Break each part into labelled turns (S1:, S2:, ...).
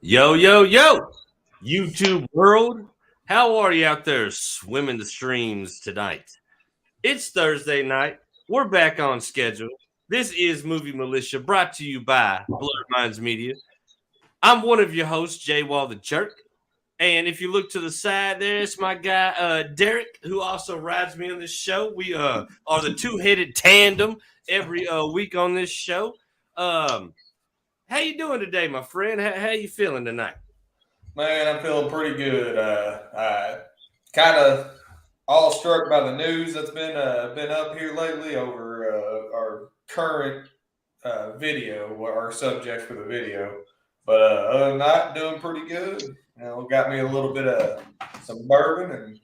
S1: Yo, yo, yo, YouTube world. How are you out there swimming the streams tonight? It's Thursday night. We're back on schedule. This is Movie Militia brought to you by Blurred Minds Media. I'm one of your hosts, Jay Wall the Jerk. And if you look to the side, there's my guy, Derek, who also rides me on this show. We are the two-headed tandem every week on this show. How you doing today, my friend? How you feeling tonight?
S2: Man, I'm feeling pretty good. I kind of all struck by the news that's been up here lately over our current video, our subject for the video. But other than that, doing pretty good. You know, got me a little bit of some bourbon and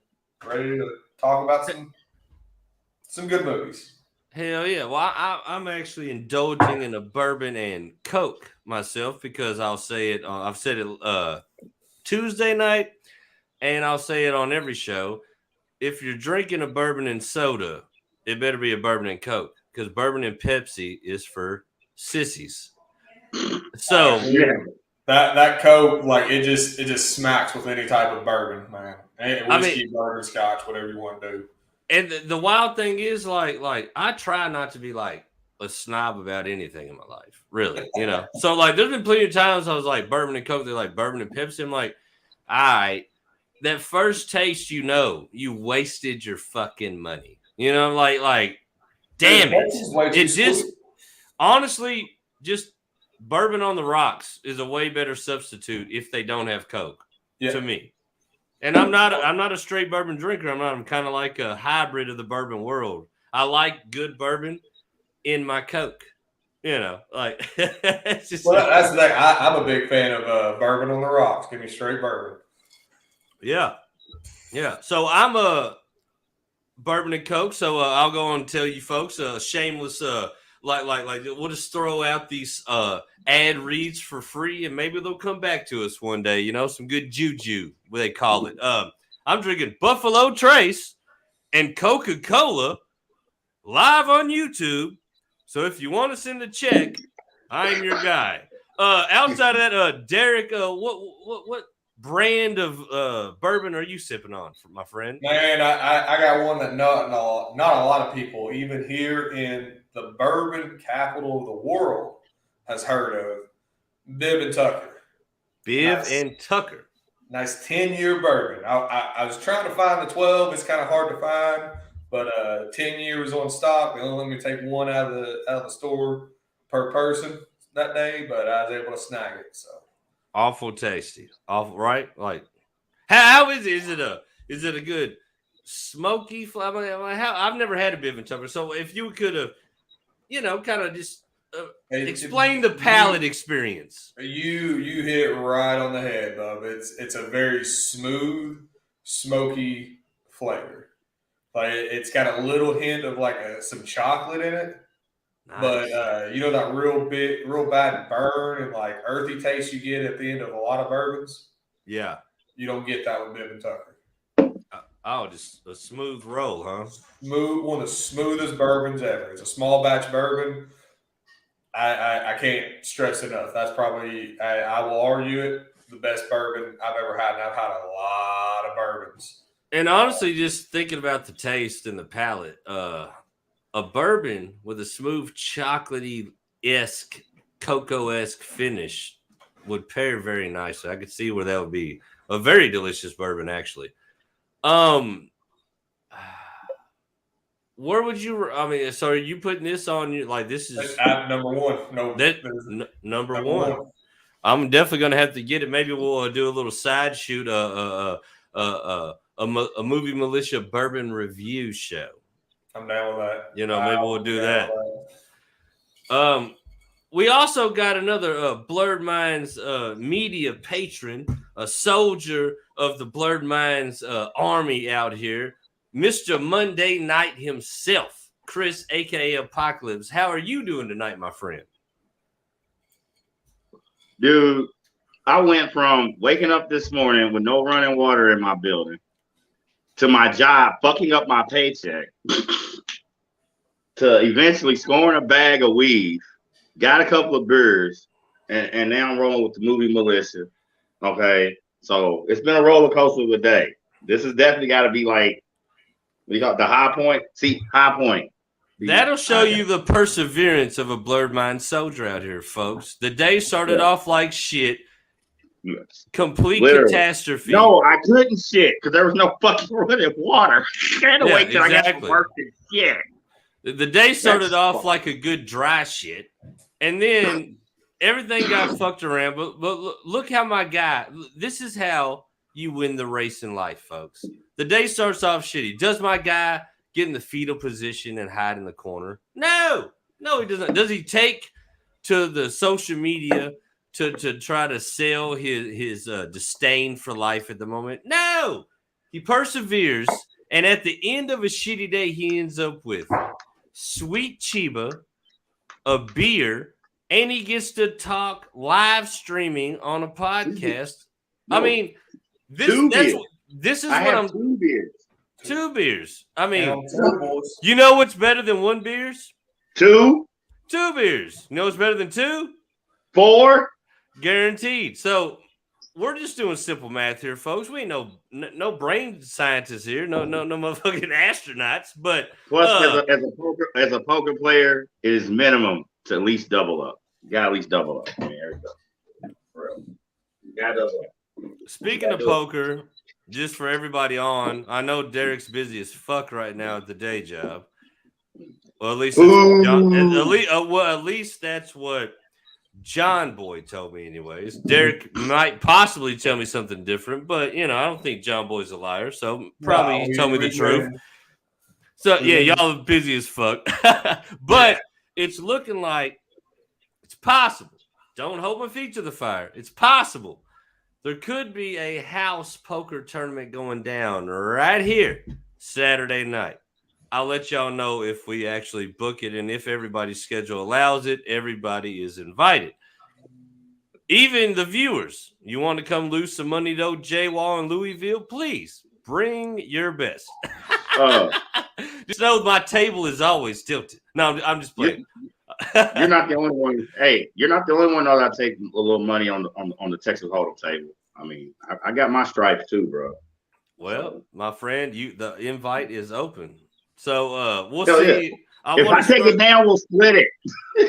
S2: ready to talk about some good movies.
S1: Hell yeah. Well, I'm actually indulging in a bourbon and Coke myself because I'll say it. I've said it Tuesday night, and I'll say it on every show. If you're drinking a bourbon and soda, it better be a bourbon and Coke because bourbon and Pepsi is for sissies. So
S2: yeah. That Coke, like it just smacks with any type of bourbon, man. Whiskey, bourbon, scotch, whatever you want to do.
S1: And the wild thing is, like I try not to be like a snob about anything in my life, really, you know. So like, there's been plenty of times I was like bourbon and Coke. They're like bourbon and Pepsi. I'm like, all right, that first taste, you know, you wasted your fucking money. You know, like, damn it. It just honestly just bourbon on the rocks is a way better substitute if they don't have Coke to me. And I'm not a straight bourbon drinker. I'm kind of like a hybrid of the bourbon world. I like good bourbon in my Coke. You know, like
S2: it's just that's the thing. I'm a big fan of bourbon on the rocks. Give me straight bourbon.
S1: Yeah. So I'm a bourbon and Coke. So I'll go on and tell you folks, shameless. Like we'll just throw out these ad reads for free, and maybe they'll come back to us one day. You know, some good juju, what they call it. I'm drinking Buffalo Trace and Coca-Cola live on YouTube. So if you want to send a check, I'm your guy. Outside of that, Derek, what brand of bourbon are you sipping on, my friend?
S2: Man, I got one that not a lot of people, even here in the bourbon capital of the world, has heard of. Bibb and Tucker.
S1: And Tucker.
S2: Nice 10-year bourbon. I was trying to find the 12. It's kind of hard to find, but 10 years on stock. They only let me take one out of the store per person that day, but I was able to snag it. So
S1: awful tasty, awful, right? Like, how is it? Is it a good smoky flavor? I've never had a Bibb and Tucker, so if you could have, you know, kind of just explain the palate experience.
S2: You hit right on the head, bub. It's a very smooth, smoky flavor. Like it's got a little hint of like some chocolate in it, nice. But you know that real bad burn and like earthy taste you get at the end of a lot of bourbons.
S1: Yeah,
S2: you don't get that with Bibb and Tucker.
S1: Just a smooth roll, huh?
S2: One of the smoothest bourbons ever. It's a small batch bourbon. I can't stress enough. That's probably, I will argue it, the best bourbon I've ever had. And I've had a lot of bourbons.
S1: And honestly, just thinking about the taste and the palate, a bourbon with a smooth chocolatey-esque, cocoa-esque finish would pair very nicely. I could see where that would be a very delicious bourbon, actually. Where would you? I mean, so are you putting this on you? Like this is
S2: number one. No,
S1: number one. I'm definitely gonna have to get it. Maybe we'll do a little side shoot, a movie militia bourbon review show.
S2: I'm down with that.
S1: You know, maybe we'll do that. We also got another Blurred Minds media patron, a soldier of the Blurred Minds army out here. Mr. Monday Night himself, Chris, a.k.a. Apocalypse. How are you doing tonight, my friend?
S3: Dude, I went from waking up this morning with no running water in my building to my job fucking up my paycheck to eventually scoring a bag of weed, got a couple of beers, and now I'm rolling with the movie Militia. Okay, so it's been a roller coaster of a day. This has definitely got to be like we got the high point. See, high point.
S1: That'll show you the perseverance of a blurred mind soldier out here, folks. The day started off like shit. Complete catastrophe.
S3: No, I couldn't shit because there was no fucking running water. I had to wait till I got to work and shit.
S1: The day started off like a good dry shit, and then everything got fucked around. But look how my guy. This is how you win the race in life, folks. The day starts off shitty. Does my guy get in the fetal position and hide in the corner? No, he doesn't. Does he take to the social media to try to sell his disdain for life at the moment? No, he perseveres, and at the end of a shitty day, he ends up with sweet Chiba, a beer, and he gets to talk live streaming on a podcast. No, I mean, this is what I'm.
S3: 2 beers.
S1: 2 beers. I mean, you know what's better than 1 beers?
S3: 2
S1: beers. You know what's better than 2?
S3: 4
S1: guaranteed. So we're just doing simple math here, folks. We ain't no brain scientists here, no motherfucking astronauts. But
S3: plus, as a poker player, it is minimum to at least double up. You got to at least double up. I mean, there you go. For real. You got to double up.
S1: Speaking of poker, just for everybody on, I know Derek's busy as fuck right now at the day job. Well, at least that's what John Boy told me, anyways. Derek might possibly tell me something different, but I don't think John Boy's a liar, so probably he told me the truth. So yeah, y'all are busy as fuck, but it's looking like it's possible. Don't hold my feet to the fire. It's possible. There could be a house poker tournament going down right here Saturday night. I'll let y'all know if we actually book it, and if everybody's schedule allows it, everybody is invited. Even the viewers. You want to come lose some money, though, J-Wall and Louisville? Please bring your best. Just know my table is always tilted. No, I'm just playing.
S3: You're not the only one. Hey, you're not the only one that take a little money on the Texas Hold'em table. I mean, I got my stripes too, bro.
S1: Well, my friend, the invite is open. So we'll see.
S3: Yeah. If I take it down, we'll split it.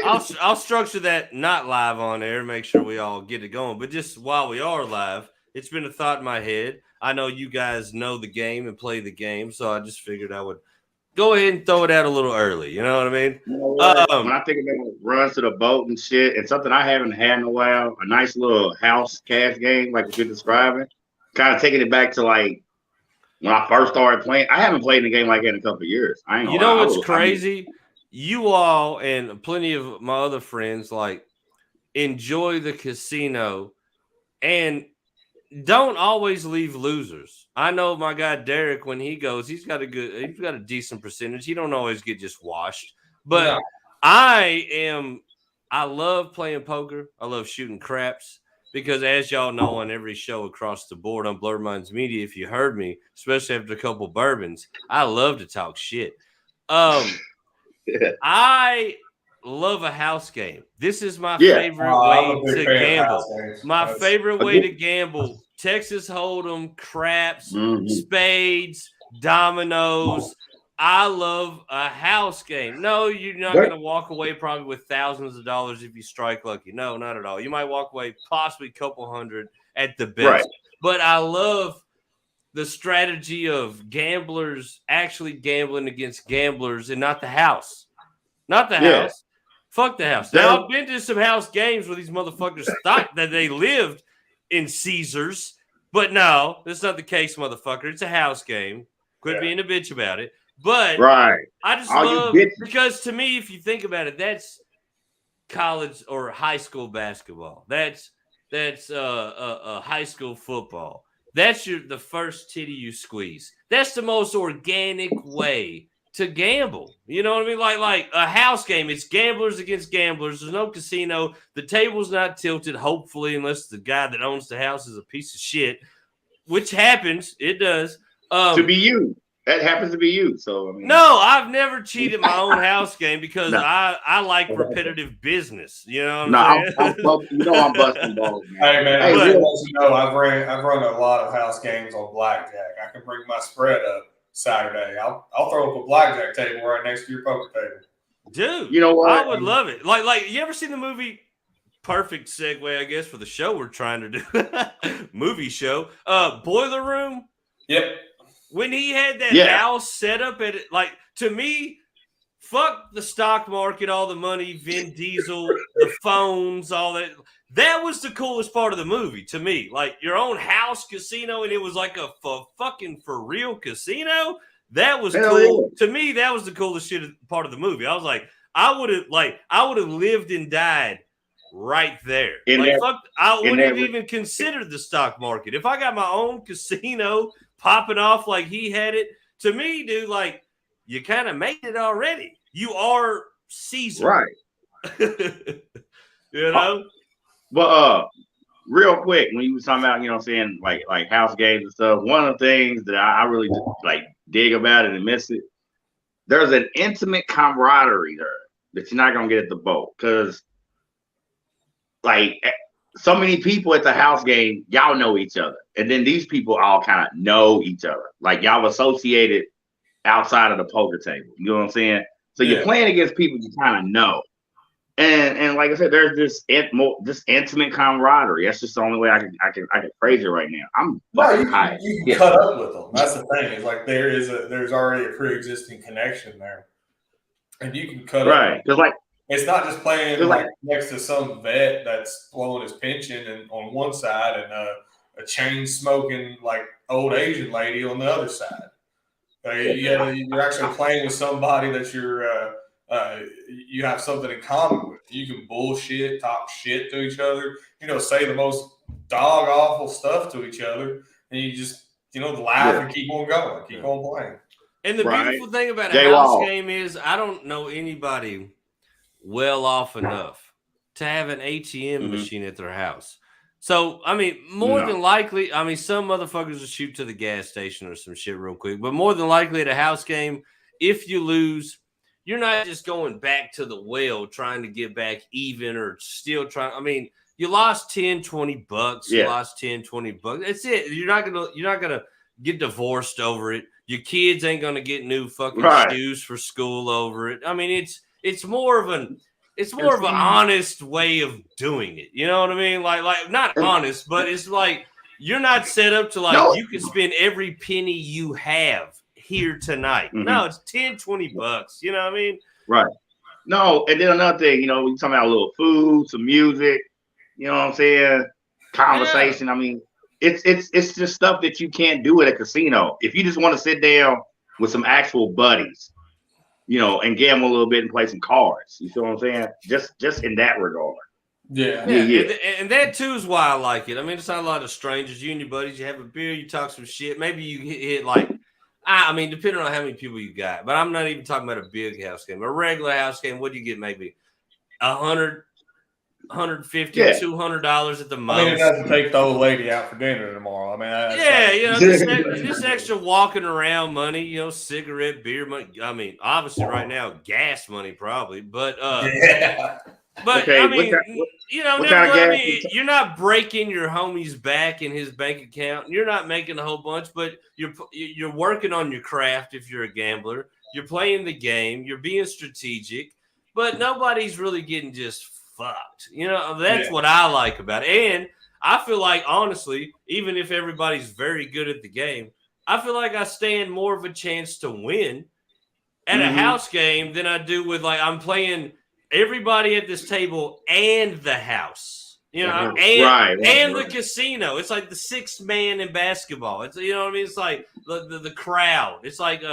S1: I'll structure that not live on air, make sure we all get it going. But just while we are live, it's been a thought in my head. I know you guys know the game and play the game, so I just figured I would go ahead and throw it out a little early. You know what I mean?
S3: You know what? When I think about runs to the boat and shit, and something I haven't had in a while, a nice little house cash game like what you're describing, kind of taking it back to like when I first started playing. I haven't played in a game like that in a couple of years.
S1: You know what's crazy? You all and plenty of my other friends like enjoy the casino and don't always leave losers. I know my guy Derek, when he goes, he's got a decent percentage. He don't always get just washed. But I love playing poker. I love shooting craps because, as y'all know, on every show across the board on Blurred Minds Media, if you heard me, especially after a couple bourbons, I love to talk shit. I love a house game. This is my favorite way to gamble. My favorite way to gamble. Texas Hold'em, craps, spades, dominoes. I love a house game. No, you're not going to walk away probably with thousands of dollars if you strike lucky. No, not at all. You might walk away possibly a couple hundred at the best. Right. But I love the strategy of gamblers actually gambling against gamblers and not the house. Not the house. Fuck the house. Now, I've been to some house games where these motherfuckers thought that they lived in Caesars, but no, that's not the case, motherfucker. It's a house game. Quit being a bitch about it. But I just love because to me, if you think about it, that's college or high school basketball. That's high school football. That's the first titty you squeeze. That's the most organic way to gamble. You know what I mean? Like a house game. It's gamblers against gamblers. There's no casino. The table's not tilted, hopefully, unless the guy that owns the house is a piece of shit, which happens. It does.
S3: To be you. That happens to be you. So I mean,
S1: no, I've never cheated my own house game because
S3: No.
S1: I like repetitive business. You know what
S3: no,
S1: I'm saying?
S3: I'm busting balls, man.
S2: Hey man,
S3: Hey,
S2: I
S3: real-
S2: let you know I've run a lot of house games on blackjack. I can bring my spread up Saturday. I'll throw up a blackjack table right next to your poker table.
S1: Dude,
S3: You know what?
S1: I would love it. Like you ever seen the movie? Perfect segue, I guess, for the show we're trying to do. Movie show. Boiler Room.
S2: Yep.
S1: When he had that
S3: Yeah.
S1: house set up at it, like, to me, fuck the stock market, all the money, Vin Diesel, the phones, all that. That was the coolest part of the movie to me. Like your own house casino, and it was like a fucking for real casino. That was
S3: Hell
S1: cool.
S3: yeah.
S1: To me, that was the coolest shit part of the movie. I was like, I would have lived and died right there. I wouldn't have even considered the stock market. If I got my own casino popping off like he had it, to me, dude, like, you kind of made it already. You are Caesar.
S3: Right.
S1: You know?
S3: But real quick, when you was talking about, you know what I'm saying, like house games and stuff, one of the things that I really like dig about it and miss it, there's an intimate camaraderie there that you're not gonna get at the boat. Cause like so many people at the house game, y'all know each other. And then these people all kind of know each other. Like y'all associated outside of the poker table. You know what I'm saying? So you're playing against people you kind of know. And like I said, there's this intimate camaraderie. That's just the only way I can phrase it right now. I'm hyped.
S2: You can cut up with them. That's the thing. It's like there's already a pre-existing connection there, and you can cut up.
S3: Right, because like
S2: it's not just playing like next to some vet that's blowing his pension and on one side and a chain smoking like old Asian lady on the other side. You're actually playing with somebody that you have something in common with. You can bullshit, talk shit to each other, say the most dog awful stuff to each other, and you just, laugh and keep on going, keep on playing.
S1: And the beautiful thing about a house game is I don't know anybody well off enough to have an ATM machine at their house. So, I mean, more than likely, some motherfuckers will shoot to the gas station or some shit real quick, but more than likely at a house game, if you lose, you're not just going back to the well trying to get back even or still trying. I mean, you lost 10, 20 bucks. You lost 10, 20 bucks. That's it. You're not gonna get divorced over it. Your kids ain't gonna get new fucking shoes for school over it. I mean, it's more of an honest way of doing it. You know what I mean? Like not honest, but it's like you're not set up to you can spend every penny you have here tonight. No, it's 10, 20 bucks. You know what I mean?
S3: Right. No, and then another thing, we talking about a little food, some music, you know what I'm saying? Conversation. I mean, it's just stuff that you can't do at a casino. If you just want to sit down with some actual buddies, and gamble a little bit and play some cards. You feel what I'm saying? Just in that regard.
S2: Yeah.
S1: And that too is why I like it. I mean, it's not a lot of strangers. You and your buddies, you have a beer, you talk some shit. Maybe you hit depending on how many people you got. But I'm not even talking about a big house game. A regular house game, what do you get? Maybe $100, $150, $200 at the most.
S2: I mean, it doesn't take the old lady out for dinner tomorrow. I mean,
S1: just extra walking around money, cigarette, beer money. I mean, obviously right now, gas money probably. But But
S3: okay,
S1: I mean, you're not breaking your homie's back in his bank account. You're not making a whole bunch, but you're working on your craft. If you're a gambler, you're playing the game. You're being strategic, but nobody's really getting just fucked. That's what I like about it. And I feel like, honestly, even if everybody's very good at the game, I feel like I stand more of a chance to win at a house game than I do with I'm playing everybody at this table and the house, and the casino. It's like the sixth man in basketball. It's what I mean. It's like the crowd. It's like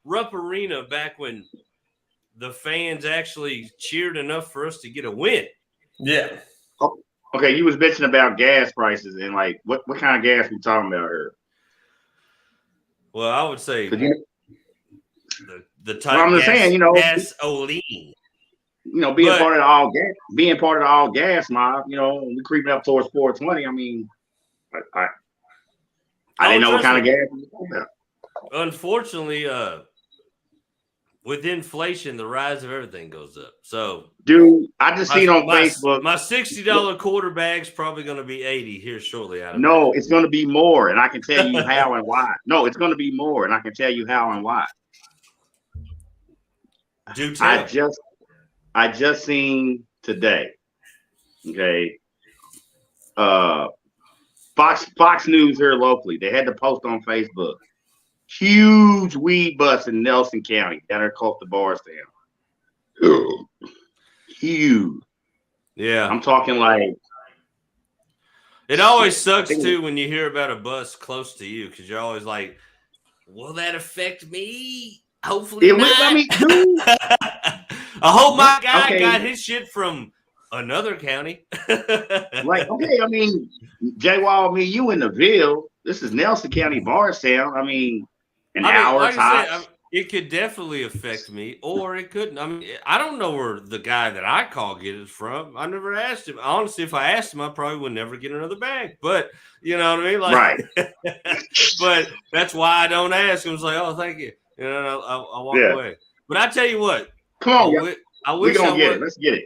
S1: Rupp Arena back when the fans actually cheered enough for us to get a win.
S2: Yeah.
S3: Okay, you was bitching about gas prices and what kind of gas we talking about here?
S1: Well, I would say the type
S3: I'm just saying,
S1: gasoline.
S3: Being part of the all gas mob, we creeping up towards 420. I mean, I didn't know what kind of gas we were talking about.
S1: unfortunately, with inflation, the rise of everything goes up. So,
S3: dude, I just seen on Facebook.
S1: My $60 quarterback's probably going to be 80 here shortly.
S3: No, it's going to be more, and I can tell you how and why. No, it's going to be more, and I can tell you how and why.
S1: Do tell.
S3: I just seen today. Okay, Fox News here locally. They had to post on Facebook. Huge weed bust in Nelson County down there close to Barstown. Huge.
S1: Yeah.
S3: I'm talking like.
S1: It always sucks too when you hear about a bust close to you because you're always like, will that affect me? Hopefully not. I hope my guy got his shit from another county.
S3: Like, okay, I mean, J-Wall, me, you in the Ville. This is Nelson County, Barstown. I mean, hour
S1: like
S3: tops.
S1: I said, it could definitely affect me, or it couldn't. I mean, I don't know where the guy that I call get it from. I never asked him. Honestly, if I asked him, I probably would never get another bag. But you know what I mean? Like,
S3: right.
S1: But that's why I don't ask him. It's like, oh, thank you. You know, I'll walk away. But I tell you what.
S3: Come on,
S1: I wish
S3: we're gonna get it. Let's get it.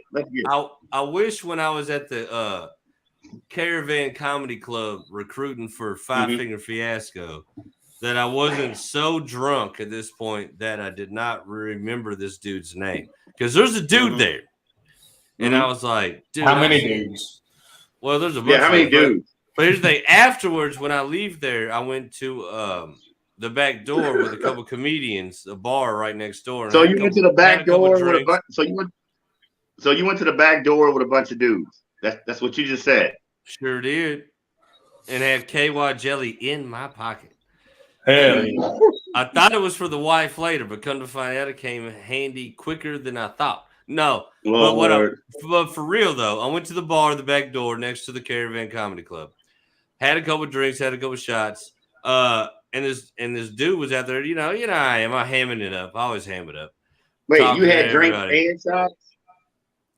S1: I wish when I was at the Caravan Comedy Club recruiting for Five Finger Fiasco that I wasn't so drunk at this point that I did not remember this dude's name. Because there's a dude there. And I was like, dude.
S2: How many dudes?
S1: Well, there's a bunch.
S3: Yeah, how many dudes?
S1: But here's the thing. Afterwards, when I leave there, I went to the back door with a couple comedians, a bar right next door. And
S3: so you went to the back door with a bunch. So you went to the back door with a bunch of dudes. That's what you just said.
S1: Sure did. And had KY jelly in my pocket.
S2: Hell yeah.
S1: I thought it was for the wife later, but come to find out it came handy quicker than I thought. No. But for real though, I went to the bar, the back door next to the Caravan Comedy Club. Had a couple drinks, had a couple shots. And this dude was out there, you know I am. I hamming it up. I always ham it up.
S3: Wait, you had drinks and shots?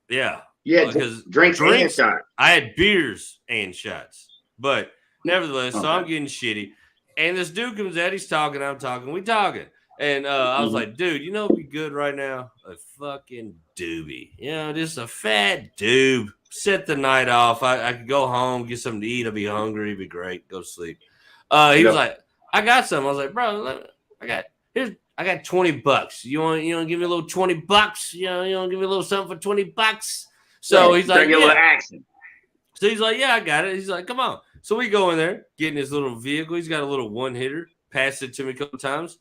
S1: Yeah.
S3: Yeah, because drinks and shots.
S1: I had beers and shots. But nevertheless, so I'm getting shitty. And this dude comes out, he's talking, I'm talking, we talking. And I was like, dude, it'd be good right now? A fucking doobie. Just a fat doob. Set the night off. I could go home, get something to eat. I'll be hungry. It'd be great. Go to sleep. He was like, I got some. I was like, bro, I got $20. You want to give me a little $20? You want to give me a little something for $20? So he's like,
S3: a little action.
S1: So he's like, yeah, I got it. He's like, come on. So we go in there, get in his little vehicle. He's got a little one hitter. Passed it to me a couple times.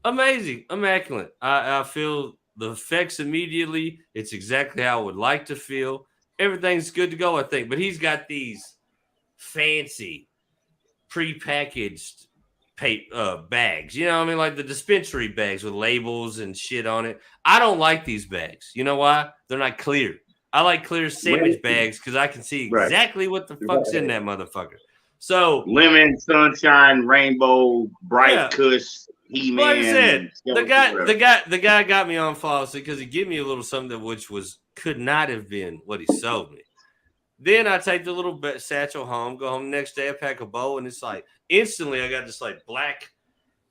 S1: Amazing, immaculate. I feel the effects immediately. It's exactly how I would like to feel. Everything's good to go, I think. But he's got these fancy prepackaged bags. You know what I mean? Like the dispensary bags with labels and shit on it. I don't like these bags. You know why? They're not clear. I like clear sandwich bags because I can see exactly what the fuck's in that motherfucker. So
S3: lemon, sunshine, rainbow, bright Kush, He-Man.
S1: Like I said, the guy got me on falsely because he gave me a little something which could not have been what he sold me. Then I take the little satchel home, go home the next day, I pack a bowl, and it's like instantly I got this like black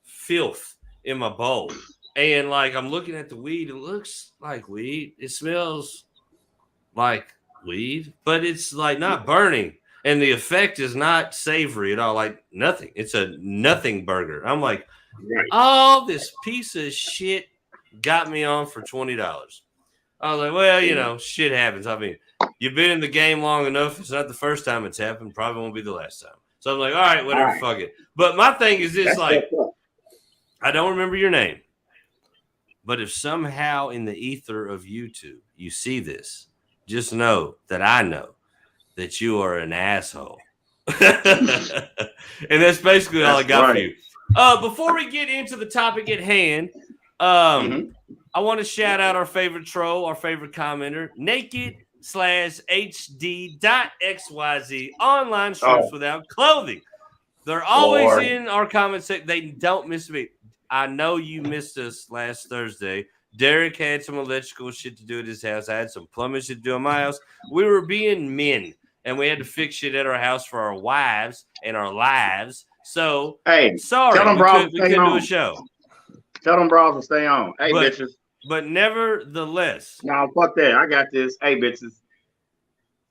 S1: filth in my bowl. And like I'm looking at the weed, it looks like weed. It smells like weed, but it's like not burning. And the effect is not savory at all, like nothing. It's a nothing burger. I'm like, oh, this piece of shit got me on for $20. I was like, well, shit happens. I mean, you've been in the game long enough. It's not the first time it's happened. Probably won't be the last time. So I'm like, all right, whatever, fuck it. But my thing is this, like, I don't remember your name. But if somehow in the ether of YouTube you see this, just know that I know that you are an asshole. And that's basically all I got for you. Before we get into the topic at hand, I want to shout out our favorite troll, our favorite commenter, naked/hd.xyz, online shirts without clothing. They're always in our comment section. They don't miss me. I know you missed us last Thursday. Derek had some electrical shit to do at his house. I had some plumbing shit to do at my house. We were being men and we had to fix shit at our house for our wives and our lives. So,
S3: Hey,
S1: sorry,
S3: tell them
S1: we couldn't do a show.
S3: Tell them bros to stay on. Hey, bitches.
S1: But nevertheless.
S3: No, fuck that. I got this. Hey, bitches.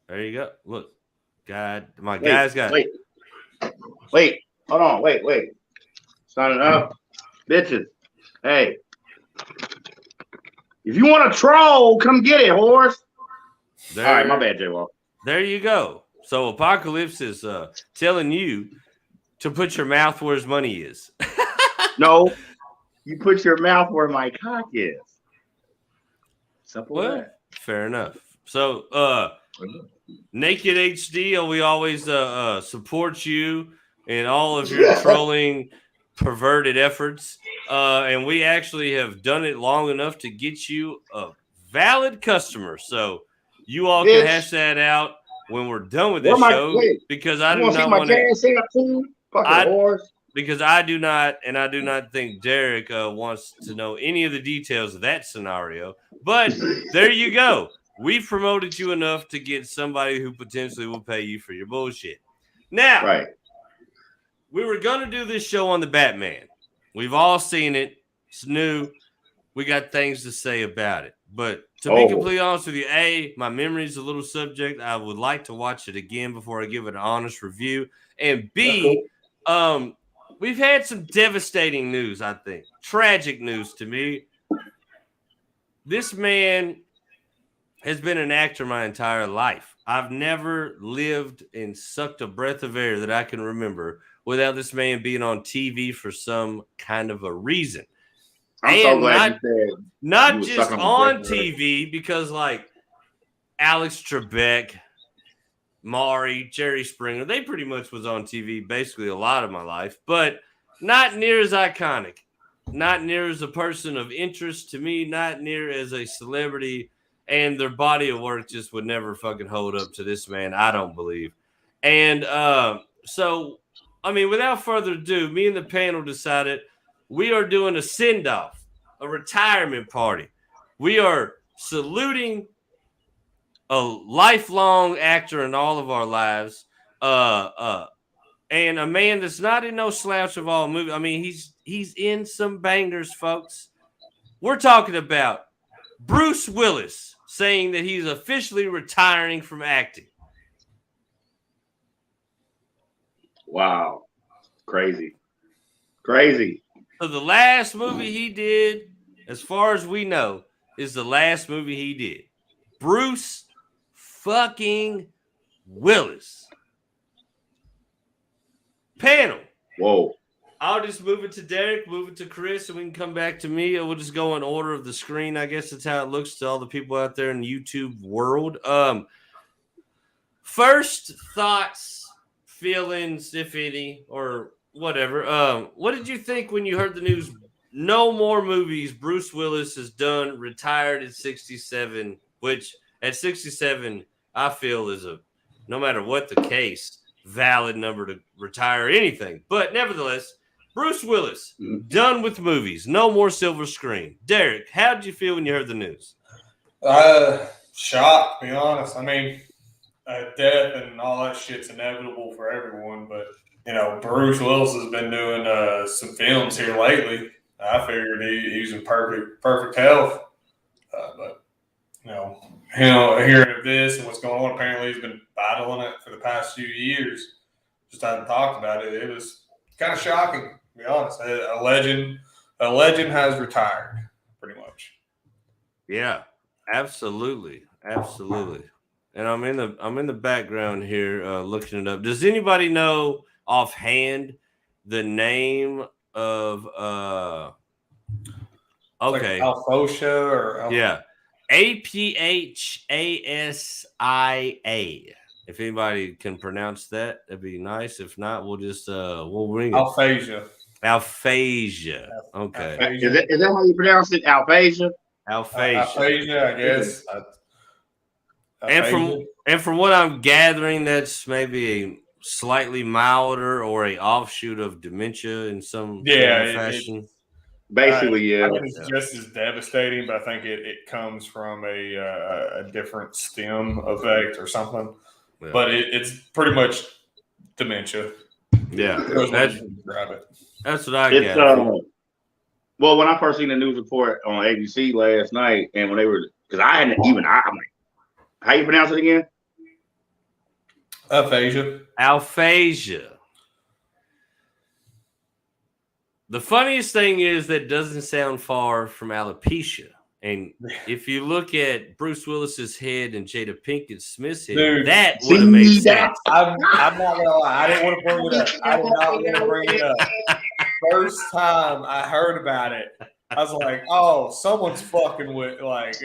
S1: There you go. Look. God, my guys got.
S3: Wait. Hold on. Wait. Sign it up. Bitches. Hey. If you want to troll, come get it, horse. All right, my bad, J-Wall.
S1: There you go. So Apocalypse is telling you to put your mouth where his money is.
S3: No. You put your mouth where my cock is. Simple as that.
S1: Fair enough. So, Naked HD, we always support you in all of your trolling, perverted efforts. And we actually have done it long enough to get you a valid customer. So you all can hash that out when we're done with this show. Because I do not want to. Because I do not, and I do not think Derek wants to know any of the details of that scenario. But there you go. We've promoted you enough to get somebody who potentially will pay you for your bullshit. Now, we were going to do this show on the Batman. We've all seen it. It's new. We got things to say about it. But to be completely honest with you, A, my memory is a little subject. I would like to watch it again before I give it an honest review. And B, we've had some devastating news, I think. Tragic news to me. This man has been an actor my entire life. I've never lived and sucked a breath of air that I can remember without this man being on TV for some kind of a reason.
S3: I'm so glad you said
S1: not just on TV, because like Alex Trebek, Maury, Jerry Springer, they pretty much was on TV basically a lot of my life, but not near as iconic, not near as a person of interest to me, not near as a celebrity, and their body of work just would never fucking hold up to this man, I don't believe. And so, I mean, without further ado, me and the panel decided we are doing a send-off, a retirement party. We are saluting a lifelong actor in all of our lives, and a man that's not in no slouch of all movies. I mean, he's in some bangers, folks. We're talking about Bruce Willis saying that he's officially retiring from acting.
S3: Wow. Crazy.
S1: So the last movie he did, as far as we know, is the last movie he did. Bruce fucking Willis. Panel.
S3: Whoa.
S1: I'll just move it to Derek, move it to Chris, and we can come back to me. We'll just go in order of the screen. I guess that's how it looks to all the people out there in the YouTube world. First thoughts, feelings, if any, or whatever. What did you think when you heard the news? No more movies. Bruce Willis is done, retired at 67, which at 67, I feel is no matter what the case, valid number to retire anything. But nevertheless, Bruce Willis, done with movies. No more silver screen. Derek, how did you feel when you heard the news?
S2: Shocked, to be honest. I mean, death and all that shit's inevitable for everyone, but you know, Bruce Willis has been doing some films here lately. I figured he was in perfect health, but you know, hearing of this and what's going on, apparently he's been battling it for the past few years. Just hadn't talked about it. It was kind of shocking, to be honest. A legend has retired, pretty much.
S1: Yeah, absolutely. And I'm in the background here looking it up. Does anybody know offhand the name of okay,
S2: like Alphonsia or
S1: yeah, Aphasia. If anybody can pronounce that, that'd be nice. If not, we'll just we'll ring it.
S2: Aphasia.
S1: Okay.
S3: Is that how you pronounce it? Aphasia,
S2: I guess.
S1: And from what I'm gathering, that's maybe a slightly milder or a offshoot of dementia in some fashion.
S3: Basically,
S2: I think it's just as devastating, but I think it comes from a different stem effect or something.
S1: Yeah.
S2: But it's pretty much dementia.
S1: Yeah, that's what I
S3: It's
S1: get.
S3: well, when I first seen the news report on ABC last night, and when they were, because I hadn't even, I'm like, how you pronounce it again?
S1: Aphasia. The funniest thing is that doesn't sound far from alopecia. And if you look at Bruce Willis's head and Jada Pinkett Smith's head,
S2: Dude,
S1: that would have made sense.
S2: I'm not gonna lie. I didn't want to bring it up. I did not want to bring it up. First time I heard about it, I was like, "Oh, someone's fucking with like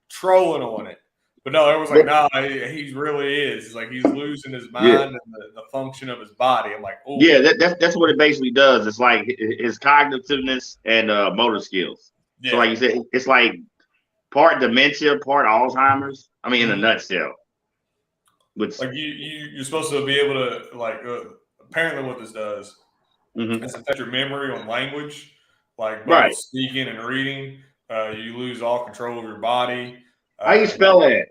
S2: trolling on it." But no, it was like, "No, he really is. It's like he's losing his mind and the function of his body." I'm like, "Oh,
S3: yeah, that's what it basically does. It's like his cognitiveness and motor skills." Yeah. So, like you said, it's like part dementia, part Alzheimer's. I mean, in a nutshell.
S2: Which, like you're supposed to be able to like. Apparently, what this does is affect your memory on language, like both speaking and reading. You lose all control of your body.
S3: How you spell that?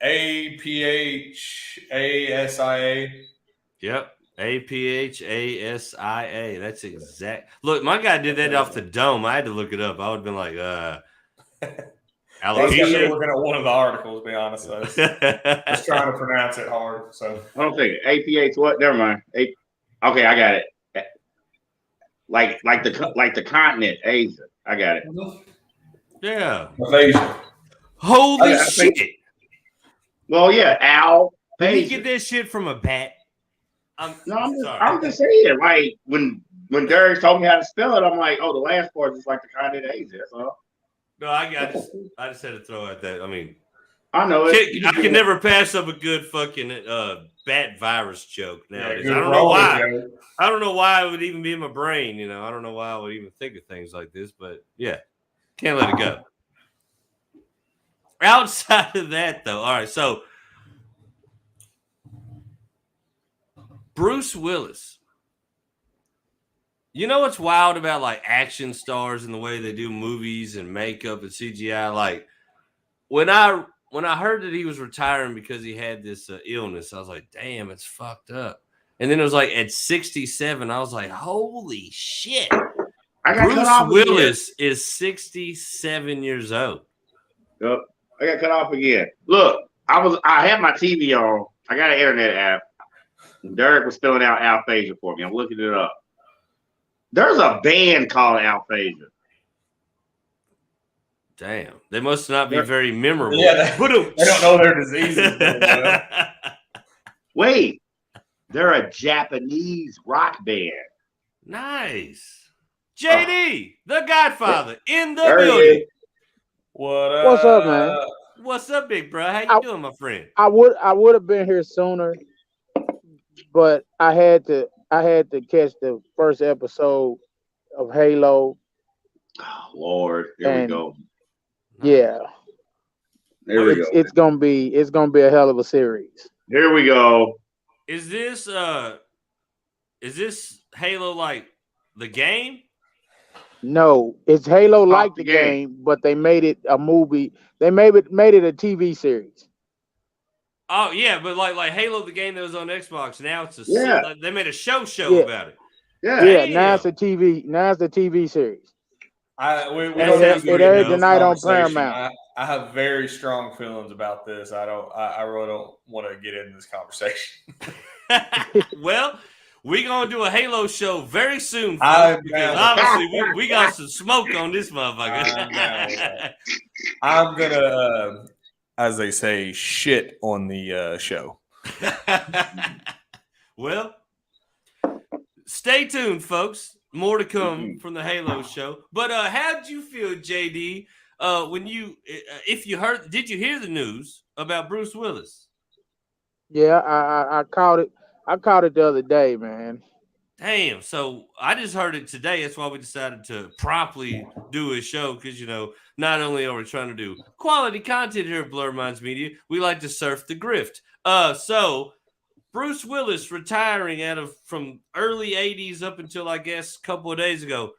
S2: Aphasia. Yep.
S1: Aphasia. That's exact. Look, my guy did that off the dome. I had to look it up. I would have been like,
S2: alopecia. Looking at one of the articles, to be honest. I was trying to pronounce it hard. So
S3: I don't think APH. What? Never mind. Okay, I got it. Like the continent, Asia. I got it.
S1: Yeah.
S2: Asia.
S1: Holy shit.
S3: Well, yeah, Al.
S1: Did he get that shit from a bat?
S3: I'm just saying, like when Derek told me how to spell it, I'm like, oh, the last part is like the continent Asia. That's all.
S1: No, I just had to throw out that. I mean,
S3: I know it.
S1: I can never pass up a good fucking bat virus joke nowadays. I don't know why. I don't know why it would even be in my brain. You know, I don't know why I would even think of things like this. But yeah, can't let it go. Outside of that, though, all right. So Bruce Willis. You know what's wild about like action stars and the way they do movies and makeup and CGI? Like when I heard that he was retiring because he had this illness, I was like, damn, it's fucked up. And then it was like at 67, I was like, holy shit. Bruce Willis is 67 years old.
S3: Yep. I got cut off again. Look, I had my TV on. I got an internet app. Derek was spelling out aphasia for me. I'm looking it up. There's a band called Aphasia.
S1: Damn. They must not be very memorable.
S2: Yeah, they don't know their diseases.
S3: Wait. They're a Japanese rock band.
S1: Nice. JD, the Godfather, in the building.
S4: What's up, man?
S1: What's up, big bro? How you doing, my friend?
S4: I would have been here sooner, but I had to catch the first episode of Halo.
S3: Oh, Lord, here we go.
S4: Yeah,
S3: there we go.
S4: It's gonna be a hell of a series.
S3: Here we go.
S1: Is this Halo like the game?
S4: No, it's Halo like the game, but they made it a movie. They made it a TV series.
S1: Oh yeah, but like Halo the game that was on Xbox. Now it's they made a show about it.
S4: Yeah. Now it's a TV. Now it's the TV series.
S2: It
S4: aired tonight on Paramount.
S2: I have very strong feelings about this. I really don't want to get into this conversation.
S1: Well, we're gonna do a Halo show very soon, because obviously we got some smoke on this motherfucker.
S2: I'm gonna, as they say, shit on the show.
S1: Well, stay tuned, folks. More to come from the Halo show. But how'd you feel, JD, when did you hear the news about Bruce Willis?
S4: Yeah, I caught it. I caught it the other day, man.
S1: Damn. So I just heard it today. That's why we decided to promptly do a show, because, not only are we trying to do quality content here at Blur Minds Media, we like to surf the grift. So Bruce Willis retiring from early 80s up until, I guess, a couple of days ago.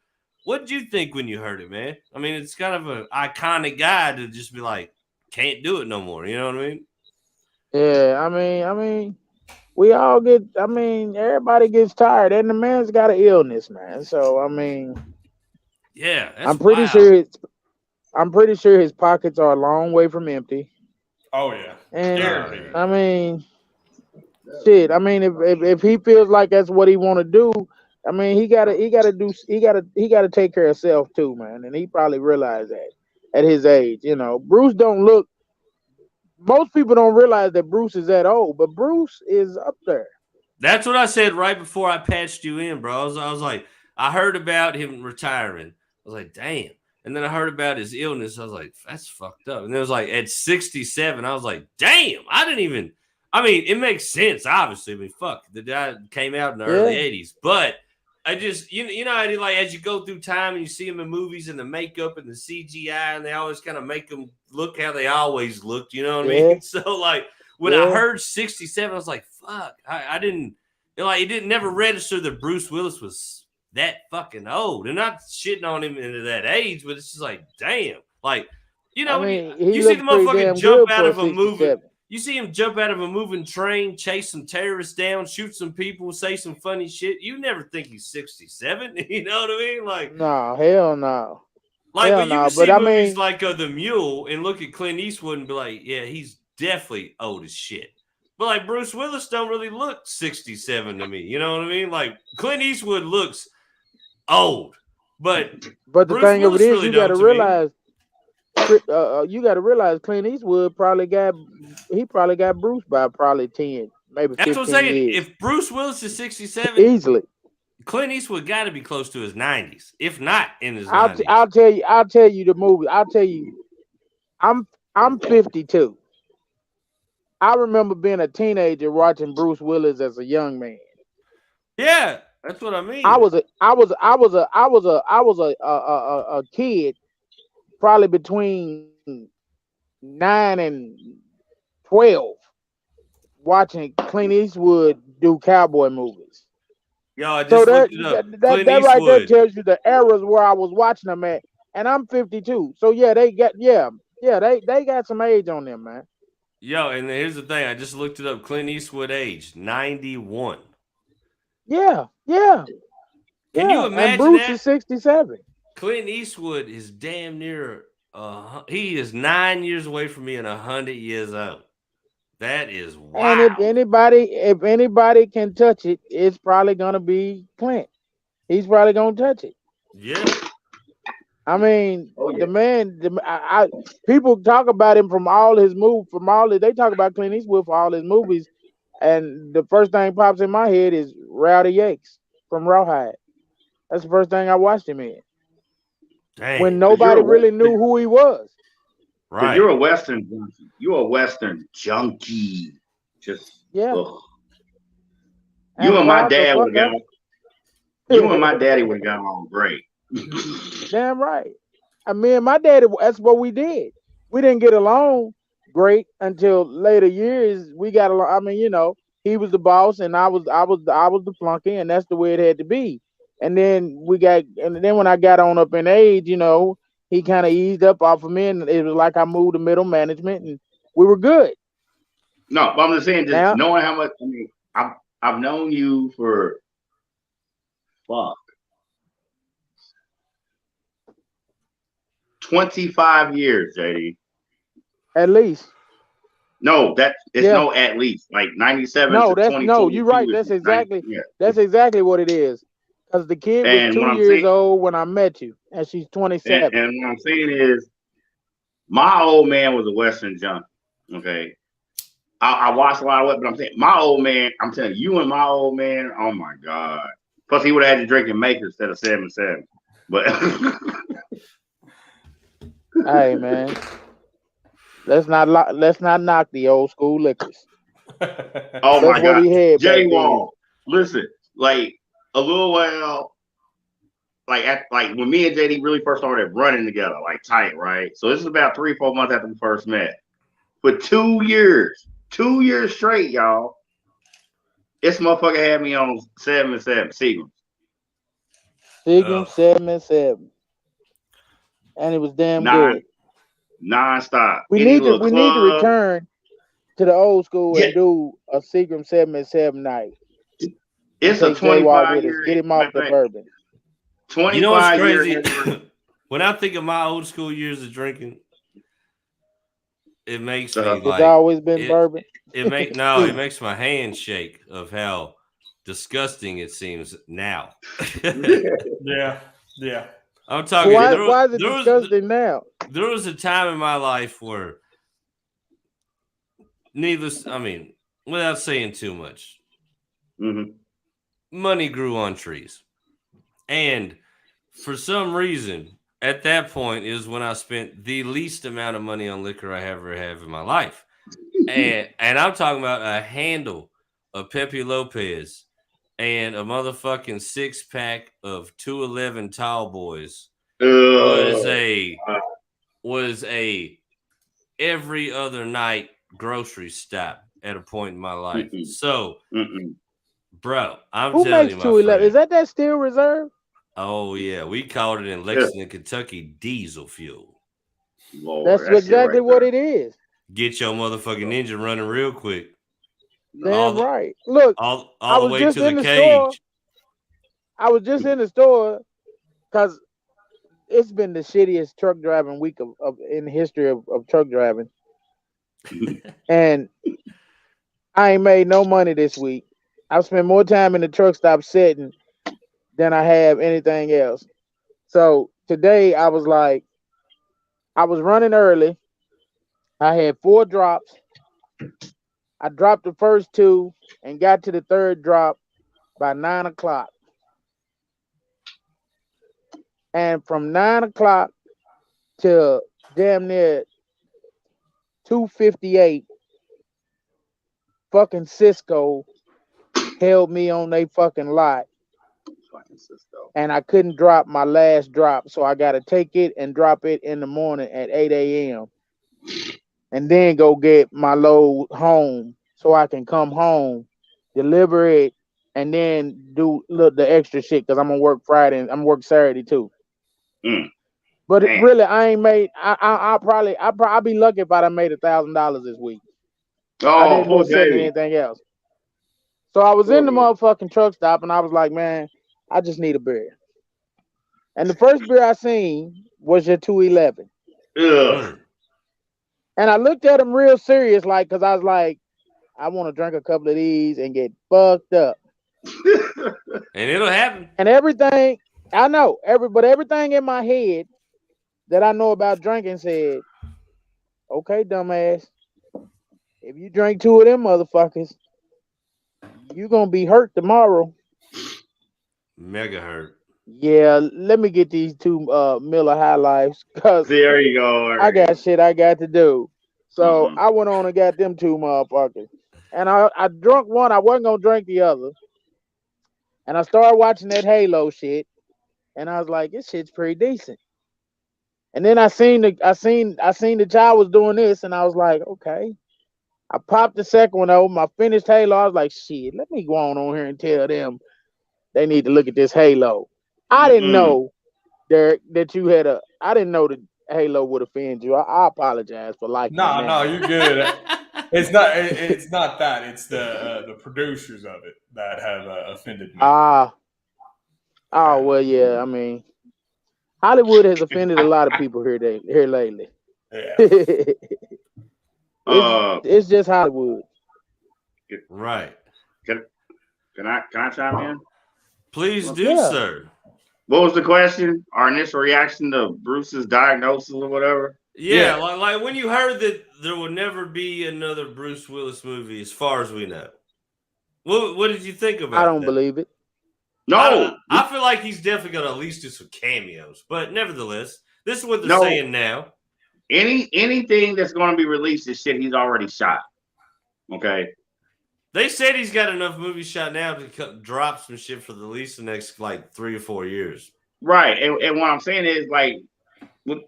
S1: What did you think when you heard it, man? I mean, it's kind of an iconic guy to just be like, can't do it no more. You know what I mean?
S4: Yeah, I mean, we all get. I mean, everybody gets tired, and the man's got an illness, man. So I mean,
S1: Yeah, that's
S4: I'm pretty
S1: wild.
S4: sure I'm pretty sure his pockets are a long way from empty.
S2: Oh yeah,
S4: And
S2: guaranteed.
S4: I mean, shit. I mean, if he feels like that's what he want to do, I mean, he gotta take care of himself too, man. And he probably realized that at his age. You know, Bruce don't look. Most people don't realize that Bruce is that old, but Bruce is up there.
S1: That's what I said right before I patched you in, bro. I was like, I heard about him retiring. I was like, damn. And then I heard about his illness. I was like, that's fucked up. And it was like at 67, I was like, damn, I didn't even. I mean, it makes sense, obviously. I mean, fuck, the guy came out in the early 80s. But I just, you know, like as you go through time and you see him in movies and the makeup and the CGI, and they always kind of make them look how they always looked. You know what I mean? So like when I heard 67, I was like, fuck, I didn't, like, it didn't never register that Bruce Willis was that fucking old. And not shitting on him into that age, but it's just like, damn. Like, you know,
S4: I mean,
S1: you see the motherfucker jump out of a movie.
S4: 67.
S1: You see him jump out of a moving train, chase some terrorists down, shoot some people, say some funny shit. You never think he's 67. You know what I mean? Like,
S4: No, hell no.
S1: like
S4: Hell
S1: when you
S4: no,
S1: can see
S4: but I
S1: movies
S4: mean,
S1: like The Mule and look at Clint Eastwood and be like, yeah, he's definitely old as shit. But like Bruce Willis don't really look 67 to me. You know what I mean? Like Clint Eastwood looks old, but
S4: the
S1: Bruce
S4: thing of it
S1: Willis
S4: is,
S1: really
S4: you got
S1: don't
S4: to
S1: to me.
S4: realize, Clint Eastwood probably got Bruce by probably 10, maybe
S1: That's what I'm
S4: 15
S1: saying.
S4: years
S1: If Bruce Willis is 67,
S4: easily.
S1: Clint Eastwood got to be close to his 90s, if not in his
S4: I'll
S1: 90s.
S4: I'll tell you the movie. I'll tell you, I'm 52. I remember being a teenager watching Bruce Willis as a young man.
S1: Yeah, that's what I mean.
S4: I was a kid, probably between 9 and 12, watching Clint Eastwood do cowboy movies.
S1: Yo, I just
S4: So
S1: looked it up. Clint
S4: that right there
S1: Eastwood.
S4: tells you the eras where I was watching them at, and I'm 52. So yeah, they got some age on them, man.
S1: Yo, and here's the thing. I just looked it up. Clint Eastwood age, 91.
S4: Yeah.
S1: Can you
S4: And
S1: imagine
S4: Bruce
S1: that?
S4: is 67.
S1: Clint Eastwood is damn near, he is 9 years away from being 100 years old. That is wild.
S4: And if anybody can touch it, it's probably gonna be Clint. He's probably gonna touch it.
S1: Yeah.
S4: I mean, the man. People talk about him from all his movies. They talk about Clint Eastwood for all his movies, and the first thing pops in my head is Rowdy Yates from Rawhide. That's the first thing I watched him in.
S1: Dang.
S4: When nobody really knew who he was.
S3: Right. You're a Western junkie. You're a Western junkie. Just ugh. You and my dad would have got. You and my daddy would have got along great.
S4: Damn right. I mean, my daddy. That's what we did. We didn't get along great until later years. We got along. I mean, you know, he was the boss, and I was the flunky, and that's the way it had to be. And then when I got on up in age, you know, he kind of eased up off of me, and it was like I moved to middle management, and we were good.
S3: No, but I'm just saying, just knowing how much. I mean, I've known you for 25 years, JD.
S4: At least.
S3: No, no at least like 97.
S4: No, you're right. That's exactly what it is. Because the kid was 2 years old when I met you, and she's 27.
S3: And what I'm saying is, my old man was a Western junkie. Okay, I watched a lot of it, but I'm saying my old man. I'm telling you, and my old man. Oh my God! Plus, he would have had you drinking Maker instead of 7-7. But
S4: hey, man, let's not knock the old school liquors.
S3: Oh my God, J Wall, listen, like a little while, like when me and JD really first started running together, like tight, right? So this is about 3 or 4 months after we first met. For 2 years straight, y'all, this motherfucker had me on 7-7 Seagram's.
S4: 7-7, and it was damn good.
S3: Non-stop.
S4: We need to return to the old school
S3: Yeah.
S4: and do a Seagram 7 night.
S3: It's a
S4: Take J Wall
S3: 25
S4: with us.
S3: year.
S4: Get him off the bourbon.
S1: You know what's
S3: 25 year
S1: crazy?
S3: anniversary.
S1: When I think of my old school years of drinking, it makes me
S3: Uh-huh.
S4: It's always been
S1: it,
S4: bourbon.
S1: it makes my hand shake of how disgusting it seems now.
S2: Yeah.
S1: I'm talking.
S4: Why is it disgusting now?
S1: There was a time in my life where, without saying too much,
S3: Mhm.
S1: money grew on trees, and for some reason, at that point is when I spent the least amount of money on liquor I ever have in my life. And I'm talking about a handle of Pepe Lopez and a motherfucking 6-pack of 211 Tall Boys was a every other night grocery stop at a point in my life.
S3: Mm-mm.
S1: So,
S3: Mm-mm.
S1: bro, I'm
S4: Who
S1: telling
S4: makes
S1: you, my
S4: 211? Is
S1: friend.
S4: that Steel Reserve?
S1: Oh yeah, we called it in Lexington, Kentucky, diesel fuel.
S3: Lord,
S4: That's exactly what it is.
S1: Get your motherfucking engine running real quick.
S4: Damn right. Look,
S1: all
S4: I
S1: the
S4: was
S1: way
S4: just
S1: to the
S4: in the
S1: cage.
S4: store. I was just in the store because it's been the shittiest truck driving week of in the history of truck driving. And I ain't made no money this week. I've spent more time in the truck stop sitting than I have anything else. So today I was running early. I had 4 drops. I dropped the first 2 and got to the third drop by 9 o'clock. And from 9 o'clock till damn near 2:58, fucking Cisco held me on they fucking lot. And I couldn't drop my last drop. So I got to take it and drop it in the morning at 8 a.m. and then go get my load home so I can come home, deliver it, and then do the extra shit because I'm gonna work Friday and I'm gonna work Saturday too. But really, I ain't made. I'll be lucky if I made $1,000 this week. I didn't do anything else. So I was in the motherfucking truck stop and I was like, man, I just need a beer. And the first beer I seen was your 211. And I looked at him real serious, like, because I was like, I want to drink a couple of these and get fucked up.
S1: And it'll happen.
S4: And everything, I know, everything in my head that I know about drinking said, okay, dumbass, if you drink 2 of them motherfuckers, you going to be hurt tomorrow.
S1: Mega hurt.
S4: Yeah, let me get these 2 Miller High Lifes because
S3: there you go.
S4: I got shit I got to do. So I went on and got them 2 motherfuckers. And I drunk one. I wasn't going to drink the other. And I started watching that Halo shit. And I was like, this shit's pretty decent. And then I seen the child was doing this. And I was like, okay. I popped the second one open. I finished Halo. I was like, shit, let me go on here and tell them they need to look at this Halo. I didn't know, Derek, that you had I didn't know that Halo would offend you. I apologize for liking it.
S2: No, you're good. It's not that. It's the producers of it that have offended me.
S4: Oh, well, yeah. I mean, Hollywood has offended a lot of people here lately.
S2: Yeah.
S4: It's just Hollywood.
S1: Right.
S3: Can I chime in?
S1: Please do, sir.
S3: What was the question? Our initial reaction to Bruce's diagnosis or whatever?
S1: Yeah. Like when you heard that there will never be another Bruce Willis movie, as far as we know. What did you think about that?
S4: I don't believe it.
S3: No.
S1: I feel like he's definitely going to at least do some cameos. But nevertheless, this is what they're saying now.
S3: Anything that's going to be released is shit he's already shot. Okay.
S1: They said he's got enough movies shot now to drop some shit for at least the next like 3 or 4 years.
S3: Right. And what I'm saying is, like, when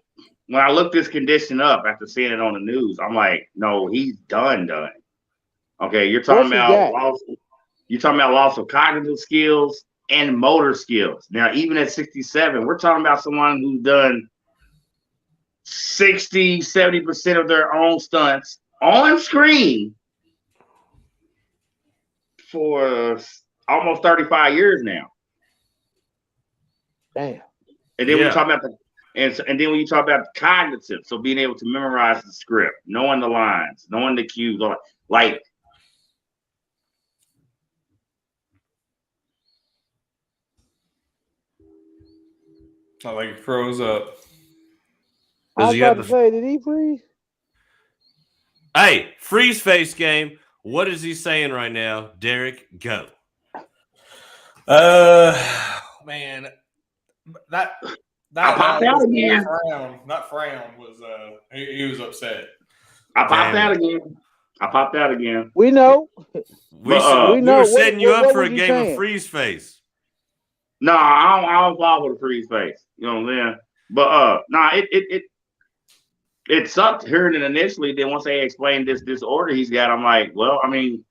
S3: I look this condition up after seeing it on the news, I'm like, no, he's done. Okay, you're talking about loss of cognitive skills and motor skills. Now, even at 67, we're talking about someone who's done 60, 70% of their own stunts on screen for almost 35 years now.
S4: Damn.
S3: And then when you talk about then when you talk about the cognitive, so being able to memorize the script, knowing the lines, knowing the cues, like
S2: I think he froze up.
S4: I was about to say, did he freeze?
S1: Hey, freeze face game. What is he saying right now? Derek, go.
S2: Man, that
S3: I popped out again.
S2: Not frown was he was upset.
S3: I popped out again.
S4: We know.
S1: We were setting you up for a game of freeze face.
S3: No, I don't fall with a freeze face. You know what I'm saying? But it sucked hearing it initially. Then once they explained this disorder he's got, I'm like, well, I mean,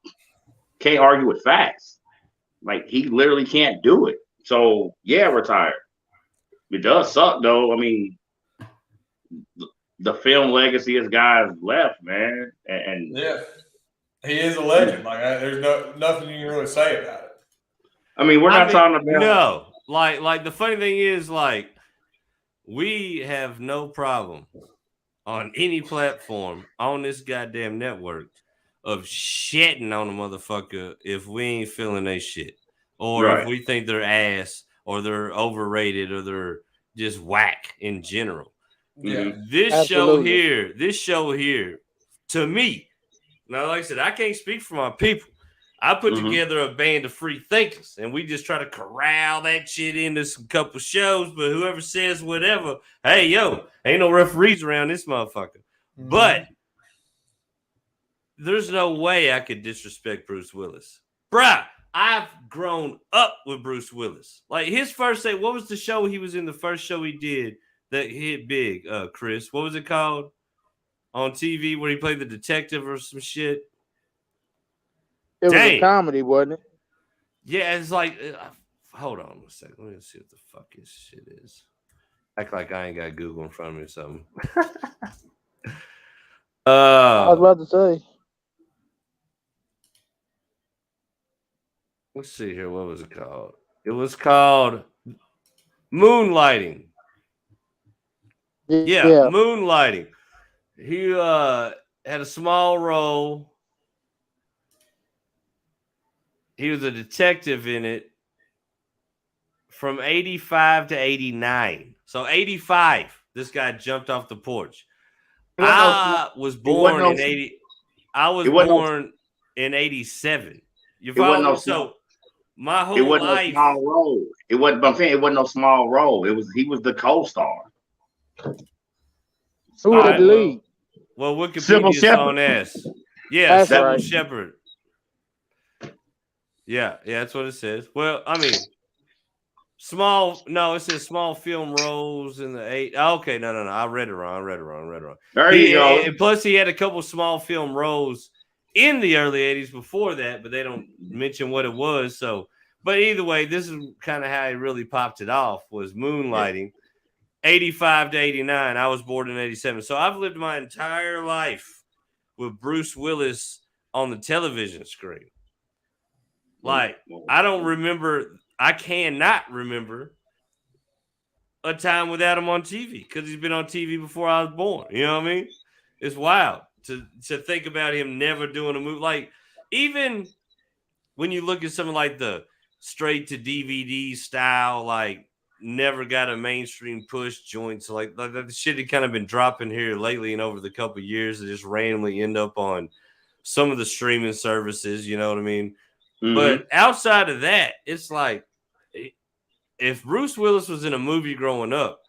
S3: can't argue with facts. Like, he literally can't do it. So yeah, retire. It does suck though. I mean, the film legacy this guy's left, man. And
S2: yeah, he is a legend. Like, there's nothing you can really say about it.
S3: I mean, we're not talking about
S1: no. Like the funny thing is, like, we have no problem on any platform on this goddamn network of shitting on a motherfucker if we ain't feeling they shit, or if we think they're ass, or they're overrated, or they're just whack in general.
S2: Yeah.
S1: This show here, to me, now, like I said, I can't speak for my people. I put together a band of free thinkers, and we just try to corral that shit into some couple shows. But whoever says whatever, hey, yo, ain't no referees around this motherfucker. But there's no way I could disrespect Bruce Willis. Bruh, I've grown up with Bruce Willis. Like, his first say, what was the show he was in, the first show he did that hit big, Chris? What was it called on TV where he played the detective or some shit?
S4: It was a comedy, wasn't it?
S1: Yeah, it's like, hold on a second. Let me see what the fuck this shit is. Act like I ain't got Google in front of me or something.
S4: I was about to say.
S1: Let's see here. What was it called? It was called Moonlighting. Yeah. Moonlighting. He had a small role. He was a detective in it from 85 to 89. So 85, this guy jumped off the porch. I was born in 80. I was born in 87. You follow me? So my whole life.
S3: No small role. It wasn't. I'm saying it wasn't no small role. He was the co-star.
S4: Who was the lead?
S1: Well, Wikipedia's on S. Yeah, Sybil Shepherd. Yeah, that's what it says. Well, I mean, it says small film roles in the 8. Okay, no. I read it wrong.
S3: There you go.
S1: And plus, he had a couple small film roles in the early 80s before that, but they don't mention what it was. So, but either way, this is kind of how he really popped it off, was Moonlighting. 85 to 89. I was born in 87. So I've lived my entire life with Bruce Willis on the television screen. Like, I cannot remember a time without him on TV, because he's been on TV before I was born. You know what I mean? It's wild to think about him never doing a movie. Like, even when you look at something like the straight to DVD style, like, never got a mainstream push joints, like the shit had kind of been dropping here lately and over the couple of years, that just randomly end up on some of the streaming services. You know what I mean? But outside of that, it's like, if Bruce Willis was in a movie growing up,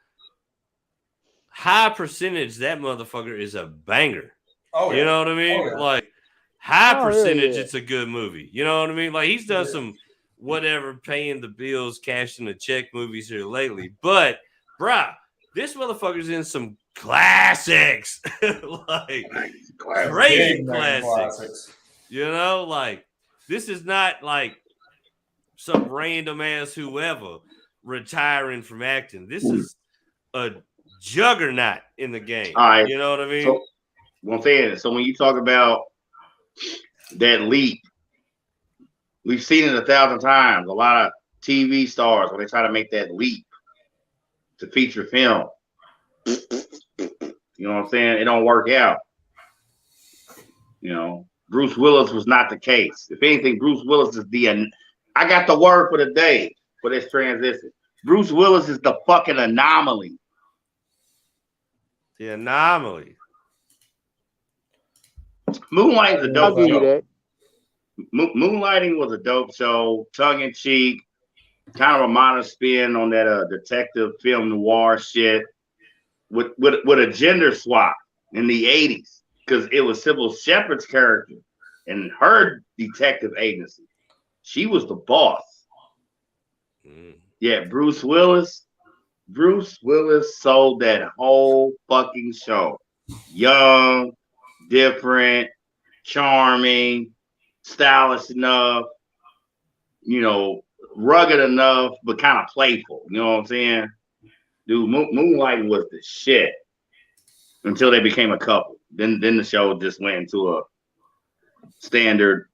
S1: high percentage that motherfucker is a banger. Oh, yeah. You know what I mean? Oh, yeah. Like, high percentage, it's a good movie. You know what I mean? Like, he's done some whatever paying the bills, cashing the check movies here lately. But, bruh, this motherfucker's in some classics. Like, crazy classics. You know, like, this is not like some random ass whoever retiring from acting. This is a juggernaut in the game.
S3: All right.
S1: You know what I mean?
S3: So, one thing. So when you talk about that leap We've seen it 1,000 times. A lot of TV stars when they try to make that leap to feature film. You know what I'm saying? It don't work out. You know, Bruce Willis was not the case. If anything, Bruce Willis is I got the word for the day for this transition. Bruce Willis is the fucking anomaly.
S1: The anomaly.
S3: Moonlight's a dope
S4: I'll give you
S3: show.
S4: that.
S3: Moonlighting was a dope show, tongue in cheek, kind of a modern spin on that detective film noir shit with a gender swap in the 80s because it was Sybil Shepherd's character and her detective agency. She was the boss. Yeah, Bruce Willis sold that whole fucking show. Young, different, charming, stylish enough, you know, rugged enough, but kind of playful. You know what I'm saying? Dude, Moonlighting was the shit until they became a couple. Then the show just went into a standard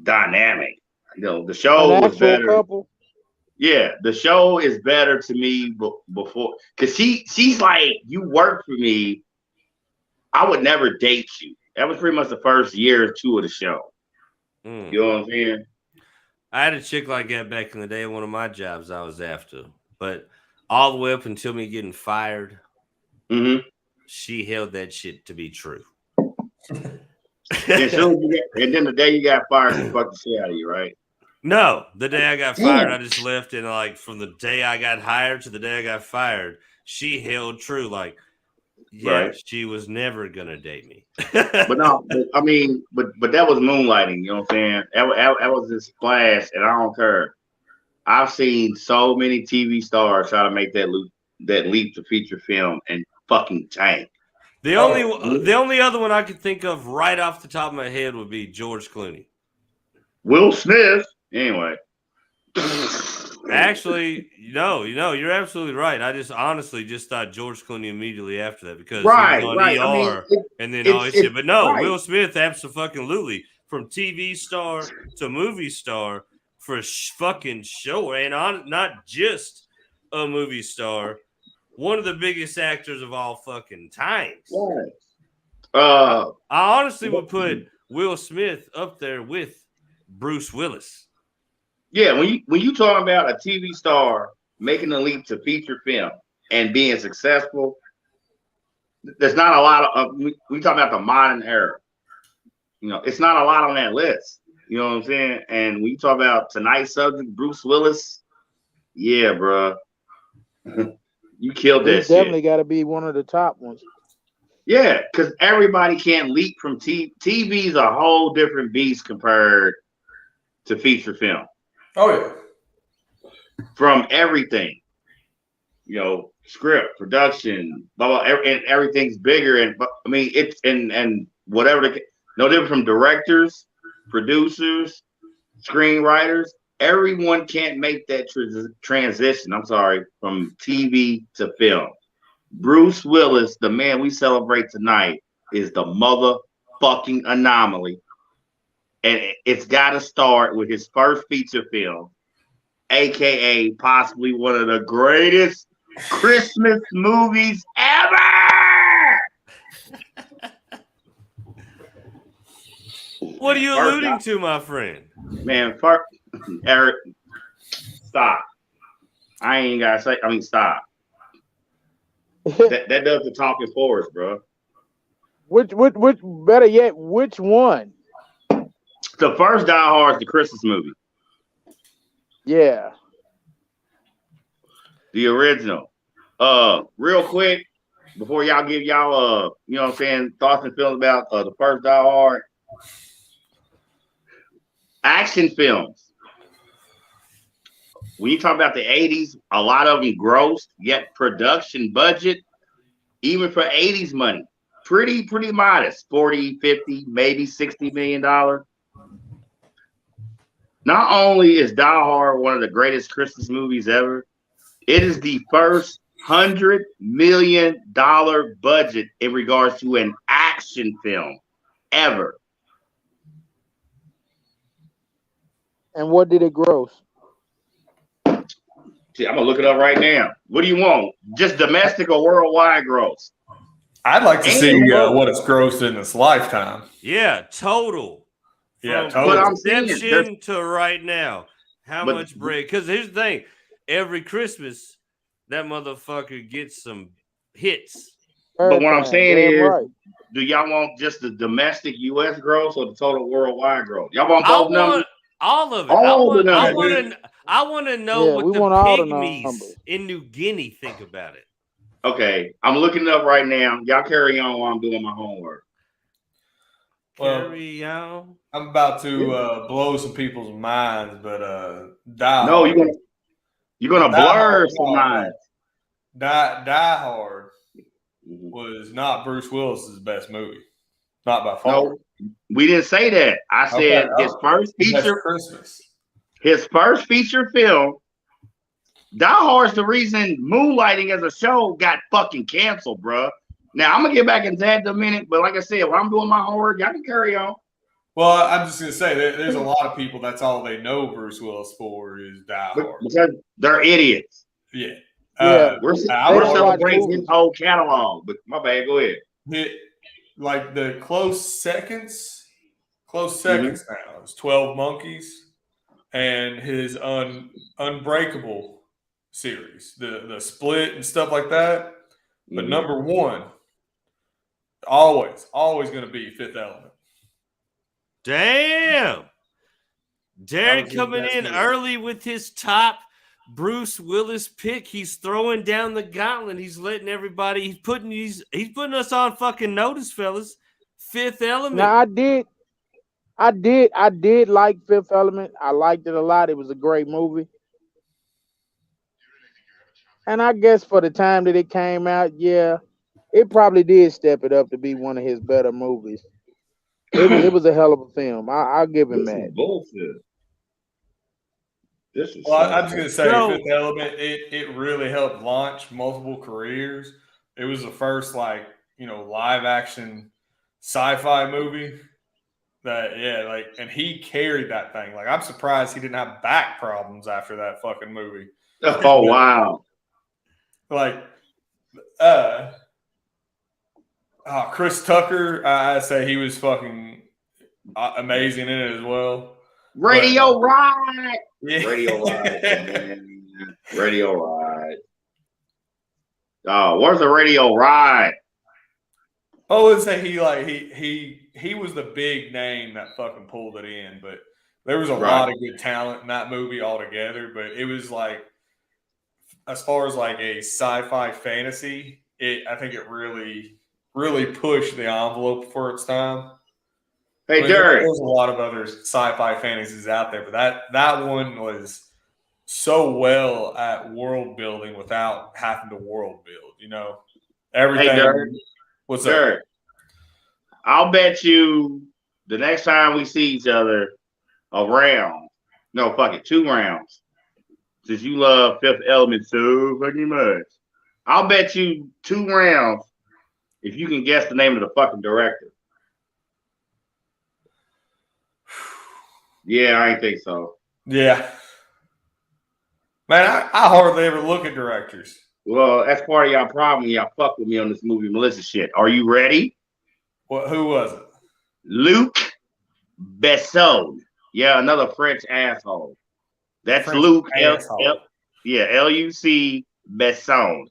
S3: dynamic. You know, the show was better.
S4: Couple.
S3: Yeah, the show is better to me before because she's like, you work for me. I would never date you. That was pretty much the first year or two of the show. You know what I'm saying?
S1: I had a chick like that back in the day. One of my jobs I was after, but all the way up until me getting fired, she held that shit to be true.
S3: And then the day you got fired, she fucked the shit out of you, right?
S1: No, the day I got fired, I just left, and like from the day I got hired to the day I got fired, she held true. Like, yeah, right. She was never gonna date me.
S3: But no, I mean, but that was Moonlighting. You know what I'm saying? That was this splash, and I don't care. I've seen so many TV stars try to make that leap to feature film and fucking tank.
S1: The only other one I could think of right off the top of my head would be George Clooney.
S3: Will Smith. Anyway.
S1: Actually, no, you're absolutely right. I just honestly just thought George Clooney immediately after that because
S3: right,
S1: he was on
S3: right.
S1: ER
S3: I mean,
S1: and then all this shit. But no,
S3: right.
S1: Will Smith, absolutely, from TV star to movie star for fucking show, and not just a movie star, one of the biggest actors of all fucking times.
S3: Right.
S1: I honestly would put Will Smith up there with Bruce Willis.
S3: Yeah, when you talk about a TV star making a leap to feature film and being successful, there's not a lot of we talk about the modern era. You know, it's not a lot on that list. You know what I'm saying? And when you talk about tonight's subject, Bruce Willis, yeah, bro, you killed that shit.
S4: Definitely got to be one of the top ones.
S3: Yeah, because everybody can't leap from TV. TV's a whole different beast compared to feature film.
S2: Oh yeah,
S3: from everything, you know, script, production, blah blah, and everything's bigger. And I mean, it's and whatever no different from directors, producers, screenwriters. Everyone can't make that transition. I'm sorry, from TV to film. Bruce Willis, the man we celebrate tonight, is the motherfucking anomaly. And it's got to start with his first feature film, a.k.a. possibly one of the greatest Christmas movies ever.
S1: What are you alluding to, my friend?
S3: Man, Eric, stop. I ain't got to say, I mean, stop. that does the talking for us, bro.
S4: Which, better yet, which one?
S3: The first Die Hard is the Christmas movie.
S4: Yeah.
S3: The original. Real quick, before y'all give y'all you know what I'm saying, thoughts and feelings about the first Die Hard. Action films. When you talk about the 80s, a lot of them grossed, yet production budget, even for 80s money, pretty modest. 40, 50, maybe $60 million. Not only is Die Hard one of the greatest Christmas movies ever, it is the first $100 million budget in regards to an action film ever.
S4: And what did it gross?
S3: See, I'm gonna look it up right now. What do you want? Just domestic or worldwide gross?
S2: I'd like to
S3: Ain't
S2: see
S3: no-
S2: what it's grossed in this lifetime.
S1: Yeah, total.
S2: Yeah,
S1: From
S3: But
S2: total.
S3: I'm saying,
S1: inception to right now. How
S3: but-
S1: much bread? Because here's the thing. Every Christmas, that motherfucker gets some hits.
S3: but what I'm saying
S4: Damn
S3: is,
S4: right.
S3: do y'all want just the domestic U.S. gross or the total worldwide gross? Y'all want
S1: I
S3: both numbers?
S1: want all of it.
S3: All the
S1: I
S3: numbers.
S1: want to know
S4: Yeah,
S1: what
S4: we
S1: the
S4: want all the
S1: pygmies
S4: numbers.
S1: in New Guinea think about it.
S3: Okay, I'm looking it up right now. Y'all carry on while I'm doing my homework.
S2: Well,
S1: Carry on.
S2: I'm about to blow some people's minds, but Die
S3: No,
S2: Hard.
S3: you're gonna
S2: Die
S3: blur
S2: Hard,
S3: some minds.
S2: Die Hard was not Bruce Willis's best movie, not by far.
S3: No, we didn't say that. I said his first
S2: That's
S3: feature,
S2: Christmas.
S3: his first feature film. Die Hard's the reason Moonlighting as a show got fucking canceled, bro. Now I'm gonna get back into that in a minute, but like I said, when I'm doing my homework, y'all can carry on.
S2: Well, I'm just gonna say there's a lot of people that's all they know Bruce Willis for is Die Hard.
S3: Because they're idiots.
S2: Yeah.
S4: Yeah.
S3: We're
S2: I
S4: don't watch
S3: celebrating
S4: movies.
S3: his whole catalog. But my bad, go ahead.
S2: Like the close seconds now. It's 12 Monkeys and his Unbreakable series, the Split and stuff like that. But number one, always going to be Fifth Element.
S1: Damn. Derek
S2: his
S1: coming
S2: best
S1: in
S2: movie.
S1: early with his top Bruce Willis pick. He's throwing down the gauntlet. He's letting everybody. He's putting us on fucking notice, fellas. Fifth Element.
S4: Now I did like Fifth Element. I liked it a lot. It was a great movie. And I guess for the time that it came out, yeah, it probably did step it up to be one of his better movies. It was a hell of a film. I'll give him
S3: This is
S4: that.
S3: bullshit. This is
S2: Well, I'm just going to say
S1: No.
S2: Fifth Element, it really helped launch multiple careers. It was the first, live action sci-fi movie that, and he carried that thing. Like, I'm surprised he didn't have back problems after that fucking movie.
S3: Oh wow.
S2: Chris Tucker, I say he was fucking amazing in it as well.
S3: Radio Ride.
S2: Yeah.
S3: Radio Ride. Man. Radio Ride. Oh, where's the Radio Ride?
S2: I would say he was the big name that fucking pulled it in, but there was a lot of good talent in that movie altogether. But it was as far as a sci-fi fantasy, I think it really, really pushed the envelope for its time.
S3: Hey, Derek.
S2: There's a lot of other sci-fi fantasies out there, but that one was so well at world building without having to world build. Everything.
S3: Hey, Derek.
S2: What's
S3: Derek,
S2: up?
S3: I'll bet you the next time we see each other a round. No, fuck it, 2 rounds. Since you love Fifth Element so fucking much, I'll bet you 2 rounds if you can guess the name of the fucking director. Yeah, I ain't think so.
S2: Yeah. Man, I hardly ever look at directors.
S3: Well, that's part of y'all problem. Y'all fuck with me on this movie Militia shit. Are you ready?
S2: Who was it?
S3: Luc Besson. Yeah, another French asshole. That's
S2: French
S3: Luc.
S2: asshole.
S3: Luc Besson. Besson.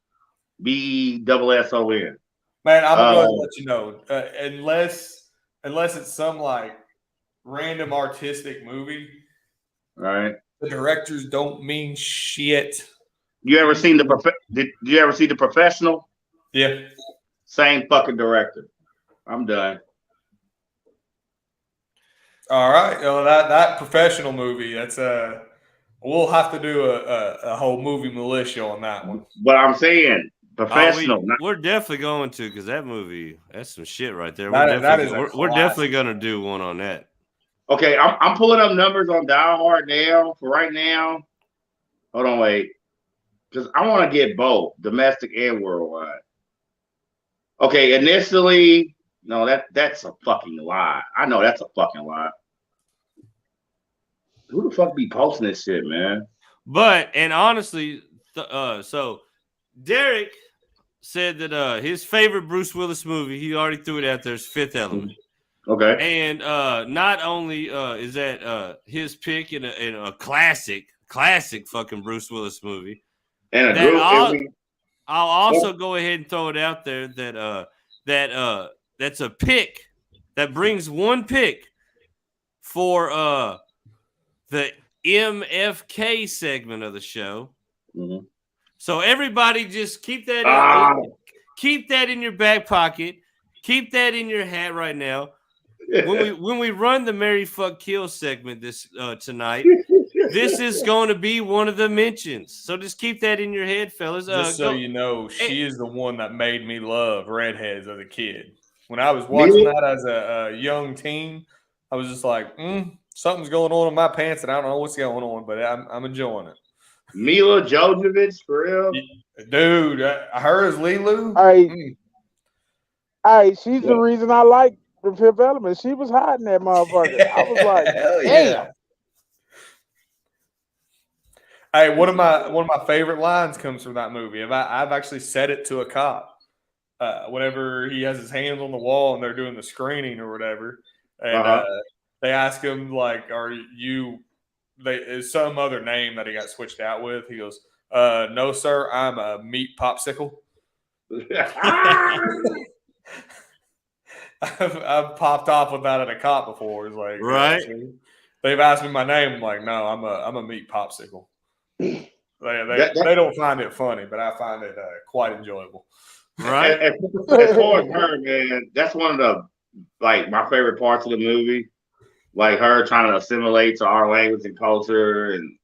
S2: Man, I'm going to let you know. Unless it's some random artistic movie,
S3: Right.
S2: the directors don't mean shit.
S3: You ever seen Did you ever see The Professional?
S2: Yeah.
S3: Same fucking director. I'm done.
S2: All right. Well, that Professional movie, that's we'll have to do a whole movie Militia on that one.
S3: But I'm saying Professional.
S1: We're definitely going to, because that movie, that's some shit right there.
S2: That is
S1: We're definitely going to do one on that.
S3: Okay, I'm pulling up numbers on Die Hard now. For right now, hold on, wait, because I want to get both domestic and worldwide. Okay, initially, no, that's a fucking lie. I know that's a fucking lie. Who the fuck be posting this shit, man?
S1: But and honestly, so Derek said that his favorite Bruce Willis movie, he already threw it out there, is Fifth Element.
S3: Okay.
S1: And not only is that his pick in a classic fucking Bruce Willis movie,
S3: And a group.
S1: I'll also go ahead and throw it out there that that's a pick that brings one pick for the MFK segment of the show.
S3: Mm-hmm.
S1: So everybody just keep that in your back pocket. Keep that in your hat right now. When we run the Marry Fuck Kill segment this tonight, this is going to be one of the mentions. So just keep that in your head, fellas.
S2: Just so you know, she is the one that made me love redheads as a kid. When I was watching that as a young teen, I was just like, something's going on in my pants, and I don't know what's going on, but I'm enjoying it.
S3: Mila Jovovich, for real?
S2: Dude, her as Lilu?
S4: She's the reason I like the Fifth Element. She was hiding that motherfucker. I was like, damn.
S2: Hey, one of my favorite lines comes from that movie. I've actually said it to a cop. Whenever he has his hands on the wall and they're doing the screening or whatever, and they ask him like, is some other name that he got switched out with? He goes, no, sir, I'm a meat popsicle. I've popped off with that at a cop before. It's like,
S1: right?
S2: They've asked me my name. I'm like, no, I'm a meat popsicle. They don't find it funny, but I find it quite enjoyable.
S3: Right. As far as her, man, that's one of the my favorite parts of the movie. Like her trying to assimilate to our language and culture and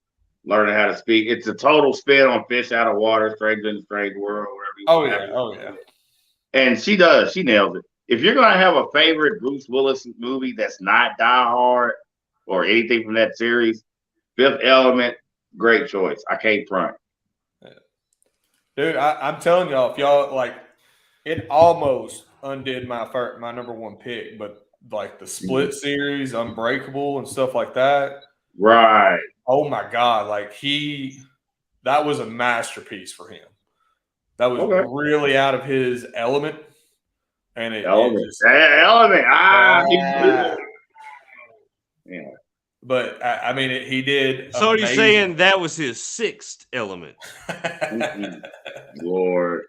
S3: learning how to speak. It's a total spin on Fish Out of Water, Stranger in a Strange World, whatever.
S2: Oh yeah.
S3: And she does. She nails it. If you're gonna have a favorite Bruce Willis movie that's not Die Hard or anything from that series, Fifth Element, great choice. I can't front.
S2: Dude, I'm telling y'all, if y'all it almost undid my number one pick, but like the Split series, Unbreakable, and stuff like that.
S3: Right.
S2: Oh my God. That was a masterpiece for him. That was really out of his element. And
S3: element. Yeah.
S2: But I mean, he did.
S1: So are you saying that was his sixth element?
S3: Lord.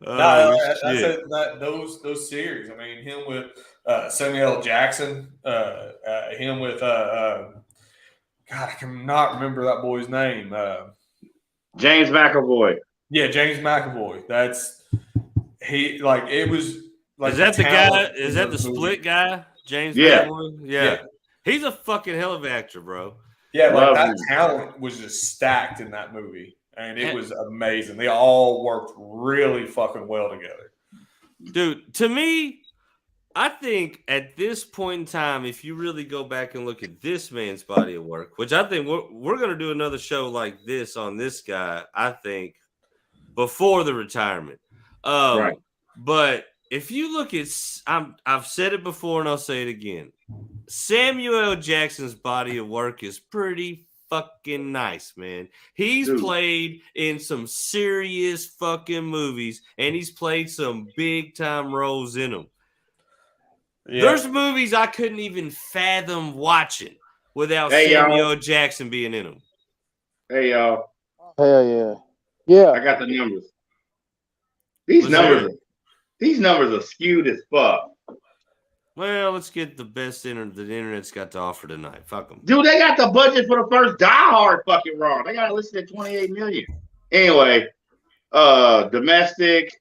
S2: Those series. I mean, him with Samuel L. Jackson, him with God, I cannot remember that boy's name.
S3: James McAvoy.
S2: Yeah, James McAvoy. That's it was like.
S1: Is that the guy? Is that the Split guy? James McAvoy? Yeah. He's a fucking hell of an actor, bro.
S2: Yeah, that talent was just stacked in that movie. And it was amazing. They all worked really fucking well together.
S1: Dude, to me, I think at this point in time, if you really go back and look at this man's body of work, which I think we're going to do another show like this on this guy, I think, before the retirement.
S3: Right.
S1: But if you look at, I've said it before and I'll say it again. Samuel L. Jackson's body of work is pretty fucking nice, man. He's played in some serious fucking movies and he's played some big time roles in them. Yeah. There's movies I couldn't even fathom watching without Samuel L. Jackson being in them.
S3: Hey, y'all.
S4: Hell yeah. Yeah.
S3: I got the numbers. These numbers are skewed as fuck.
S1: Well, let's get the best the internet's got to offer tonight. Fuck them.
S3: Dude, they got the budget for the first Die Hard fucking wrong. They got it listed at $28 million. Anyway, domestic,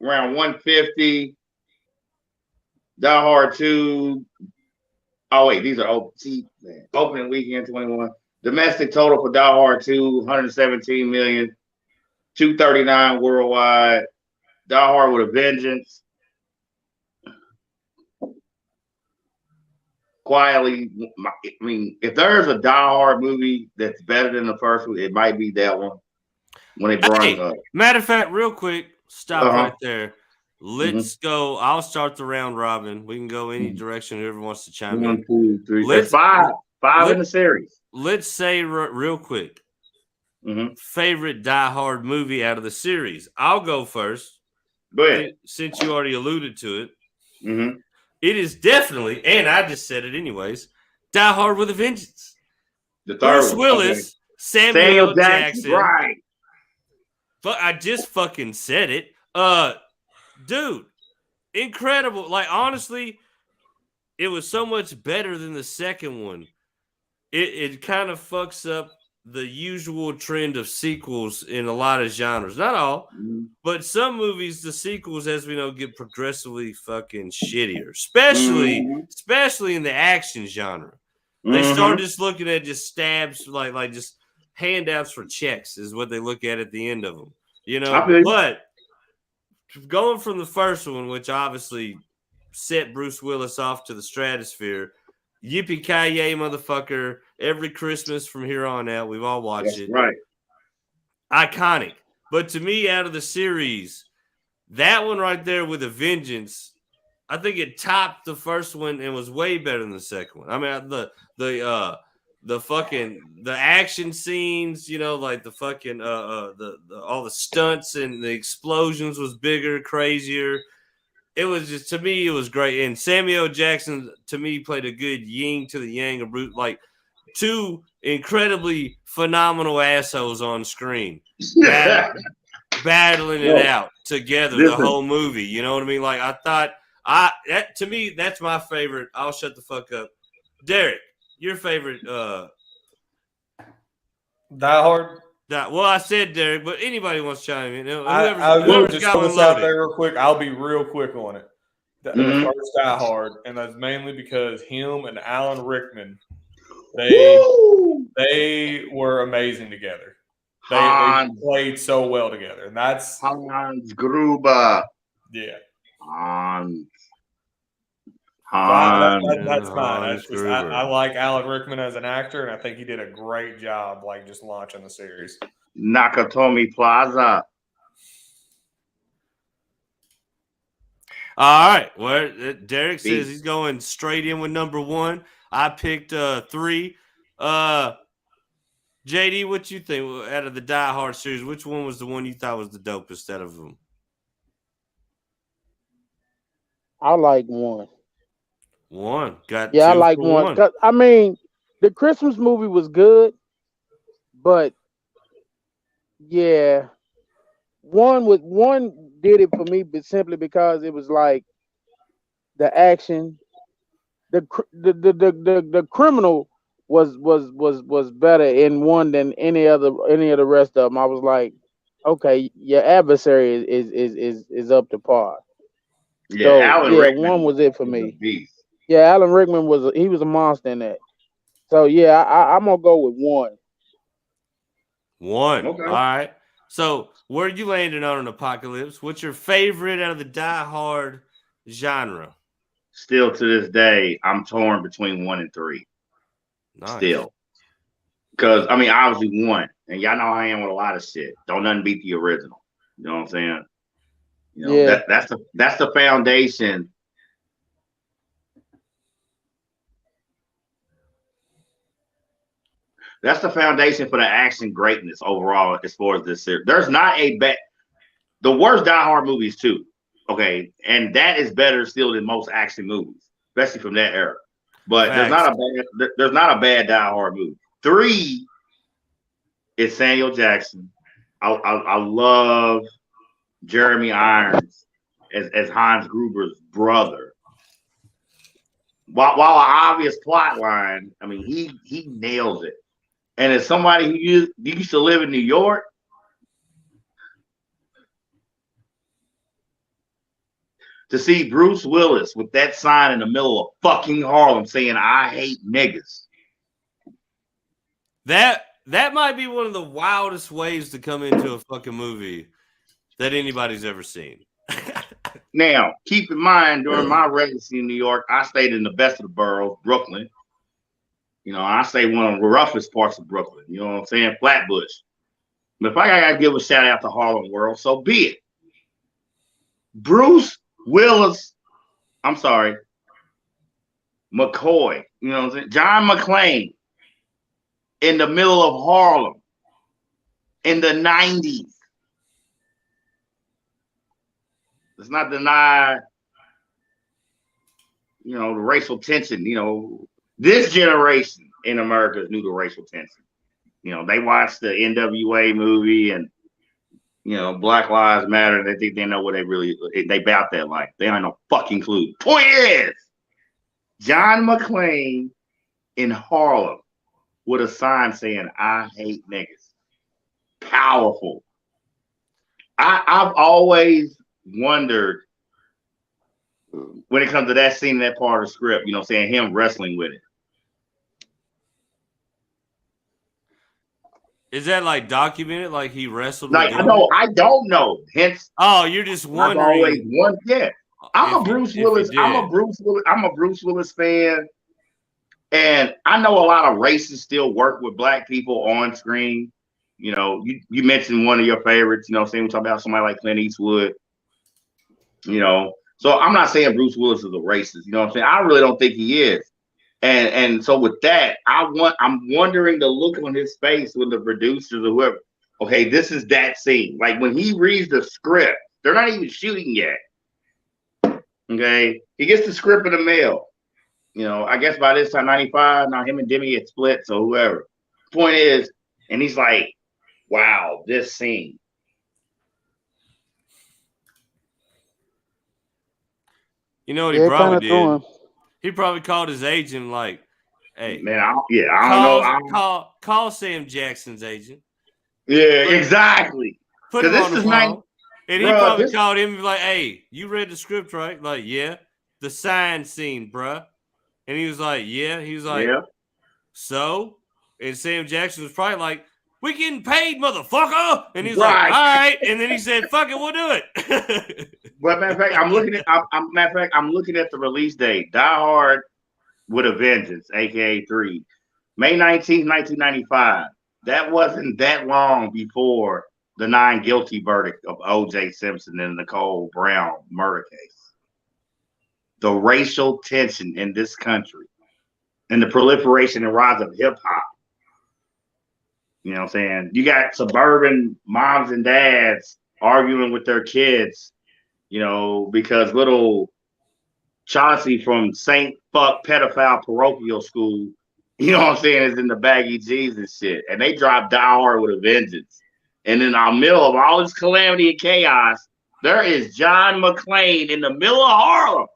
S3: around 150. Die Hard 2. Oh, wait, these are opening weekend 21. Domestic total for Die Hard 2, $117 million. 239 worldwide. Die Hard with a Vengeance. Quietly, I mean, if there's a Die Hard movie that's better than the first one, it might be that one. When they brought it up.
S1: Matter of fact, real quick, stop right there. Let's go. I'll start the round robin. We can go any direction whoever wants to chime
S3: 1,
S1: in.
S3: 2, 3.
S1: Let's
S3: There's five in the series.
S1: Let's say real quick. Favorite Die Hard movie out of the series. I'll go first.
S3: Go ahead.
S1: Since you already alluded to it. It is definitely, and I just said it anyways, Die Hard with a Vengeance.
S3: The third
S1: Bruce Willis, Samuel Jackson.
S3: Right.
S1: But I just fucking said it. Dude, incredible. Like, honestly, it was so much better than the second one. It kind of fucks up the usual trend of sequels in a lot of genres. Not all, but some movies, the sequels, as we know, get progressively fucking shittier, especially in the action genre. They start just looking at just stabs, like just handouts for checks is what they look at the end of them, you know. But going from the first one, which obviously set Bruce Willis off to the stratosphere, yippee-ki-yay, motherfucker, every Christmas from here on out, we've all watched it.
S3: Right.
S1: Iconic. But to me, out of the series, that one right there with a Vengeance, I think it topped the first one and was way better than the second one. I mean, the action scenes, you know, like the fucking all the stunts and the explosions was bigger, crazier. It was just, to me, it was great. And Samuel Jackson, to me, played a good yin to the yang of Bruce, like two incredibly phenomenal assholes on screen, battling it out together the whole movie. You know what I mean? Like, I thought, to me, that's my favorite. I'll shut the fuck up. Derek, your favorite
S2: Die Hard?
S1: Well, I said Derek, but anybody wants to chime in.
S2: I will just put this out there real quick. I'll be real quick on it. The first Die Hard, and that's mainly because him and Alan Rickman, they were amazing together. They played so well together, and that's
S3: Hans Gruber.
S2: Yeah.
S3: That's
S2: mine. I like Alan Rickman as an actor, and I think he did a great job, like just launching the series.
S3: Nakatomi Plaza.
S1: All right. Well, Derek says he's going straight in with number one. I picked 3. JD, what you think out of the Die Hard series? Which one was the one you thought was the dopest out of them?
S4: I like 1.
S1: 1. Got
S4: I
S1: 2
S4: like
S1: for
S4: 1. 'Cause, I mean, the Christmas movie was good, but yeah, 1 did it for me, but simply because it was like the action, the criminal was better in 1 than any of the rest of them. I was like, okay, your adversary is up to par.
S3: Yeah,
S4: so,
S3: Alan Rickman
S4: 1 was it for me. Yeah, Alan Rickman was a monster in that. So yeah, I'm gonna go with 1.
S1: 1.
S3: Okay.
S1: All right. So where are you landing on an Apocalypse? What's your favorite out of the Die Hard genre?
S3: Still to this day, I'm torn between 1 and 3.
S1: Nice.
S3: Still. Because, I mean, obviously 1. And y'all know how I am with a lot of shit. Don't nothing beat the original. You know what I'm saying? You know, that's the foundation. That's the foundation for the action greatness overall as far as this series. There's not a the worst Die Hard movies too. Okay, and that is better still than most action movies, especially from that era. But there's not a bad Die Hard movie. 3 is Samuel Jackson. I love Jeremy Irons as Hans Gruber's brother. While an obvious plot line, I mean, he nails it. And as somebody who used to live in New York, to see Bruce Willis with that sign in the middle of fucking Harlem saying, "I hate niggas."
S1: That might be one of the wildest ways to come into a fucking movie that anybody's ever seen.
S3: Now, keep in mind, during my residency in New York, I stayed in the best of the boroughs, Brooklyn. You know, I say one of the roughest parts of Brooklyn. You know what I'm saying? Flatbush. But if I gotta give a shout out to Harlem World, so be it. Bruce Willis, I'm sorry, McCoy, you know what I'm saying? John McClane in the middle of Harlem in the 90s. Let's not deny, the racial tension. This generation in America knew the racial tension. They watched the NWA movie and, Black Lives Matter. They think they know what they about that life. They ain't no fucking clue. Point is, John McClane in Harlem with a sign saying, "I hate niggas." Powerful. I've always wondered when it comes to that scene, that part of the script, saying him wrestling with it.
S1: Is that like documented? Like he wrestled?
S3: Like I don't know. Hence,
S1: you're just wondering.
S3: I've always wondered. Yeah, I'm a Bruce Willis fan, and I know a lot of races still work with black people on screen. You mentioned one of your favorites. We're talking about somebody like Clint Eastwood. So I'm not saying Bruce Willis is a racist. What I'm saying? I really don't think he is. And so with that, I'm wondering the look on his face when the producers or whoever, okay, this is that scene. Like when he reads the script, they're not even shooting yet. Okay. He gets the script in the mail. I guess by this time, 95, now him and Demi had split, so whoever. Point is, and he's like, wow, this scene.
S1: You know what he probably did? He probably called his agent like, "Hey,
S3: man, I don't know.
S1: Call Sam Jackson's agent."
S3: Yeah, exactly.
S1: Put him on the phone, and he probably called him and be like, "Hey, you read the script, right?" Like, yeah, the sign scene, bruh. And he was like, "Yeah." He was like,
S3: "Yeah."
S1: So, and Sam Jackson was probably like, "We getting paid, motherfucker." And he's like, "All right." And then he said, "Fuck it, we'll do it."
S3: But matter of fact, I'm looking at the release date. Die Hard with a Vengeance, aka 3, May 19th, 1995. That wasn't that long before the 9 guilty verdict of O.J. Simpson and Nicole Brown murder case. The racial tension in this country and the proliferation and rise of hip hop. You know what I'm saying? You got suburban moms and dads arguing with their kids, because little Chauncey from St. Fuck Pedophile Parochial School, is in the baggy jeans and shit. And they drop Die Hard with a Vengeance. And in the middle of all this calamity and chaos, there is John McClane in the middle of Harlem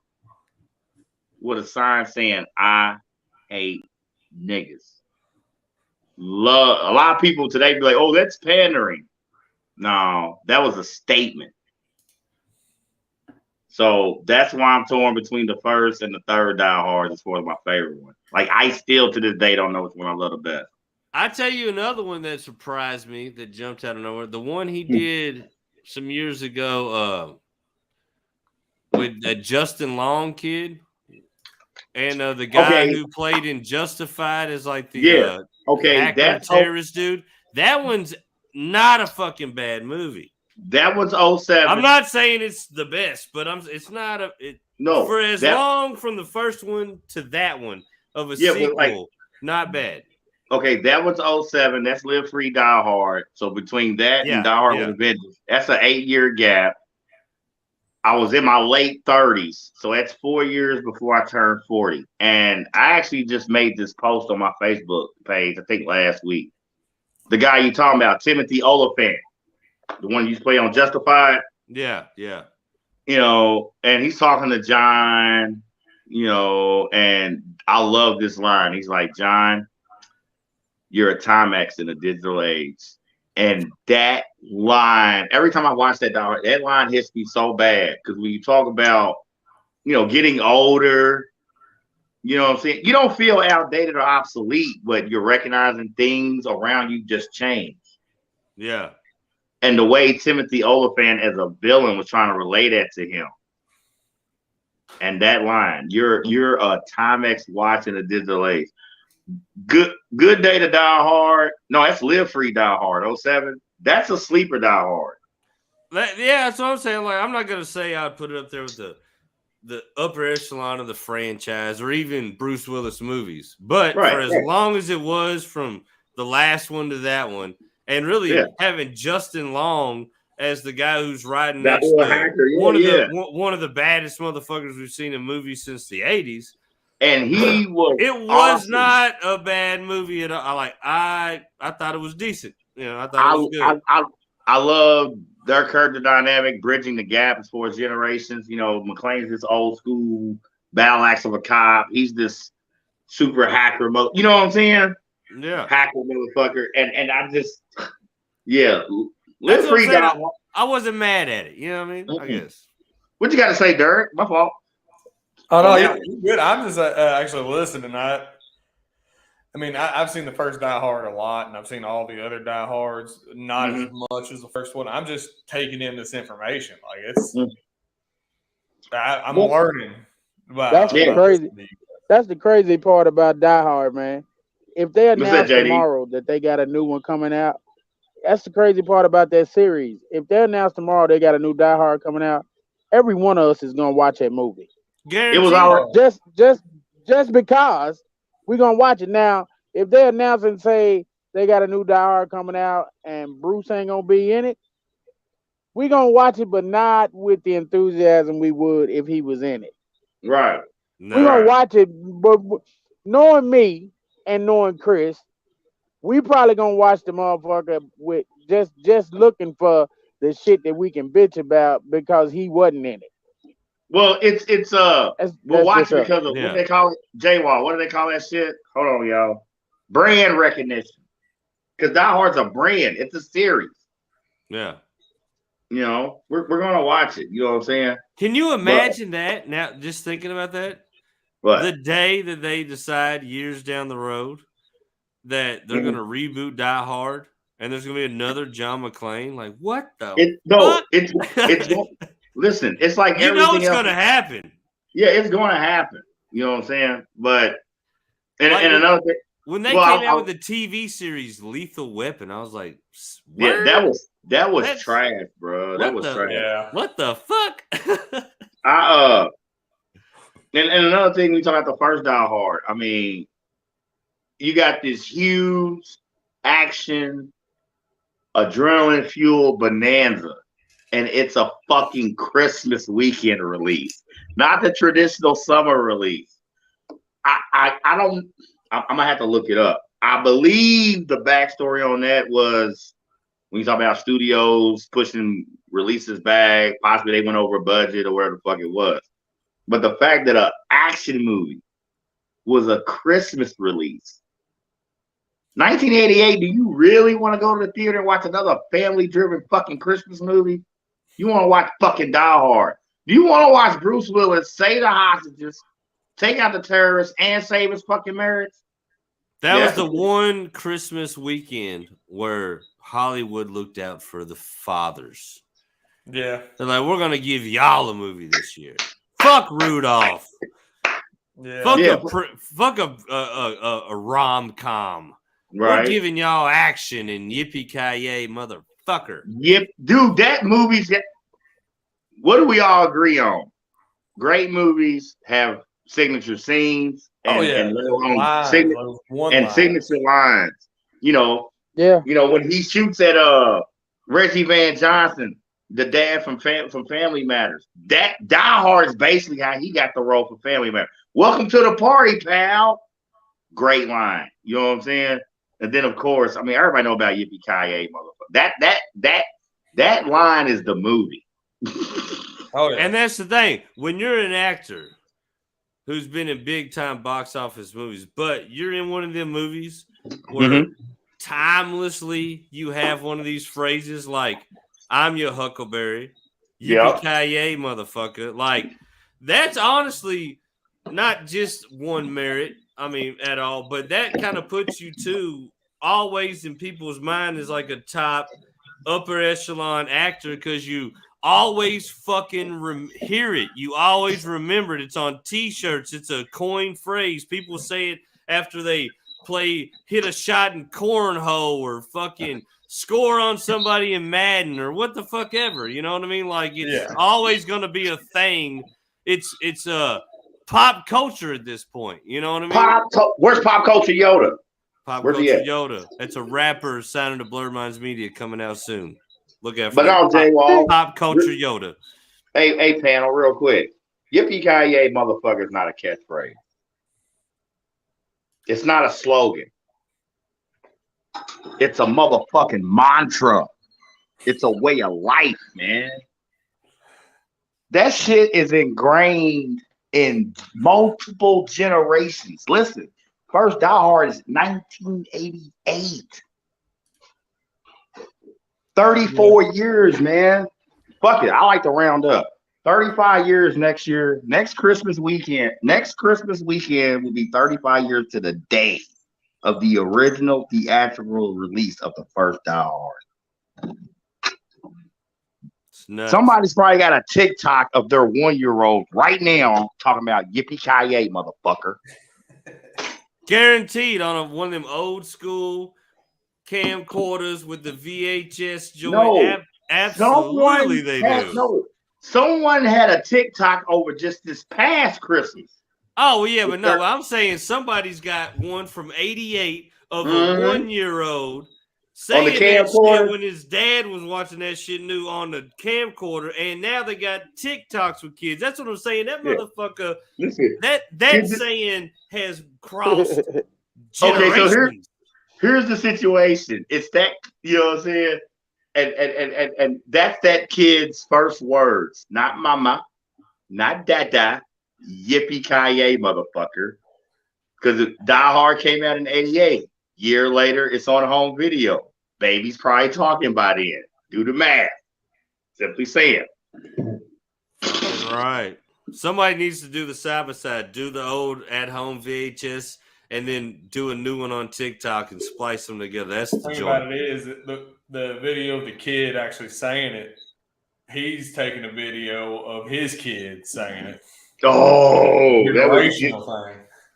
S3: with a sign saying, "I hate niggas." A lot of people today be like, "Oh, that's pandering." No, that was a statement. So that's why I'm torn between the first and the third Die Hard as far as my favorite one. Like I still to this day don't know which one I love the best.
S1: I tell you another one that surprised me that jumped out of nowhere. The one he did some years ago with that Justin Long kid and the guy who played in Justified as like the hacker terrorist dude. That one's not a fucking bad movie.
S3: That one's 07.
S1: I'm not saying it's the best, but it's not for as long from the first one to that one of a sequel, not bad.
S3: Okay, that one's 07. That's Live Free Die Hard. So between that and Die Hard with a Vengeance, that's an 8-year gap. I was in my late 30s, so that's 4 years before I turned 40. And I actually just made this post on my Facebook page, I think last week. The guy you talking about, Timothy Oliphant, the one you used to play on Justified.
S1: Yeah.
S3: And he's talking to John, and I love this line. He's like, "John, you're a Timex in a digital age." And that line, every time I watch that line hits me so bad. Because when you talk about, getting older, you know what I'm saying? You don't feel outdated or obsolete, but you're recognizing things around you just change.
S1: Yeah.
S3: And the way Timothy Oliphant as a villain was trying to relay that to him. And that line, you're a Timex watch in a digital age. Good Day to Die Hard. No, that's Live Free Die Hard. 07. That's a sleeper Die Hard.
S1: That's what I'm saying. Like, I'm not gonna say I'd put it up there with the upper echelon of the franchise or even Bruce Willis movies, but for as long as it was from the last one to that one, and really having Justin Long as the guy who's riding
S3: that
S1: next to
S3: hacker.
S1: one of the baddest motherfuckers we've seen in movies since the 80s.
S3: And he was
S1: it was not a bad movie at all. I thought it was decent. You know, I thought it was good.
S3: I love their character dynamic, bridging the gap as far as generations. You know, McClane's this old school battle axe of a cop. He's this super hacker mode. You know what I'm saying?
S1: Yeah.
S3: Hacker motherfucker. And I just, let's free down.
S1: I wasn't mad at it. You know what I mean?
S3: Mm-hmm.
S1: I guess.
S3: What you got to say, Derek? My fault.
S2: Oh, no, you're good. I'm just actually listening. I've seen the first Die Hard a lot, and I've seen all the other Die Hards, not as much as the first one. I'm just taking in this information. Like, it's, I'm learning.
S4: That's crazy. That's the crazy part about Die Hard, man. If they announce tomorrow that they got a new one coming out, that's the crazy part about that series. If they announce tomorrow they got a new Die Hard coming out, every one of us is gonna watch that movie.
S1: Guaranteed.
S3: It was all
S4: just because we're gonna watch it. Now, if they announce and say they got a new Die Hard coming out and Bruce ain't gonna be in it, we're gonna watch it, but not with the enthusiasm we would if he was in it.
S3: Right.
S4: We're gonna watch it, but knowing me and knowing Chris, we probably gonna watch the motherfucker with just looking for the shit that we can bitch about because he wasn't in it.
S3: Well, we'll watch it because of what they call it, J-Wall. What do they call that shit? Hold on, y'all. Brand recognition. Because Die Hard's a brand. It's a series.
S1: Yeah.
S3: You know, we're gonna watch it. You know what I'm saying?
S1: Can you imagine that now? Just thinking about that, the day that they decide years down the road that they're gonna reboot Die Hard and there's gonna be another John McClane. Like, what the?
S3: It's listen. It's like
S1: you know it's gonna happen.
S3: Yeah, it's gonna happen. You know what I'm saying? But and another thing.
S1: When they came out with the TV series Lethal Weapon, I was like,
S3: "Yeah, that was trash, bro. That was trash.
S2: Yeah.
S1: What the fuck?"
S3: And another thing, we talk about the first Die Hard. I mean, you got this huge action, adrenaline fueled bonanza, and it's a fucking Christmas weekend release, not the traditional summer release. I'm gonna have to look it up. I believe the backstory on that was when you talk about studios pushing releases back, possibly they went over budget or whatever the fuck it was. But the fact that an action movie was a Christmas release, 1988. Do you really want to go to the theater and watch another family-driven fucking Christmas movie? You want to watch fucking Die Hard? Do you want to watch Bruce Willis save the hostages, take out the terrorists, and save his fucking marriage?
S1: That was the one Christmas weekend where Hollywood looked out for the fathers.
S2: Yeah.
S1: They're like, we're going to give y'all a movie this year. Fuck Rudolph.
S2: Yeah.
S1: Fuck a rom-com.
S3: Right.
S1: We're giving y'all action and yippee-ki-yay, motherfucker.
S3: Yep. Dude, that movie's... What do we all agree on? Great movies have signature scenes and signature lines. You know, when he shoots at Reggie Van Johnson, the dad from Family Matters. That Die Hard is basically how he got the role for Family Matters. Welcome to the party, pal. Great line. You know what I'm saying? And then of course, I mean, everybody know about Yippee-ki-yay, motherfucker. That line is the movie.
S2: Oh, yeah.
S1: And that's the thing. When you're an actor who's been in big time box office movies, but you're in one of them movies where timelessly you have one of these phrases like, I'm your Huckleberry, yippee-ki-yay, motherfucker. Like, that's honestly not just one merit, I mean, at all, but that kind of puts you to always in people's mind as like a top upper echelon actor because you always fucking hear it. You always remember it. It's on T-shirts. It's a coined phrase. People say it after they hit a shot in cornhole or fucking score on somebody in Madden or what the fuck ever. You know what I mean? Like it's
S2: Yeah.
S1: always going to be a thing. It's a pop culture at this point. You know what I mean?
S3: Where's Pop Culture Yoda?
S1: Pop
S3: Where's he
S1: Culture
S3: at?
S1: Yoda. It's a rapper signed to Blurred Minds Media coming out soon. Look out for
S3: But
S1: that.
S3: I'll tell you what.
S1: Pop Culture Yoda.
S3: Hey, panel, real quick. Yippee-ki-yay, motherfucker, is not a catchphrase. It's not a slogan. It's a motherfucking mantra. It's a way of life, man. That shit is ingrained in multiple generations. Listen, first Die Hard is 1988. 34 years, man. Fuck it. I like to round up. 35 years next year. Next Christmas weekend will be 35 years to the day of the original theatrical release of the first Die Hard. Somebody's probably got a TikTok of their 1-year-old right now talking about yippee-ki-yay, motherfucker.
S1: Guaranteed on one of them old school camcorders with the VHS joint.
S3: No.
S1: Absolutely, they do.
S3: No. Someone had a TikTok over just this past Christmas.
S1: Oh, yeah, but no, I'm saying somebody's got one from 88 of a 1-year-old saying that shit when his dad was watching that shit new on the camcorder, and now they got TikToks with kids. That's what I'm saying. That motherfucker, that saying has crossed generations.
S3: Okay, so here's the situation. It's that, you know what I'm saying? And that's that kid's first words. Not mama, not dada, yippee-ki-yay, motherfucker. Because Die Hard came out in 88. Year later, it's on home video. Baby's probably talking by then. Do the math. Simply saying.
S1: Right. Somebody needs to do the side by side. Do the old at-home VHS and then do a new one on TikTok and splice them together. That's the
S2: thing about it is the video of the kid actually saying it. He's taking a video of his kid saying it.
S3: Oh, that was
S2: thing.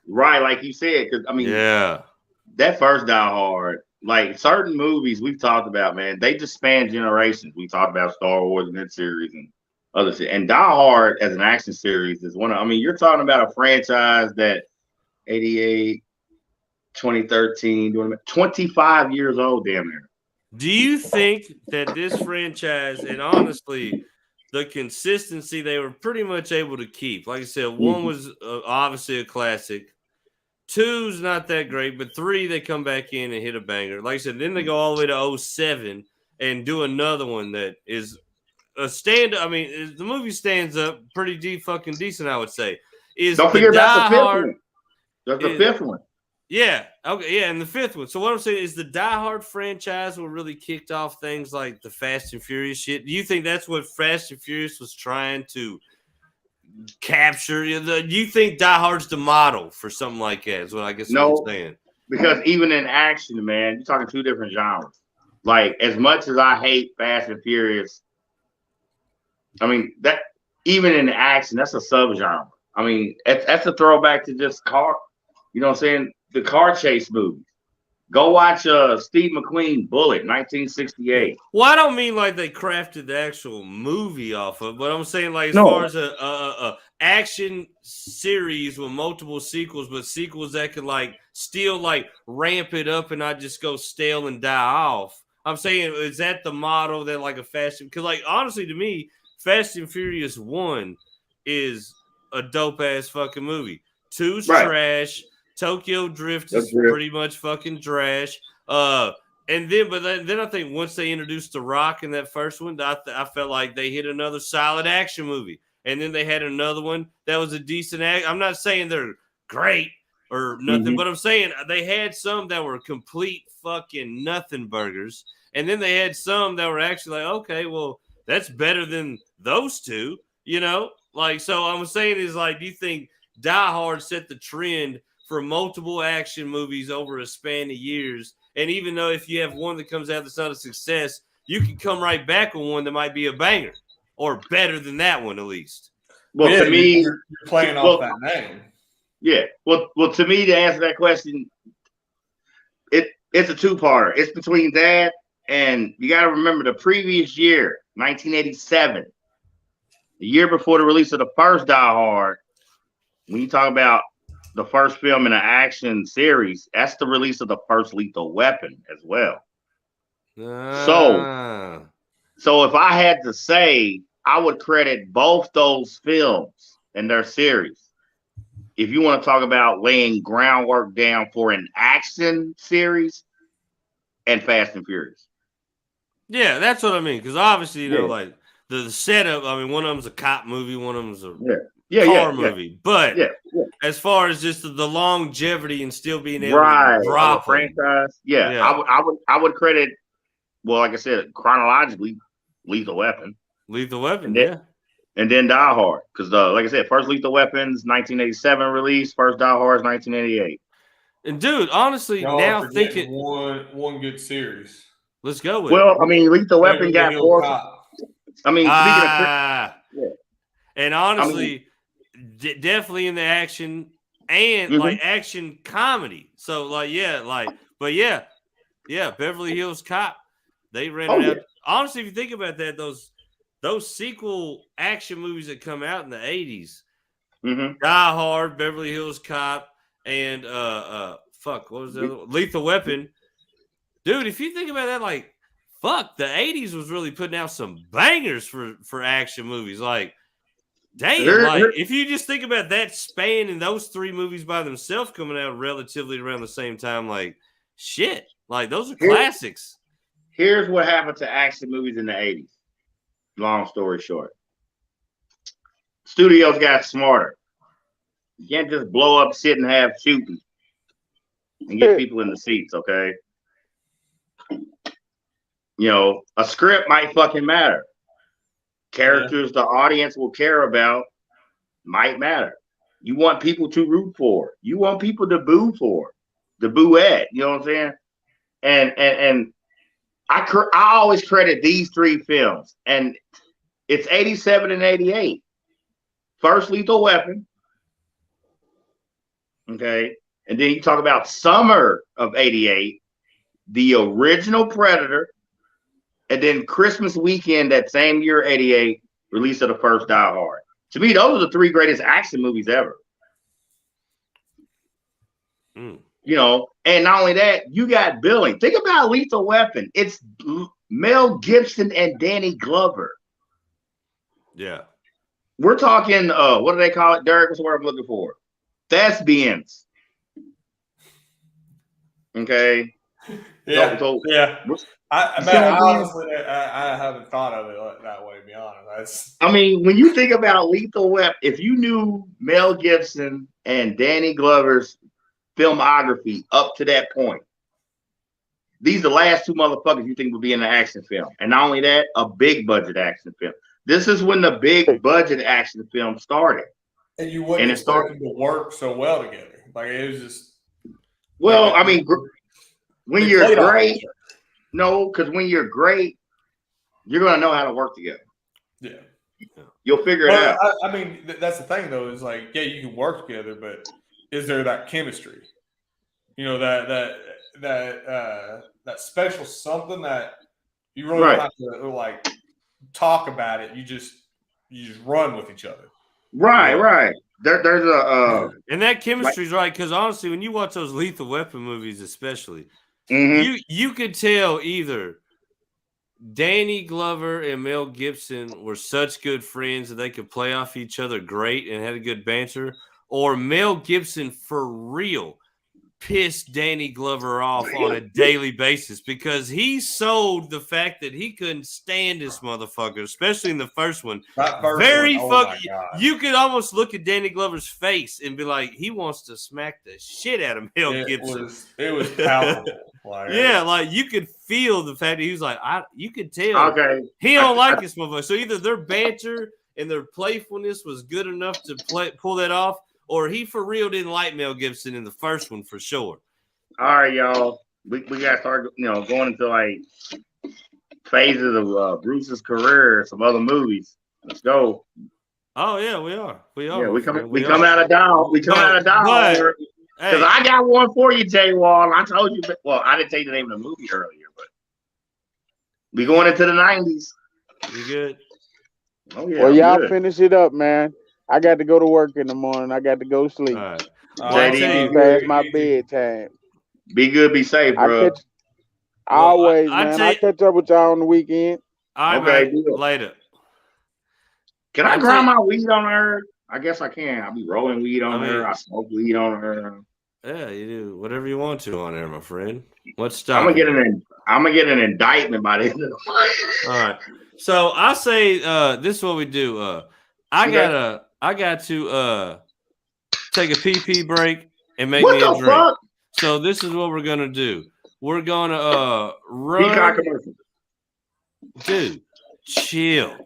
S3: Right, like you said. Because I mean, that first Die Hard, like certain movies we've talked about, man, they just span generations. We talked about Star Wars and that series and other shit. And Die Hard as an action series is one of. I mean, you're talking about a franchise that 88, 2013, 25 years old, damn near.
S1: Do you think that this franchise, and honestly, the consistency they were pretty much able to keep? Like I said, 1 was obviously a classic. 2's not that great, but 3 they come back in and hit a banger. Like I said, then they go all the way to 07 and do another one that is a stand. I mean, the movie stands up pretty fucking decent, I would say.
S3: Don't forget about the 5th one. There's the 5th one.
S1: Yeah. Okay. Yeah. And the 5th one. So what I'm saying is the Die Hard franchise what really kicked off things like the Fast and Furious shit. Do you think that's what Fast and Furious was trying to capture? Do you think Die Hard's the model for something like that? Is what I guess what I'm saying.
S3: Because even in action, man, you're talking 2 different genres. Like as much as I hate Fast and Furious, I mean that even in action, that's a subgenre. I mean, that's a throwback to just car. You know what I'm saying? The car chase movies. Go watch Steve McQueen Bullet, 1968.
S1: Well, I don't mean like they crafted the actual movie off of, but I'm saying like as far as a action series with multiple sequels, but sequels that could like still like ramp it up and not just go stale and die off. I'm saying, is that the model that like a Fast? Because like honestly, to me, Fast and Furious 1 is a dope ass fucking movie. 2's trash. Tokyo Drift is pretty much fucking trash. And then I think once they introduced The Rock in that first one, I felt like they hit another solid action movie. And then they had another one that was a decent act. I'm not saying they're great or nothing, but I'm saying they had some that were complete fucking nothing burgers. And then they had some that were actually like, okay, well, that's better than those 2, you know? Like, so I'm saying is like, do you think Die Hard set the trend for multiple action movies over a span of years? And even though if you have one that comes out that's not a success, you can come right back on one that might be a banger or better than that one at least.
S3: Well, to me,
S2: you're playing off that name.
S3: Yeah. Well, to me, to answer that question, it's a 2-parter. It's between that And you got to remember the previous year, 1987, the year before the release of the first Die Hard. When you talk about the first film in an action series, that's the release of the first Lethal Weapon as well. So if I had to say, I would credit both those films and their series. If you want to talk about laying groundwork down for an action series and Fast and Furious.
S1: Yeah, that's what I mean. Because obviously, you know, like the setup, I mean, one of them's a cop movie, one of them's a car movie. But as far as just the longevity and still being able to drop
S3: a franchise, I would credit, well, like I said, chronologically, Lethal Weapon. And then Die Hard. Because, like I said, first Lethal Weapons, 1987 release, first Die Hard, 1988.
S1: And, dude, honestly, now thinking
S2: one good series.
S1: Let's go with
S3: it. I mean, Lethal Weapon got 4. I mean, speaking of,
S1: and honestly, definitely in the action and like action comedy. So, like, Beverly Hills Cop. They ran it out. Honestly, if you think about that, those sequel action movies that come out in the 80s, Die Hard, Beverly Hills Cop, and what was the other one? Lethal Weapon. Dude, if you think about that, like, the 80s was really putting out some bangers for action movies. Like, damn, like, if you just think about that span and those 3 movies by themselves coming out relatively around the same time, like, shit. Like, those are classics.
S3: Here's what happened to action movies in the 80s. Long story short. Studios got smarter. You can't just blow up, sit and have shooting and get people in the seats, okay? You know, a script might fucking matter. Characters the audience will care about might matter. You want people to root for. You want people to boo for. The boo-ette, you know what I'm saying? And I always credit these 3 films. And it's 87 and 88. First Lethal Weapon. Okay. And then you talk about summer of 88, the original Predator. And then Christmas weekend that same year, 88, release of the first Die Hard. To me, those are the 3 greatest action movies ever. You know, and not only that, you got billing. Think about Lethal Weapon. It's Mel Gibson and Danny Glover.
S1: Yeah.
S3: We're talking, what do they call it, Derek? What's the word I'm looking for? Thespians. Okay.
S2: Yeah. I honestly haven't thought of it that way, to be honest.
S3: I mean, when you think about Lethal Weapon, if you knew Mel Gibson and Danny Glover's filmography up to that point, these are the last 2 motherfuckers you think would be in an action film. And not only that, a big budget action film. This is when the big budget action film started.
S2: And you wouldn't expect them to work so well together. Like, it was just...
S3: Well, I mean, when you're great... No, because when you're great, you're going to know how to work together.
S2: Yeah.
S3: You'll figure it out.
S2: I mean, that's the thing, though, is like, yeah, you can work together, but is there that chemistry? You know, that special something that you really don't have to, like, talk about it. You just run with each other.
S3: Right. There's a...
S1: and that chemistry's right, because honestly, when you watch those Lethal Weapon movies especially, you could tell either Danny Glover and Mel Gibson were such good friends that they could play off each other great and had a good banter, or Mel Gibson for real pissed Danny Glover off on a daily basis because he sold the fact that he couldn't stand this motherfucker, especially in the first one. You could almost look at Danny Glover's face and be like, he wants to smack the shit out of Mel Gibson.
S2: It was palpable.
S1: Like you could feel the fact that he was like, you could tell he don't like this motherfucker. So either their banter and their playfulness was good enough to pull that off, or he for real didn't like Mel Gibson in the first one for sure.
S3: All right, y'all. We got to start, going into like phases of Bruce's career, some other movies. Let's go.
S1: Oh yeah, we are.
S3: Yeah, we come out of down. We come out of down. Because I got one for you, Jay Wall. I told you. Well, I didn't tell you the name of the movie earlier, but We going into the 90s.
S1: You good?
S3: Oh yeah.
S4: Well, y'all
S3: good.
S4: finish it up, man. I got to go to work in the morning. I got to go sleep.
S1: All right.
S2: All
S1: Well, I
S2: right,
S1: tell you,
S4: Past my bedtime.
S3: Be good, be safe,
S4: I
S3: bro.
S4: catch always,
S1: I
S4: man.
S1: tell
S4: I
S1: you,
S4: catch up with y'all on the weekend.
S1: all right,
S3: Okay,
S1: man.
S3: deal.
S1: Later.
S3: Can I
S1: I
S3: grind
S1: tell
S3: my weed on her? I guess I can. I'll be rolling weed on
S1: I
S3: her.
S1: mean-
S3: I smoke weed on her.
S1: Yeah, you do whatever you want to on there, my friend. What's
S3: I'm
S1: stopping
S3: gonna
S1: you?
S3: get an indictment by the end of the month.
S1: All right. So I say this is what we do. I
S3: Okay.
S1: got to take a pee break and make
S3: What
S1: me a
S3: the
S1: drink.
S3: fuck?
S1: So this is what we're gonna do. We're gonna
S3: Peacock
S1: run,
S3: commercial.
S1: dude. Chill.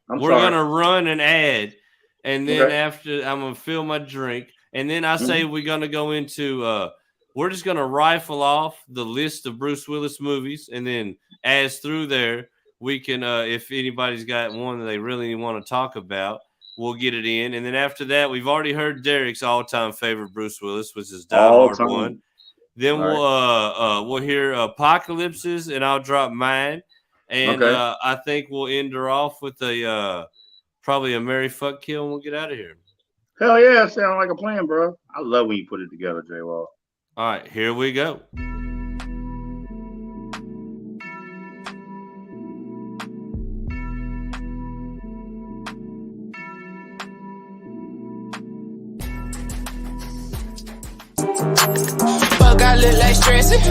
S3: I'm
S1: We're
S3: sorry.
S1: gonna run an ad, and then
S3: Okay.
S1: after I'm gonna fill my drink, and then I say we're gonna go into we're just gonna rifle off the list of Bruce Willis movies, and then as through there we can if anybody's got one that they really want to talk about, we'll get it in, and then after that we've already heard Derek's all-time favorite Bruce Willis, which is Die
S3: All
S1: Hard
S3: time.
S1: 1. Then we'll hear Apocalypses, and I'll drop mine. And
S3: Okay.
S1: I think we'll end her off with a probably a Mary Fuck Kill, and we'll get out of here.
S3: Hell yeah, sound like a plan, bro. I love when you put it together, J-Wall.
S1: All right, here we go.
S5: Fuck, I look like stressing.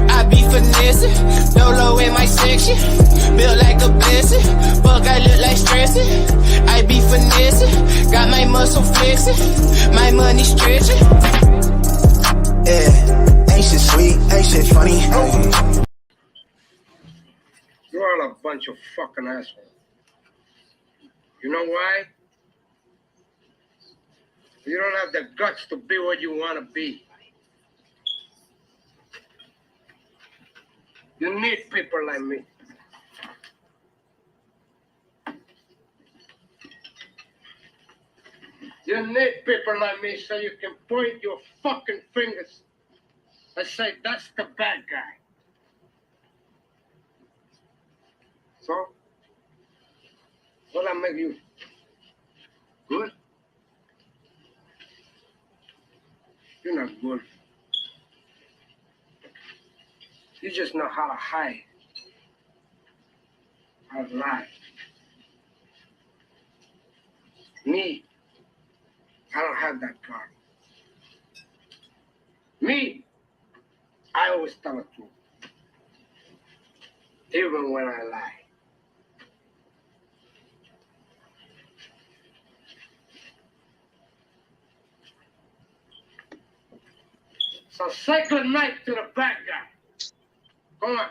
S5: I be finessing. Dolo in my section. Built like a blessing. Fuck, I look like stressing. I be finessing. Got my muscle flexing. My money stretching.
S6: Yeah, ain't shit sweet, ain't shit funny.
S7: You're all a bunch of fucking assholes. You know why? You don't have the guts to be what you want to be. You need people like me. You need people like me so you can point your fucking fingers and say, that's the bad guy. So, will I make you good? You're not good. You just know how to hide, how to lie. Me, I don't have that problem. Me, I always tell the truth. Even when I lie. So say good night to the bad guy. Come on.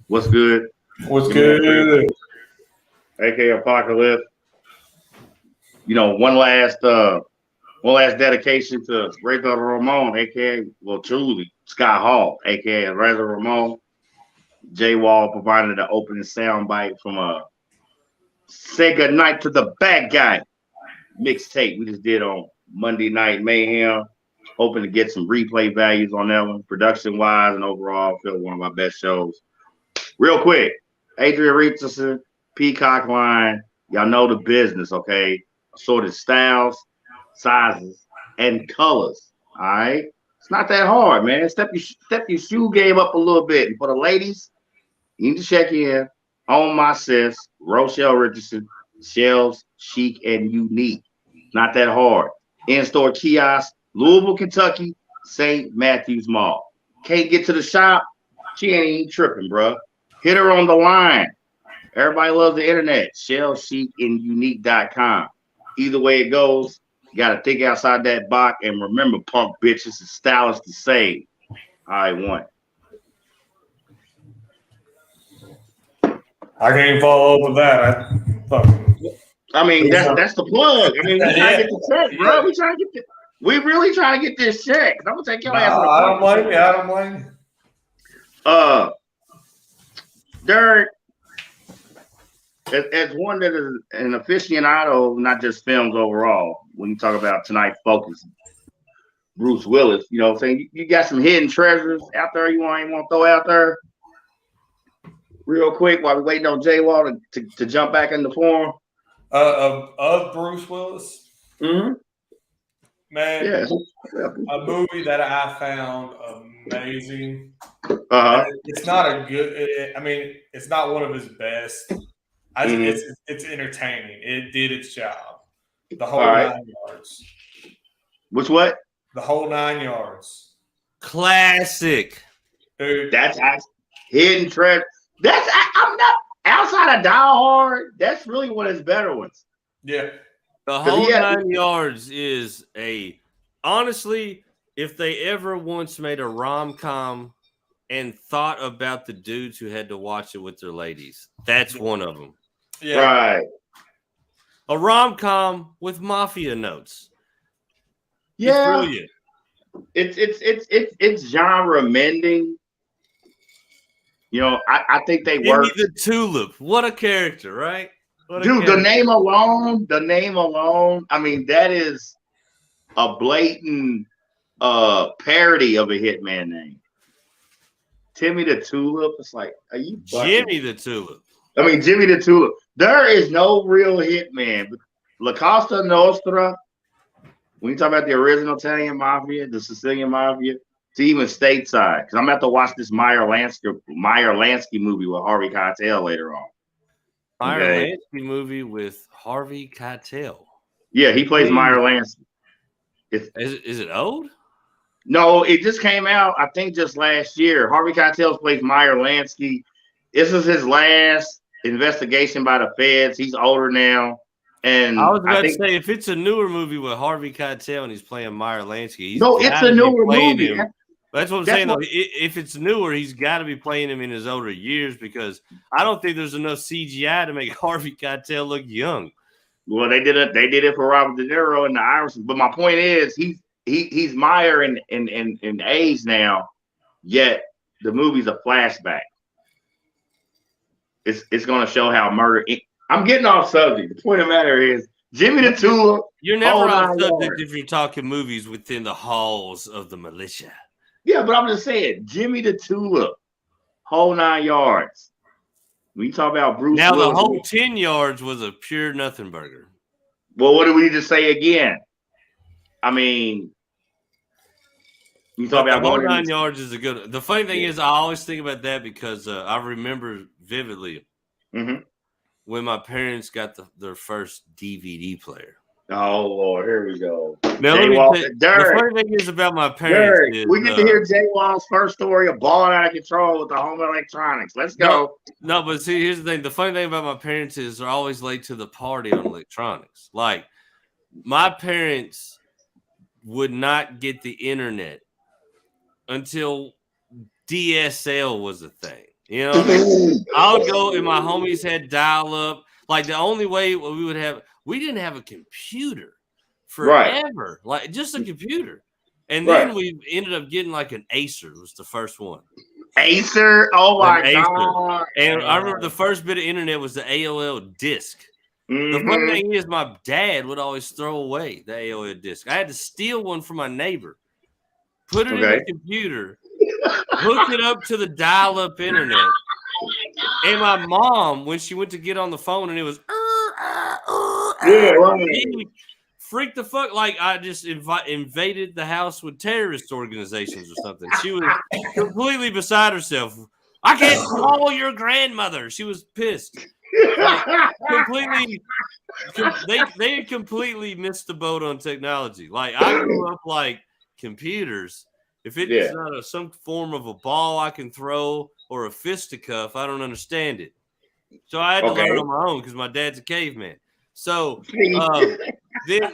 S3: What's good?
S2: What's good?
S3: AK Apocalypse. You know, one last dedication to Reza Ramon, aka truly Scott Hall, aka Reza Ramon. J Wall provided the opening soundbite from Say Good Night to the Bad Guy mixtape we just did on Monday Night Mayhem. Hoping to get some replay values on that one, production wise and overall. I feel one of my best shows. Real quick, Adrian Richardson, Peacock line. Y'all know the business, okay? Assorted styles, sizes, and colors. All right, it's not that hard, man. Step your shoe game up a little bit. And for the ladies, you need to check in on my sis, Rochelle Richardson, Shelves Chic and Unique. Not that hard. In-store kiosk, Louisville, Kentucky, St. Matthews Mall. Can't get to the shop? She ain't even tripping, bro. Hit her on the line. Everybody loves the internet. ShellChicandUnique.com. Either way it goes, you got to think outside that box. And remember, punk bitches, is stylish to save. I won.
S2: I can't follow up with that.
S3: I mean, that's the plug. I mean, we trying to get the check, bro. We really trying to get this check. I'm gonna take your ass to the
S2: I don't blame you. I don't blame you.
S3: Derek, as one that is an aficionado, not just films overall, when you talk about tonight's focus, Bruce Willis, you know what I'm saying? You got some hidden treasures out there you want to throw out there real quick while we're waiting on J Wall to jump back in the form?
S2: Of Bruce Willis?
S3: Mm-hmm.
S2: Man,
S3: Yeah.
S2: a movie that I found amazing.
S3: Uh-huh.
S2: It's not a good. I mean, it's not one of his best. It's entertaining. It did its job. The whole 9 yards.
S3: Which what?
S2: The whole 9 yards.
S1: Classic.
S2: Dude,
S3: That's hidden treasure. I'm not outside of Die Hard. That's really one of his better ones.
S2: Yeah.
S1: The whole 9 yards is honestly, if they ever once made a rom-com and thought about the dudes who had to watch it with their ladies, that's one of them.
S2: Yeah.
S3: Right.
S1: A rom-com with mafia notes.
S3: Yeah.
S1: It's brilliant.
S3: It's genre mending. You know, I think they
S1: Give
S3: work.
S1: me the tulip. What a character, right?
S3: Dude, the name alone. I mean, that is a blatant parody of a hitman name. Timmy the Tulip. It's like, are you
S1: Jimmy the Tulip?
S3: I mean, Jimmy the Tulip. There is no real hitman. La Costa Nostra. When you talk about the original Italian mafia, the Sicilian mafia, to even stateside, because I'm about to watch this Meyer Lansky movie with Harvey Keitel later on.
S1: Meyer Lansky movie with Harvey Keitel.
S3: Yeah, he plays Meyer Lansky.
S1: Is it old?
S3: No, it just came out, I think, just last year. Harvey Keitel plays Meyer Lansky. This is his last investigation by the feds. He's older now. And
S1: I was about to say, if it's a newer movie with Harvey Keitel and he's playing Meyer Lansky,
S3: it's a newer movie.
S1: That's what I'm saying, though. If it's newer, he's got to be playing him in his older years because I don't think there's enough CGI to make Harvey Keitel look young.
S3: Well, they did it for Robert De Niro and the Irishman. But my point is, he's Meyer in age now, yet the movie's a flashback. It's going to show how murder. I'm getting off subject. The point of the matter is, Jimmy the Tulip.
S1: You're never off subject if you're talking movies within the halls of the militia.
S3: Yeah, but I'm just saying, Jimmy the Tulip, whole 9 yards. When you talk about Bruce Willis,
S1: the whole 10 yards was a pure nothing burger.
S3: Well, what do we need to say again? I mean, you talk about
S1: the whole 9 yards is a good. The funny thing is, I always think about that because I remember vividly when my parents got their first DVD player.
S3: Oh Lord, here we go.
S1: Now, the funny thing is about my parents is,
S3: we get to hear J Wall's first story of balling out of control with the home electronics. Let's go.
S1: No, but see, here's the thing. The funny thing about my parents is they're always late to the party on electronics. Like, my parents would not get the internet until DSL was a thing. You know what I mean? I would go and my homies had dial up. Like, the only way we didn't have a computer forever. Like, just a computer. And then we ended up getting like an Acer was the first one.
S3: Acer? Oh my God.
S1: And I remember the first bit of internet was the AOL disc. The funny thing is my dad would always throw away the AOL disc. I had to steal one from my neighbor, put it in the computer, hook it up to the dial-up internet. And my mom, when she went to get on the phone and it was freaked the fuck, like I just invaded the house with terrorist organizations or something. She was completely beside herself. I can't call your grandmother. She was pissed. Like, they completely missed the boat on technology. Like, I grew up like computers. If it's not some form of a ball I can throw or a fisticuff, I don't understand it. So I had to learn on my own because my dad's a caveman. So then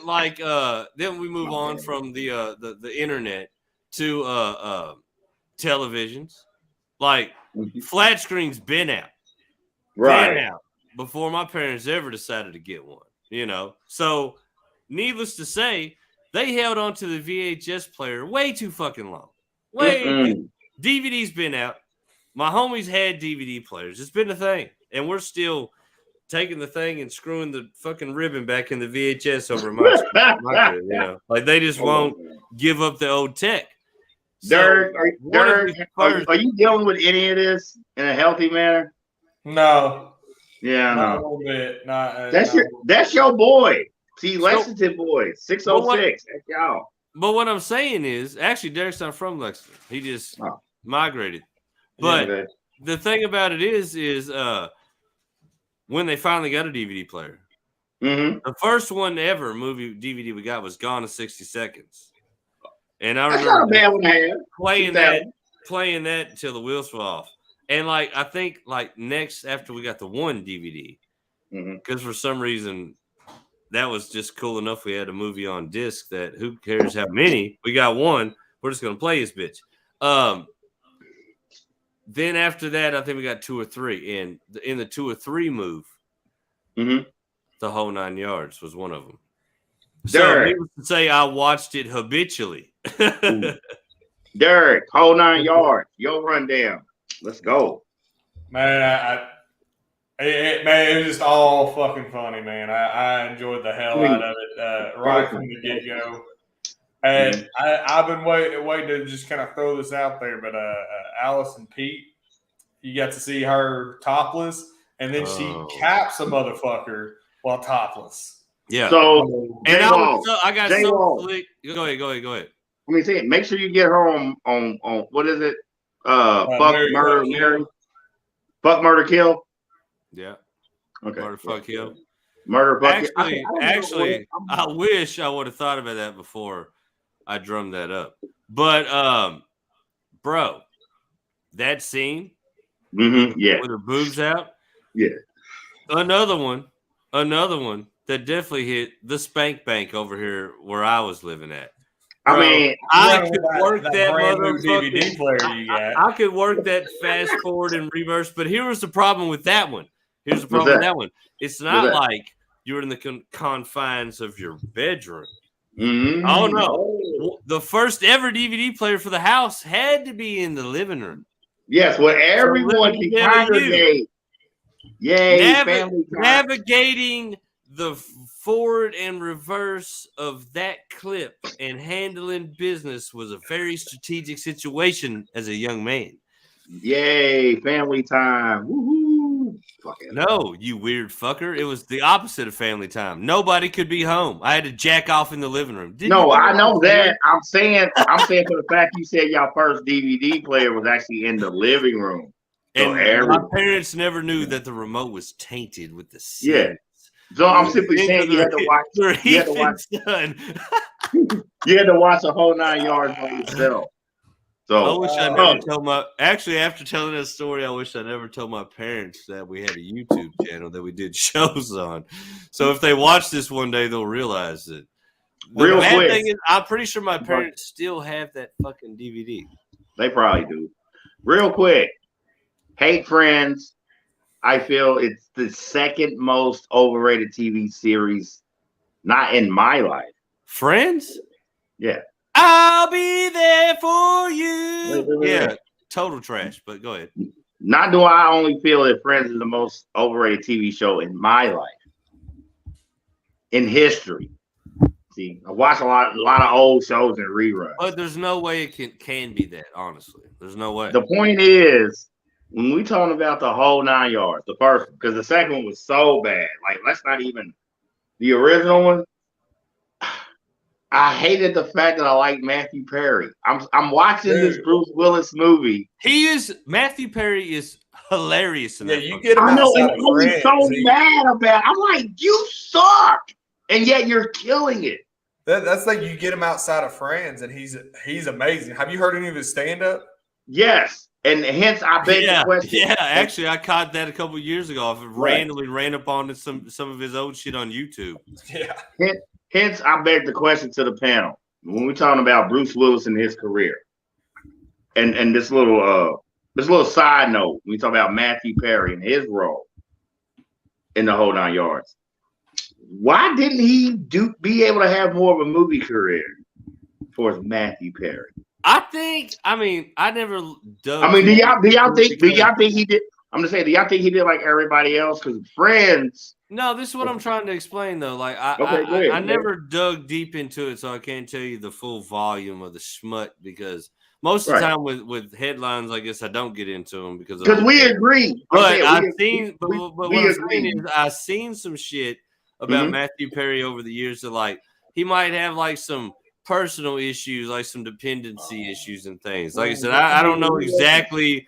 S1: we move on from the internet to televisions. Like, flat screen's been out. Been out before my parents ever decided to get one, you know. So needless to say, they held on to the VHS player way too fucking long. DVD's been out. My homies had DVD players. It's been a thing. And we're still taking the thing and screwing the fucking ribbon back in the VHS over my you know, like they just won't give up the old tech.
S3: Dirk, are you dealing with any of this in a healthy manner?
S2: No.
S3: Yeah, I
S2: Not a
S3: know.
S2: little bit. Not,
S3: That's your boy. See, Lexington boy, 606. That's y'all.
S1: But what I'm saying is, actually, Derek's not from Lexington. He just migrated. But the thing about it is when they finally got a DVD player, the first one ever movie DVD we got was Gone in 60 Seconds. And I remember playing that until the wheels fell off. And like I think like next after we got the one DVD, because for some reason that was just cool enough. We had a movie on disc that who cares how many? We got one. We're just gonna play this bitch. Then after that, I think we got 2 or 3. And in the 2 or 3 move, the whole 9 yards was one of them. So needless to say, I watched it habitually.
S3: Derek, whole 9 yards. Your rundown. Let's go.
S2: Man, it was just all fucking funny, man. I enjoyed the hell out of it right from the get-go. And I've been waiting to just kind of throw this out there, but Allison Pete, you got to see her topless, and then she caps a motherfucker while topless.
S1: Yeah.
S3: So,
S1: and I got so slick. Go ahead.
S3: I mean, say it. Make sure you get her on what is it? Fuck Murder Kill.
S1: Yeah.
S3: Okay.
S1: Murder Fuck Kill.
S3: Murder Fuck
S1: Actually, I wish I would have thought about that before I drummed that up. But bro, that scene with her boobs out.
S3: Yeah.
S1: Another one that definitely hit the spank bank over here where I was living at. Bro,
S3: I mean,
S1: I could work that
S2: DVD player you got.
S1: I could work that fast forward and reverse, but here was the problem with that one. It's not like you're in the confines of your bedroom. Oh no! The first ever DVD player for the house had to be in the living room.
S3: Yes, where everyone can congregate. Yay!
S1: Navigating the forward and reverse of that clip and handling business was a very strategic situation as a young man.
S3: Yay, family time. Woohoo.
S1: No, you weird fucker. It was the opposite of family time. Nobody could be home. I had to jack off in the living room.
S3: I know that. I'm saying for the fact you said y'all first DVD player was actually in the living room. So
S2: And
S1: my parents never knew that the remote was tainted with the sin.
S3: Yeah. So I'm simply saying you had to watch. You had to watch a whole 9 yards by yourself. So
S1: I wish I never told my. Actually, after telling that story, I wish I never told my parents that we had a YouTube channel that we did shows on. So if they watch this one day, they'll realize it. The bad thing is, I'm pretty sure my parents still have that fucking DVD.
S3: They probably do. Real quick, Hate Friends. I feel it's the second most overrated TV series, not in my life.
S1: Friends?
S3: Yeah.
S1: I'll be there for you. Yeah, total trash, but go ahead.
S3: Not do I only feel that Friends is the most overrated TV show in my life. In history. See, I watch a lot of old shows and reruns.
S1: But there's no way it can be that, honestly. There's no way.
S3: The point is, when we talking about the whole 9 yards, the first one, because the second one was so bad. Like, let's not even the original one. I hated the fact that I like Matthew Perry. I'm watching this Bruce Willis movie.
S1: Matthew Perry is hilarious in that.
S2: You get him.
S3: I know, and I was so mad about it. I'm like, you suck, and yet you're killing it.
S2: That's like you get him outside of Friends, and he's amazing. Have you heard any of his stand-up?
S3: Yes. And hence, I beg the question.
S1: Yeah, actually, I caught that a couple of years ago. I randomly ran up on some of his old shit on YouTube.
S2: Yeah.
S3: Hence, I beg the question to the panel. When we're talking about Bruce Willis and his career, and this little side note, we talk about Matthew Perry and his role in the whole 9 yards. Why didn't he be able to have more of a movie career for Matthew Perry?
S1: I never dug.
S3: I mean, do y'all think he did? I'm just saying, do y'all think he did like everybody else? Because Friends.
S1: No, this is what I'm trying to explain though. Like
S3: Okay, go ahead,
S1: I
S3: go
S1: never dug deep into it, so I can't tell you the full volume of the smut because most of the time with headlines, I guess I don't get into them because
S3: we agree.
S1: But
S3: I've
S1: seen some shit about Matthew Perry over the years that like he might have like some personal issues, like some dependency issues and things. Like I said, I don't know exactly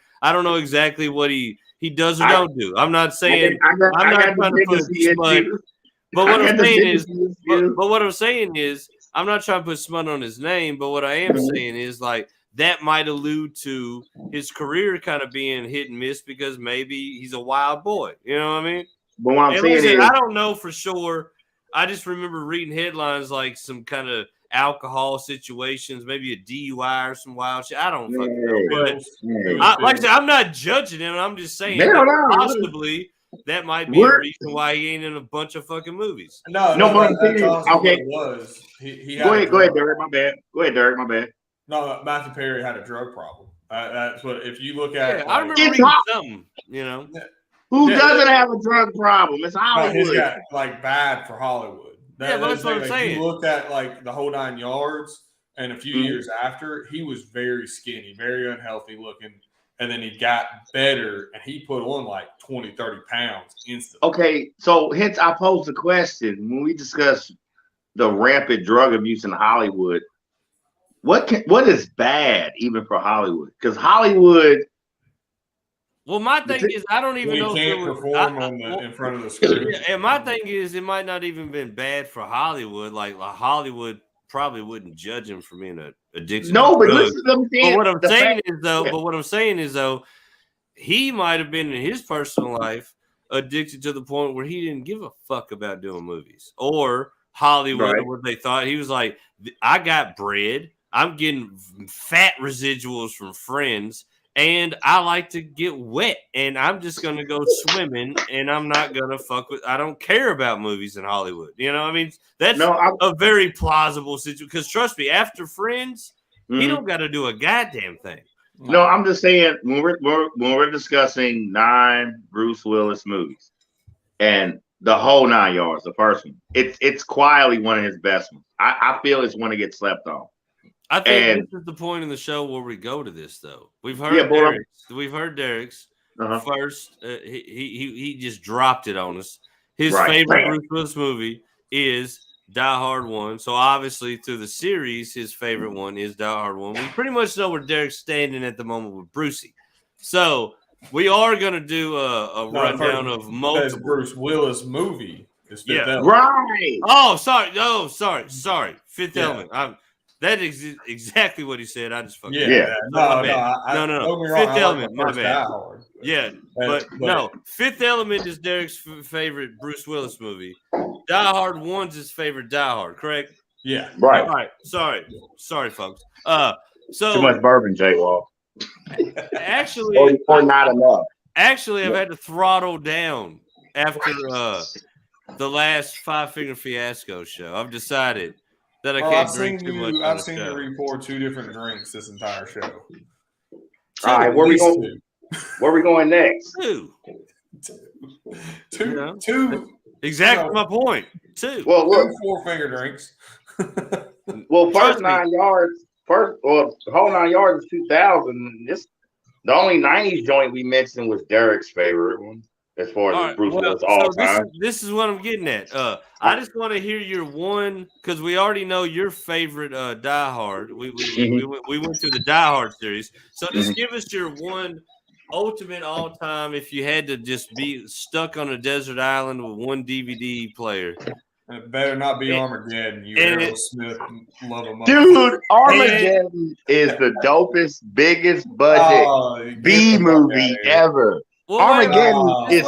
S1: what he does or don't do. I'm not saying I'm not trying to put smut, but what I'm saying is I'm not trying to put smut on his name, but what I am saying is like that might allude to his career kind of being hit and miss because maybe he's a wild boy. You know what I mean?
S3: But what I'm saying is,
S1: I don't know for sure. I just remember reading headlines like some kind of alcohol situations, maybe a DUI or some wild shit. I don't fucking know. But like I said, I'm not judging him. I'm just saying possibly that might be a reason why he ain't in a bunch of fucking movies.
S2: No,
S3: but
S2: that's
S3: okay.
S2: what it was. He
S3: go ahead, Derek. My bad. Go ahead, Derek. My bad.
S2: No, Matthew Perry had a drug problem. That's what. If you look at,
S1: I remember reading something. You know,
S3: who doesn't have a drug problem? It's Hollywood.
S2: He's got like bad for Hollywood.
S1: But that's what I'm saying.
S2: You look at like the whole 9 yards, and a few years after, he was very skinny, very unhealthy looking, and then he got better, and he put on like 20, 30 pounds instantly.
S3: Okay, so hence I posed the question when we discuss the rampant drug abuse in Hollywood. What is bad even for Hollywood? Because Hollywood.
S1: Well, my thing is, I don't even know.
S2: He can't perform in front of the screen.
S1: And my thing is, it might not even been bad for Hollywood. Like Hollywood probably wouldn't judge him for being addicted.
S3: No, but listen to them.
S1: But what I'm saying is though, he might have been in his personal life addicted to the point where he didn't give a fuck about doing movies or Hollywood or what they thought. He was like, I got bread. I'm getting fat residuals from Friends. And I like to get wet, and I'm just going to go swimming, and I'm not going to fuck with – I don't care about movies in Hollywood. You know what I mean? That's a very plausible situation because trust me, after Friends, he don't got to do a goddamn thing.
S3: No, I'm just saying when we're discussing 9 Bruce Willis movies and the whole 9 yards, the first one, it's quietly one of his best ones. I feel it's one that gets slept on.
S1: I think this is the point in the show where we go to this, though. We've heard Derek's. First. He just dropped it on us. His favorite Bruce Willis movie is Die Hard 1. So obviously through the series, his favorite one is Die Hard 1. We pretty much know where Derek's standing at the moment with Brucey. So we are going to do a rundown of multiple
S2: Bruce Willis movie.
S3: Right.
S1: Oh, sorry. Fifth Element. That is exactly what he said. I just fucking No. Fifth Element, my bad. Yeah, but no. Fifth Element is Derek's favorite Bruce Willis movie. Die Hard 1's his favorite Die Hard, correct?
S2: Yeah.
S3: Right.
S1: All right. Sorry, folks. So
S3: too much bourbon, J Wall.
S1: Actually,
S3: or not enough.
S1: Actually, I've had to throttle down after the last Five Finger Fiasco show. I've decided that I can't drink too much.
S2: I've seen you re-pour 2 different drinks this entire show.
S3: All right, where we going? Where we going next?
S2: Two.
S1: Exactly my point. 2.
S3: Well, look,
S2: 2 4-finger drinks.
S3: Well, first 9 yards. The whole 9 yards is 2000. The only 90s joint we mentioned was Derek's favorite one. As far as Bruce Willis all time.
S1: This is what I'm getting at. I just want to hear your one because we already know your favorite Die Hard. We went through the Die Hard series. So just give us your one ultimate all time if you had to just be stuck on a desert island with one DVD player.
S2: It better not be Armageddon. You Aerosmith love him up.
S3: Dude, Armageddon is the dopest, biggest budget B movie ever. Well, Armageddon is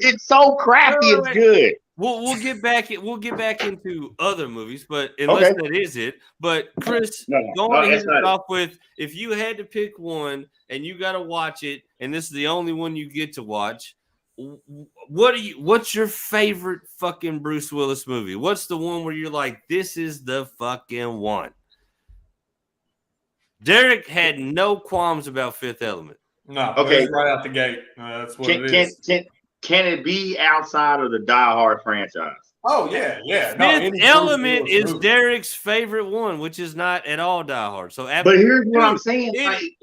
S3: it's so crappy, it's good.
S1: We'll get back into other movies, but unless that is it. But Chris, go on and hit it off with if you had to pick one and you got to watch it, and this is the only one you get to watch. What's your favorite fucking Bruce Willis movie? What's the one where you're like, this is the fucking one? Derek had no qualms about Fifth Element.
S2: No,
S3: Okay.
S2: that's right out the gate. That's what it is.
S3: Can it be outside of the Die Hard franchise?
S2: Oh yeah. No,
S1: Fifth
S2: any
S1: Element
S2: Bruce Willis
S1: is
S2: movie.
S1: Derek's favorite one, which is not at all Die Hard. So,
S3: But here's what I'm saying: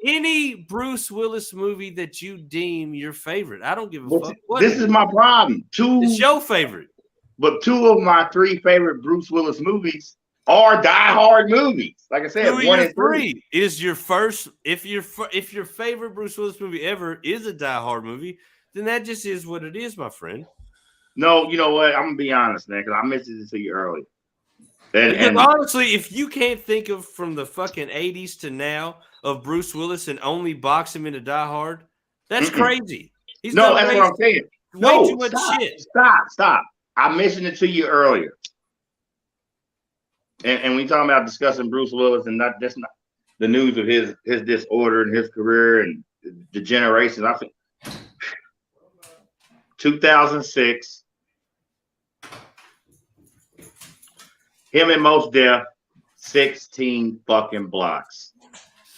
S1: any Bruce Willis movie that you deem your favorite, I don't give a fuck.
S3: This is my problem.
S1: It's your favorite.
S3: But 2 of my 3 favorite Bruce Willis movies are Die Hard movies. Like I said, 1 and 3
S1: is your first. If your favorite Bruce Willis movie ever is a Die Hard movie, then that just is what it is, my friend.
S3: No, you know what? I'm gonna be honest, man, because I mentioned it to you earlier.
S1: Because honestly, if you can't think of from the fucking 80s to now of Bruce Willis and only box him into Die Hard, that's crazy.
S3: That's what I'm saying.
S1: Way too much shit.
S3: Stop. I mentioned it to you earlier. And we talking about discussing Bruce Willis and that's not the news of his disorder and his career and the generations. I think 2006. Him and MotherF, 16 fucking blocks.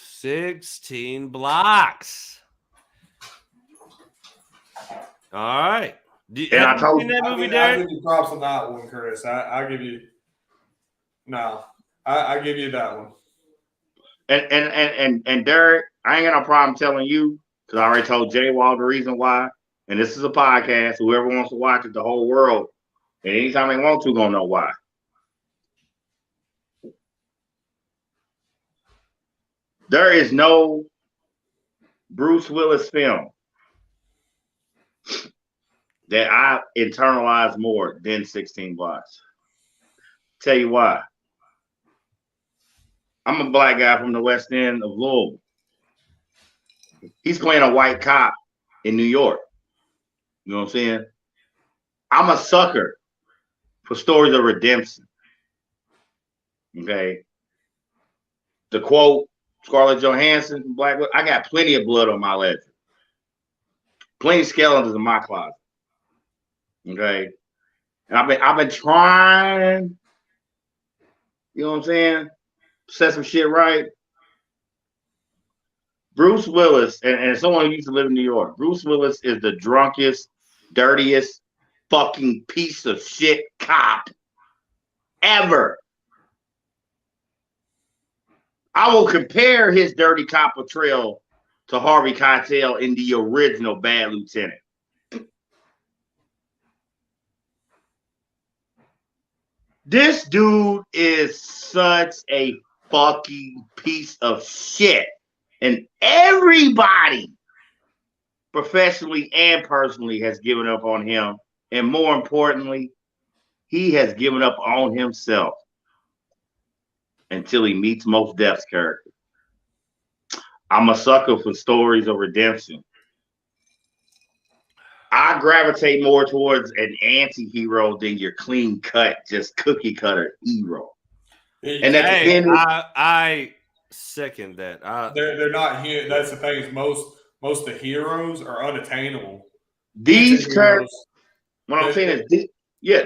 S1: 16 blocks. All right.
S3: And I told you
S1: that movie,
S2: I'll
S1: Derek?
S2: give you props on that one, Chris. I give you I give you that one.
S3: And Derek, I ain't got no problem telling you because I already told Jay Wall the reason why. And this is a podcast. Whoever wants to watch it, the whole world, and anytime they want to, gonna know why. There is no Bruce Willis film that I internalize more than 16 blocks. Tell you why. I'm a black guy from the West End of Louisville. He's playing a white cop in New York. You know what I'm saying? I'm a sucker for stories of redemption. Okay. The quote, Scarlett Johansson, Black. I got plenty of blood on my ledger. Plenty of skeletons in my closet. Okay. And I've been trying, you know what I'm saying? Set some shit right. Bruce Willis, and someone who used to live in New York, Bruce Willis is the drunkest, dirtiest, fucking piece of shit cop ever. I will compare his dirty cop portrayal to Harvey Keitel in the original Bad Lieutenant. This dude is such a fucking piece of shit. And everybody, professionally and personally, has given up on him. And more importantly, he has given up on himself until he meets MotherF's character. I'm a sucker for stories of redemption. I gravitate more towards an anti-hero than your clean-cut, just cookie-cutter hero. And
S1: I second that.
S2: They're not here. That's the thing. Is most of the heroes are unattainable.
S3: These characters. What I'm saying is,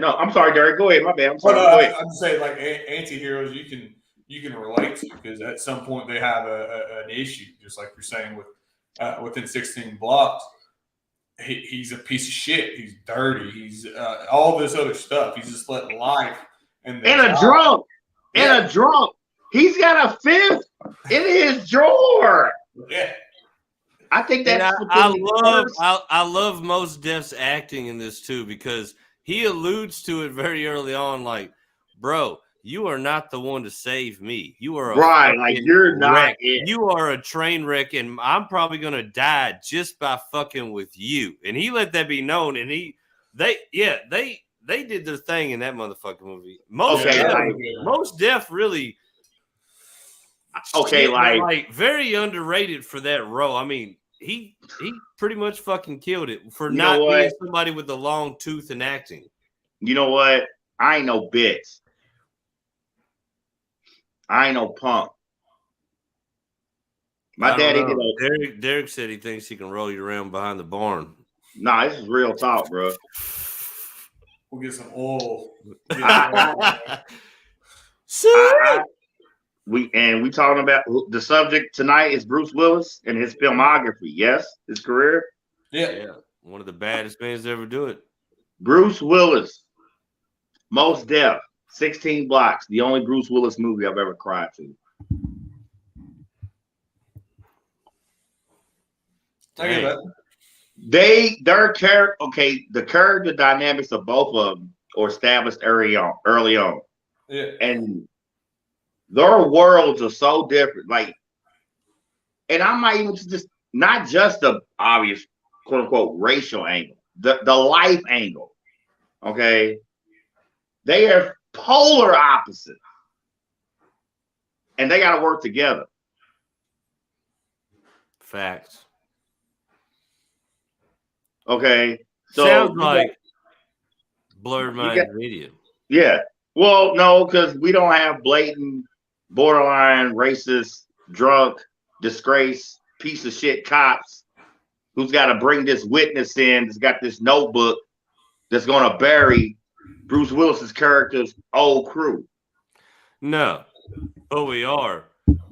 S3: I'm sorry, Derek. Go ahead. My bad. I'm sorry. Go ahead.
S2: I'm saying like anti-heroes you can relate to because at some point they have an issue, just like you're saying within 16 blocks. He's a piece of shit. He's dirty. He's all this other stuff. He's just letting life and
S3: a drunk. And a drunk. He's got a fifth in his drawer.
S2: Yeah.
S3: I think that's
S1: I love MotherF's acting in this too because he alludes to it very early on, like, bro, you are not the one to save me. You are
S3: you're not it.
S1: You are a train wreck, and I'm probably gonna die just by fucking with you. And he let that be known. And they did their thing in that motherfucking movie. MotherF really.
S3: Okay, like
S1: very underrated for that role. I mean, he pretty much fucking killed it for not being somebody with a long tooth in acting.
S3: You know what? I ain't no bitch. I ain't no punk. My daddy did
S1: Derek said he thinks he can roll you around behind the barn.
S3: Nah, this is real talk, bro.
S2: We'll get some oil.
S3: we talking about the subject tonight is Bruce Willis and his filmography. Yes, his career.
S1: Yeah. One of the baddest bands to ever do it.
S3: Bruce Willis, Most Def, 16 Blocks, the only Bruce Willis movie I've ever cried to.
S2: I get that.
S3: Their character, okay, the character dynamics of both of them are established early on.
S2: Yeah.
S3: And their worlds are so different. Like, and I might even just not just the obvious quote unquote racial angle, the life angle. Okay. They are polar opposites. And they gotta work together.
S1: Facts.
S3: Okay. So
S1: sounds like Blurred Mind Media.
S3: Yeah. Well, no, because we don't have blatant, borderline, racist, drunk, disgrace, piece of shit cops who's got to bring this witness in that's got this notebook that's going to bury Bruce Willis's character's old crew.
S1: No, but we are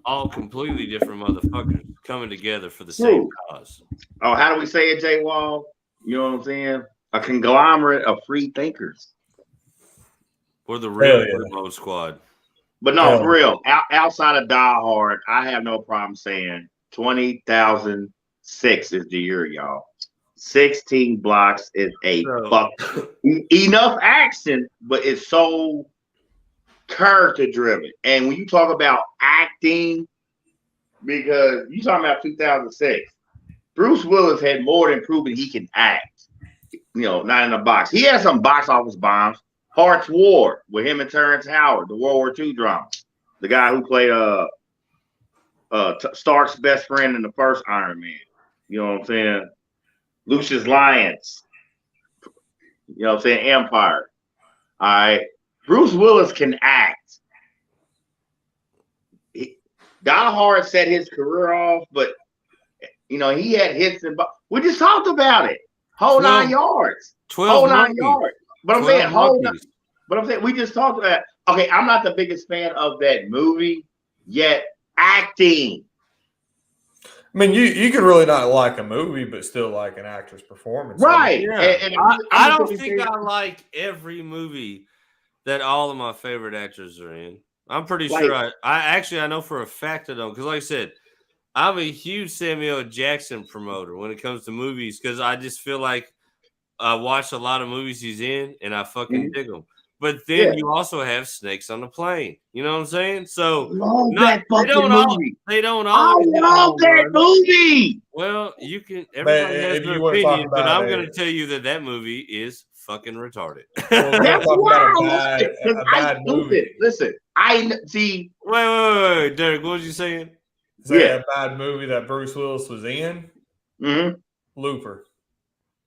S1: all completely different motherfuckers coming together for the same cause.
S3: Oh, how do we say it, Jay Wall? You know what I'm saying? A conglomerate of free thinkers.
S1: We're the real Mode Squad.
S3: But no, for real, outside of Die Hard, I have no problem saying 2006 is the year, y'all. 16 Blocks is a fuck. Enough action, but it's so character driven. And when you talk about acting, because you talking about 2006, Bruce Willis had more than proven he can act. You know, not in a box. He had some box office bombs. Hearts War with him and Terrence Howard, the World War II drama. The guy who played Stark's best friend in the first Iron Man. You know what I'm saying? Lucius Lyons. You know what I'm saying? Empire. All right. Bruce Willis can act. Die Hard set his career off, but you know, he had hits and we just talked about it. Whole 9 yards. 9 yards. But I'm saying, we just talked about. Okay, I'm not the biggest fan of that movie yet. Acting.
S2: I mean, you could really not like a movie, but still like an actor's performance,
S3: right?
S1: Yeah. And I don't think I like every movie that all of my favorite actors are in. I'm pretty sure I know for a fact I don't, because like I said, I'm a huge Samuel Jackson promoter when it comes to movies, because I just feel like I watch a lot of movies he's in, and I fucking dig them. But then you also have Snakes on the Plane. You know what I'm saying? So they don't always.
S3: I love that movie.
S1: Well, you can. Everybody has their opinion, but I'm going to tell you that movie is fucking retarded.
S3: That's why a bad movie. Listen, I see.
S1: Wait, Derek. What was you saying?
S2: Is that a bad movie that Bruce Willis was in?
S3: Mm-hmm.
S2: Looper.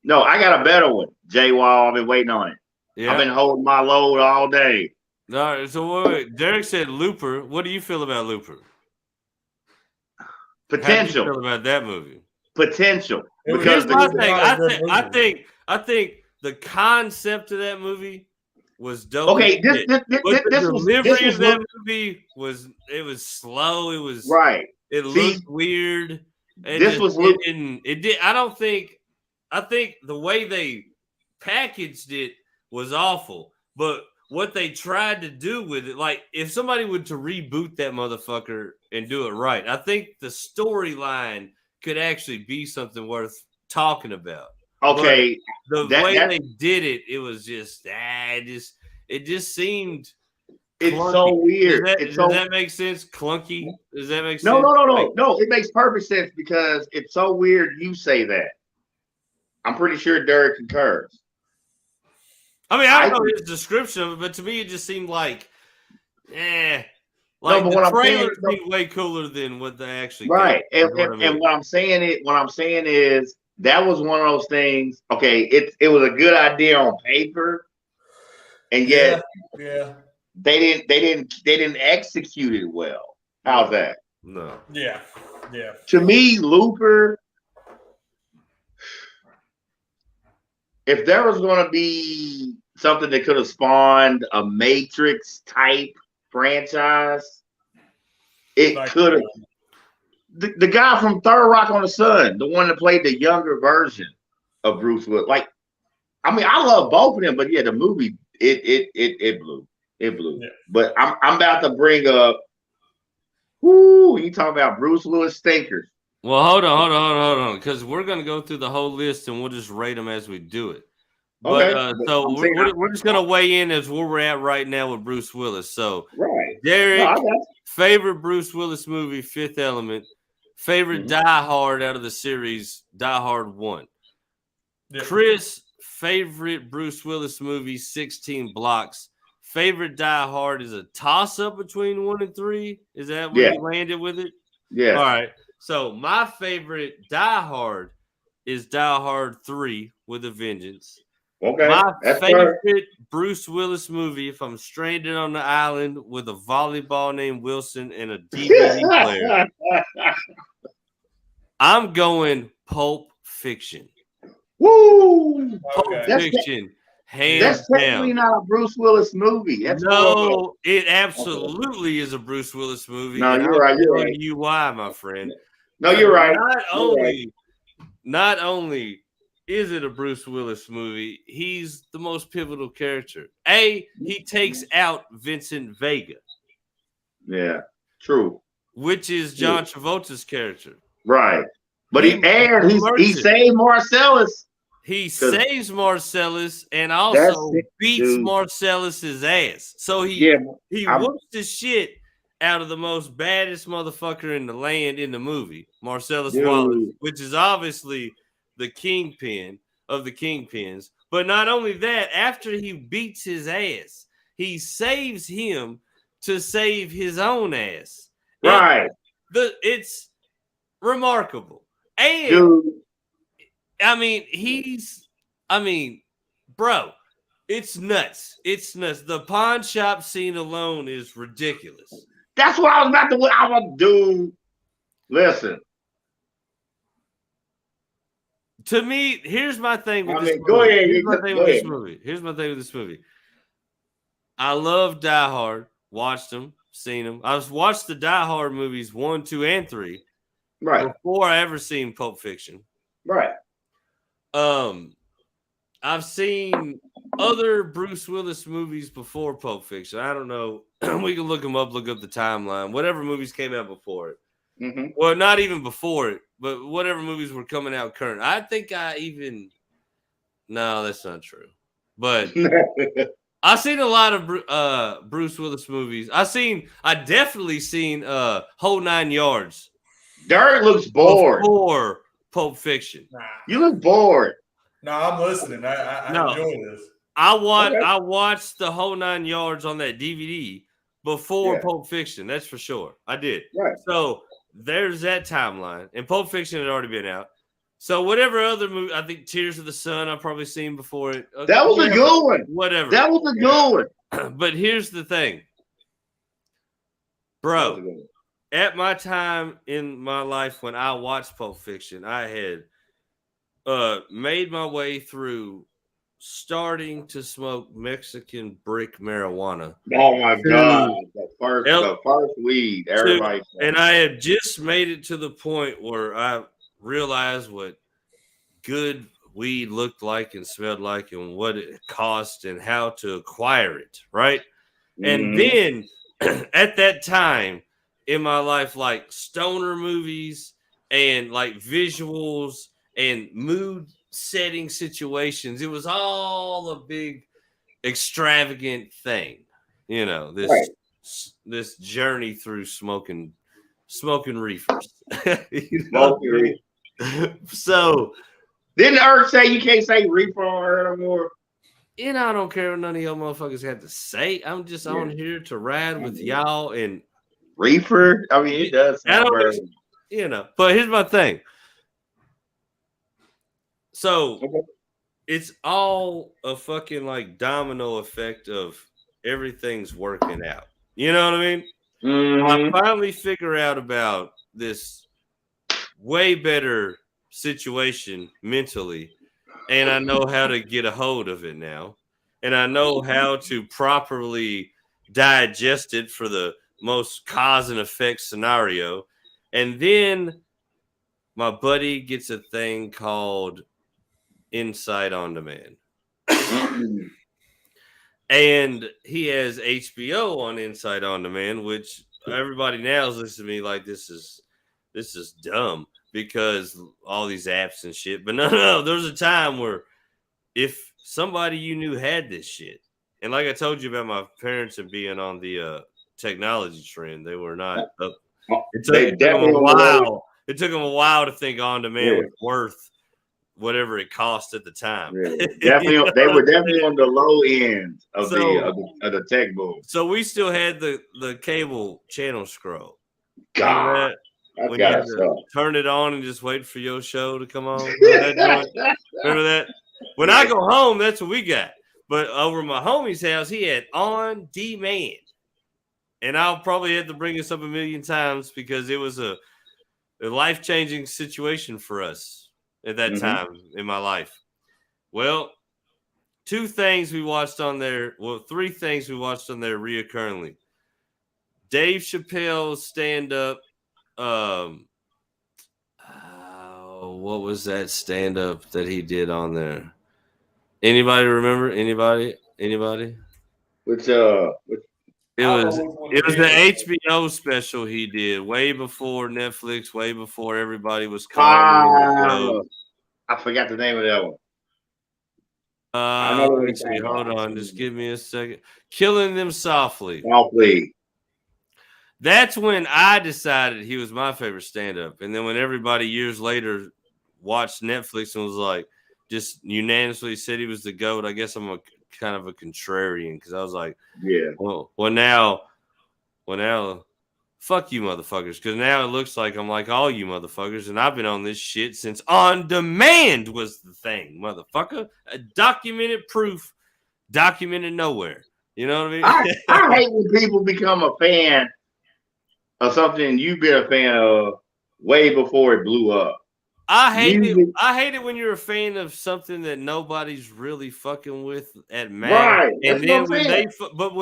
S3: No, I got a better one. Jay Wall, I've been waiting on it. Yeah. I've been holding my load all day.
S1: No, so wait. Derek said Looper. What do you feel about Looper?
S3: Potential.
S1: How do you feel about that movie?
S3: Potential.
S1: Because my thing. I think the concept of that movie was dope.
S3: Okay, this
S1: delivery of that movie was slow. It was
S3: right.
S1: It looked weird. I think the way they packaged it was awful, but what they tried to do with it, like if somebody were to reboot that motherfucker and do it right, I think the storyline could actually be something worth talking about.
S3: Okay,
S1: but the way they did it, it was just it just seemed.
S3: It's
S1: clunky.
S3: So weird.
S1: Does that make sense? Clunky? Does that make sense?
S3: No. It makes perfect sense because it's so weird. You say that. I'm pretty sure Derek concurs.
S1: I mean, I don't know his description of it, but to me, it just seemed like, Like the trailer seemed way cooler than what they actually
S3: right. And what I'm saying is that was one of those things. Okay, it was a good idea on paper, and yet they didn't execute it well. How's that?
S1: No.
S2: Yeah.
S3: To me, Looper. If there was going to be something that could have spawned a Matrix type franchise, It
S2: Like,
S3: could have. The guy from Third Rock on the Sun, the one that played the younger version of Bruce Willis. Like, I mean, I love both of them, but yeah, the movie it blew. It blew.
S2: Yeah.
S3: But I'm about to bring up. Whoo! You talking about Bruce Willis stinkers?
S1: Well, hold on, because we're gonna go through the whole list and we'll just rate them as we do it. But
S3: Okay.
S1: so
S3: I'm saying
S1: we're just gonna weigh in as where we're at right now with Bruce Willis. So
S3: right.
S1: Derek,
S3: No, I got you.
S1: favorite Bruce Willis movie, Fifth Element. Favorite Die Hard out of the series, Die Hard 1.
S2: Yeah.
S1: Chris, favorite Bruce Willis movie, 16 Blocks. Favorite Die Hard is a toss-up between 1 and 3. Is that where you landed with it?
S3: Yeah.
S1: All right. So my favorite Die Hard is Die Hard 3 with a Vengeance.
S3: Okay.
S1: My
S3: That's
S1: favorite
S3: fair.
S1: Bruce Willis movie, if I'm stranded on the island with a volleyball named Wilson and a DVD player, I'm going Pulp Fiction.
S3: Woo!
S1: Pulp
S2: Okay.
S1: Fiction, hands
S3: That's technically
S1: down.
S3: not a Bruce Willis movie. That's
S1: No, it absolutely is a Bruce Willis movie.
S3: No,
S1: and
S3: you're
S1: I'll
S3: right. You're
S1: tell
S3: right.
S1: you why, my friend.
S3: No, you're right.
S1: Not only is it a Bruce Willis movie, he's the most pivotal character. He takes out Vincent Vega,
S3: Yeah. True.
S1: which is John Travolta's character.
S3: Right. But he saved Marcellus.
S1: He saves Marcellus and also beats Marcellus's ass. So he whoops the shit out of the most baddest motherfucker in the land in the movie, Marcellus Wallace, which is obviously the kingpin of the kingpins. But not only that, after he beats his ass, he saves him to save his own ass.
S3: Right.
S1: It's remarkable. And
S3: Dude.
S1: Bro, it's nuts. It's nuts. The pawn shop scene alone is ridiculous.
S3: That's what I was do. Listen.
S1: To me, here's my thing with this movie.
S3: Go ahead.
S1: Here's my thing with this movie. I love Die Hard. Watched them, seen them. I've watched the Die Hard movies 1, 2, and 3.
S3: Right.
S1: Before I ever seen Pulp Fiction.
S3: Right.
S1: I've seen other Bruce Willis movies before Pulp Fiction. I don't know. We can look them up, look up the timeline. Whatever movies came out before it.
S3: Mm-hmm.
S1: Well, not even before it, but whatever movies were coming out current. I think no, that's not true. But I've seen a lot of Bruce Willis movies. I definitely seen Whole 9 Yards.
S3: Dirt looks bored.
S1: Before Pulp Fiction.
S2: Nah.
S3: You look bored.
S2: No, I'm listening. I enjoy this.
S1: I watched the Whole 9 Yards on that DVD before Pulp Fiction. That's for sure. I did.
S3: Right.
S1: So there's that timeline. And Pulp Fiction had already been out. So whatever other movie, I think Tears of the Sun I've probably seen before it.
S3: That was a good one.
S1: Whatever.
S3: That was a good
S1: one. But here's the thing. Bro, at my time in my life when I watched Pulp Fiction, I had made my way through starting to smoke Mexican brick marijuana.
S3: Oh my God. The first weed. Everybody.
S1: And I had just made it to the point where I realized what good weed looked like and smelled like and what it cost and how to acquire it. Right. Mm-hmm. And then at that time in my life, like stoner movies and like visuals and mood setting situations, it was all a big extravagant thing, this journey through smoking reefers. So
S3: didn't Earth say you can't say reefer on her no more?
S1: I don't care what none of y'all motherfuckers have to say. I'm just on here to ride with y'all and
S3: reefer. I mean, it does.
S1: But here's my thing. So it's all a fucking like domino effect of everything's working out. You know what I mean?
S3: Mm-hmm.
S1: I finally figure out about this way better situation mentally, and I know how to get a hold of it now, and I know how to properly digest it for the most cause and effect scenario. And then my buddy gets a thing called Insight on Demand. And he has HBO on Insight on Demand, which everybody now is listening to me like this is dumb because all these apps and shit. But no, there's a time where if somebody you knew had this shit, and like I told you about my parents and being on the technology trend, they were not up. It took them a while. It took them a while to think on demand was worth whatever it cost at the time.
S3: Yeah. Definitely, they were definitely on the low end of the tech boom.
S1: So we still had the cable channel scroll.
S3: God,
S1: when you had to turn it on and just wait for your show to come on. Remember that? When I go home, that's what we got. But over my homie's house, he had on demand. And I'll probably have to bring this up a million times because it was a life-changing situation for us at that time in my life. Well, three things we watched on there reoccurringly. Dave Chappelle's stand-up. What was that stand-up that he did on there? Anybody remember? Anybody?
S3: Which
S1: It was the HBO special he did way before Netflix, way before everybody was calling.
S3: I forgot the name of that one.
S1: Let me see. Hold on, just give me a second. Killing Them Softly. That's when I decided he was my favorite stand-up. And then when everybody years later watched Netflix and was like, just unanimously said he was the GOAT, I guess I'm kind of a contrarian because I was like,
S3: yeah.
S1: Well, now, fuck you motherfuckers, because now it looks like I'm like all you motherfuckers, and I've been on this shit since on demand was the thing, motherfucker. A documented proof, documented nowhere. You know what I mean?
S3: I hate when people become a fan of something you've been a fan of way before it blew up.
S1: I hate it when you're a fan of something that nobody's really fucking with at mass.
S3: Right.
S1: And then when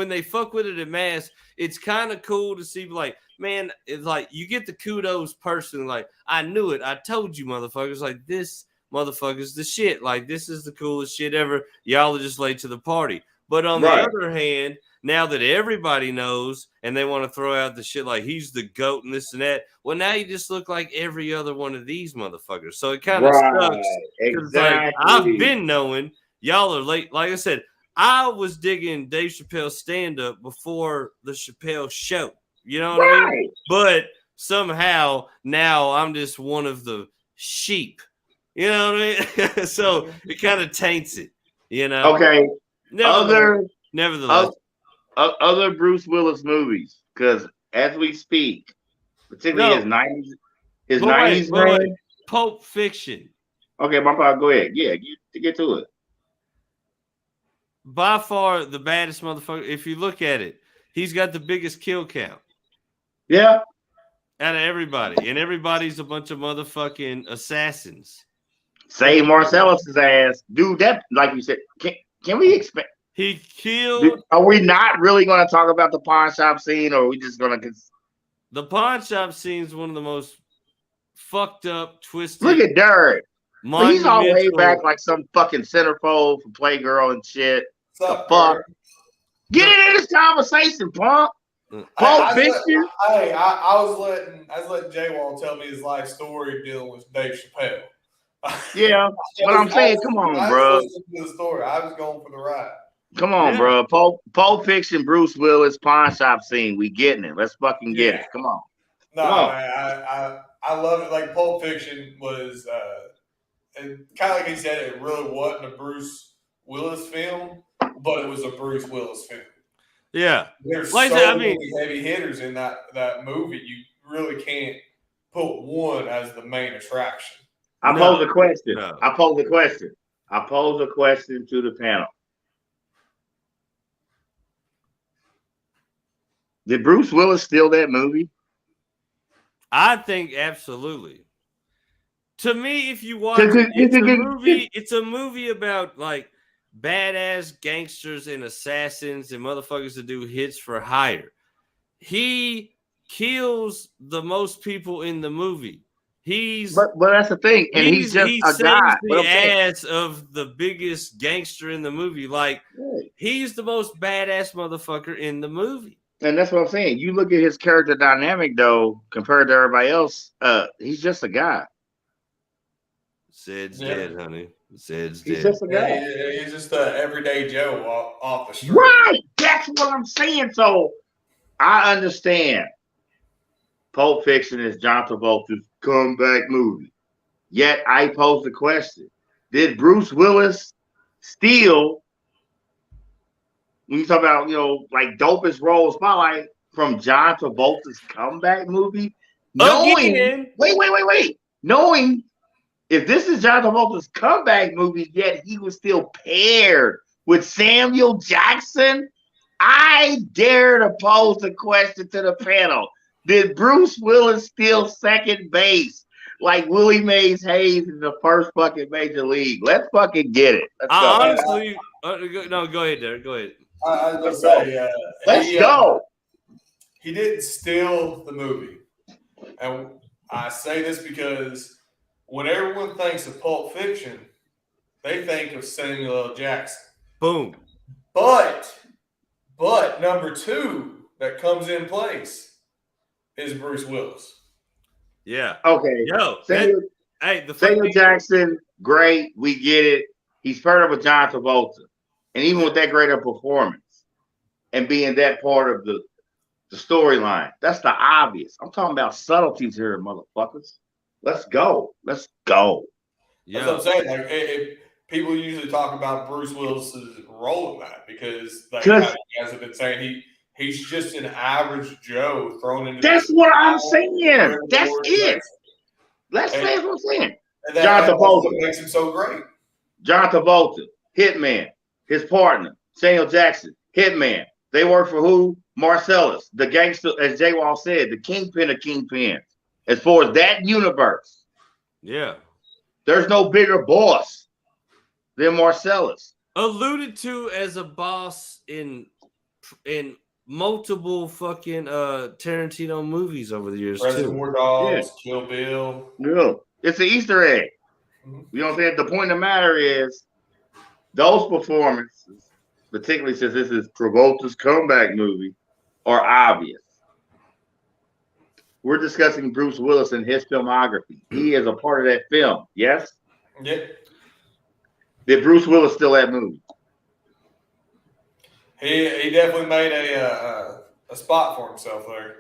S1: they fuck with it at mass, it's kind of cool to see, like, man, it's like you get the kudos personally. Like, I knew it. I told you motherfuckers, like, this motherfucker's the shit. Like, this is the coolest shit ever. Y'all are just late to the party. But on the other hand, now that everybody knows and they want to throw out the shit like he's the GOAT and this and that, well, now you just look like every other one of these motherfuckers. So it kind of sucks.
S3: Exactly.
S1: Like, I've been knowing y'all are late. Like I said, I was digging Dave Chappelle's stand-up before the Chappelle show. You know what I mean? But somehow now I'm just one of the sheep. You know what I mean? So it kind of taints it, you know?
S3: Okay.
S1: Nevertheless.
S3: Other Bruce Willis movies, because as we speak, particularly his 90s,
S1: Pulp Fiction.
S3: Okay, my part. Go ahead. Yeah, get to it.
S1: By far the baddest motherfucker. If you look at it, he's got the biggest kill count.
S3: Yeah.
S1: Out of everybody, and everybody's a bunch of motherfucking assassins.
S3: Save Marcellus's ass, dude. That, like you said, can we expect?
S1: He killed.
S3: Are we not really going to talk about the pawn shop scene, or are we just going to?
S1: The pawn shop scene is one of the most fucked up, twisted.
S3: Look at Derek. He's all way back like some fucking centerfold for Playgirl and shit. The fuck? Get in this conversation, punk. Pulp Fiction.
S2: I was letting J-Wall tell me his life story dealing with Dave Chappelle.
S3: Yeah, but I'm saying, come on, bro.
S2: I was going for the ride.
S3: Come on, bro. Pulp Fiction, Bruce Willis, pawn shop scene. We getting it. Let's fucking get it. Come on.
S2: No, man, I love it. Like, Pulp Fiction was kind of like he said, it really wasn't a Bruce Willis film, but it was a Bruce Willis film.
S1: Yeah.
S2: There's so many heavy hitters in that movie. You really can't put one as the main attraction.
S3: I pose a question. I pose a question to the panel. Did Bruce Willis steal that movie?
S1: I think absolutely. To me, if you watch it, it's a movie about like badass gangsters and assassins and motherfuckers that do hits for hire. he kills the most people in the movie.
S3: But that's the thing, and he's just
S1: he
S3: a
S1: saves
S3: guy.
S1: the ass of the biggest gangster in the movie. Like he's the most badass motherfucker in the movie.
S3: And that's what I'm saying. You look at his character dynamic though, compared to everybody else, he's just a guy.
S1: Sid's dead, honey. Sid's
S3: He's
S1: dead.
S3: just a guy.
S2: He's just an everyday Joe off the street.
S3: Right. That's what I'm saying. So I understand Pulp Fiction is John Travolta's comeback movie. Yet I pose the question: did Bruce Willis steal, when you talk about, like dopest role spotlight, from John Travolta's comeback movie? Knowing, wait. Knowing if this is John Travolta's comeback movie, yet he was still paired with Samuel Jackson, I dare to pose the question to the panel: did Bruce Willis steal second base like Willie Mays Hayes in the first fucking major league? Let's fucking get it. Let's go.
S1: Honestly, no, go ahead, Derek. Go ahead.
S2: I was going to say,
S3: Let's go.
S2: He didn't steal the movie. And I say this because when everyone thinks of Pulp Fiction, they think of Samuel L. Jackson.
S1: Boom.
S2: But number two that comes in place is Bruce Willis.
S1: Yeah.
S3: Okay.
S1: Yo,
S3: Samuel Jackson, great. We get it. He's paired up with John Travolta. And even with that great a performance and being that part of the storyline, that's the obvious. I'm talking about subtleties here, motherfuckers. Let's go. Let's go.
S2: Yeah. That's what I'm saying. Like, people usually talk about Bruce Willis's role in that because like guys have been saying he's just an average Joe thrown into.
S3: That's what I'm saying. That's it. Let's say what I'm saying.
S2: John Travolta makes him so great.
S3: John Travolta, Hitman, his partner, Samuel Jackson, Hitman. They work for who? Marcellus, the gangster, as J Wall said, the kingpin of kingpins. As far as that universe,
S1: yeah,
S3: there's no bigger boss than Marcellus.
S1: Alluded to as a boss in multiple fucking Tarantino movies over the years.
S2: Reservoir Dogs, Kill Bill.
S3: Yeah, it's an Easter egg. You know what I'm saying? The point of the matter is those performances, particularly since this is Travolta's comeback movie, are obvious. We're discussing Bruce Willis and his filmography. He is a part of that film, yes?
S2: Yeah.
S3: Did Bruce Willis steal that movie?
S2: He definitely made a spot for himself there.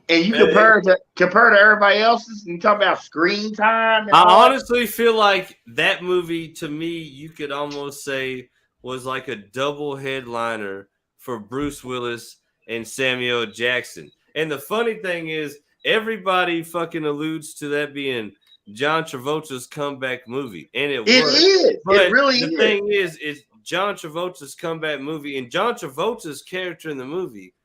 S3: And you compare to everybody else's, and you talk about screen time.
S1: I honestly feel like that movie, to me, you could almost say was like a double headliner for Bruce Willis and Samuel Jackson. And the funny thing is, everybody fucking alludes to that being John Travolta's comeback movie, and it
S3: is.
S1: But
S3: it really
S1: the
S3: is.
S1: thing is, it's John Travolta's comeback movie, and John Travolta's character in the movie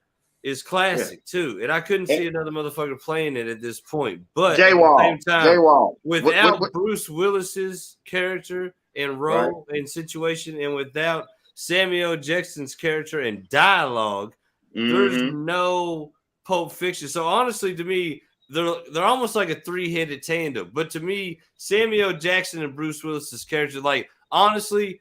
S1: is classic too. And I couldn't see another motherfucker playing it at this point. But at the same time, without Bruce Willis's character and role and situation, and without Samuel Jackson's character and dialogue, there's no Pulp Fiction. So honestly, to me, they're almost like a three-headed tandem. But to me, Samuel Jackson and Bruce Willis's character, like honestly,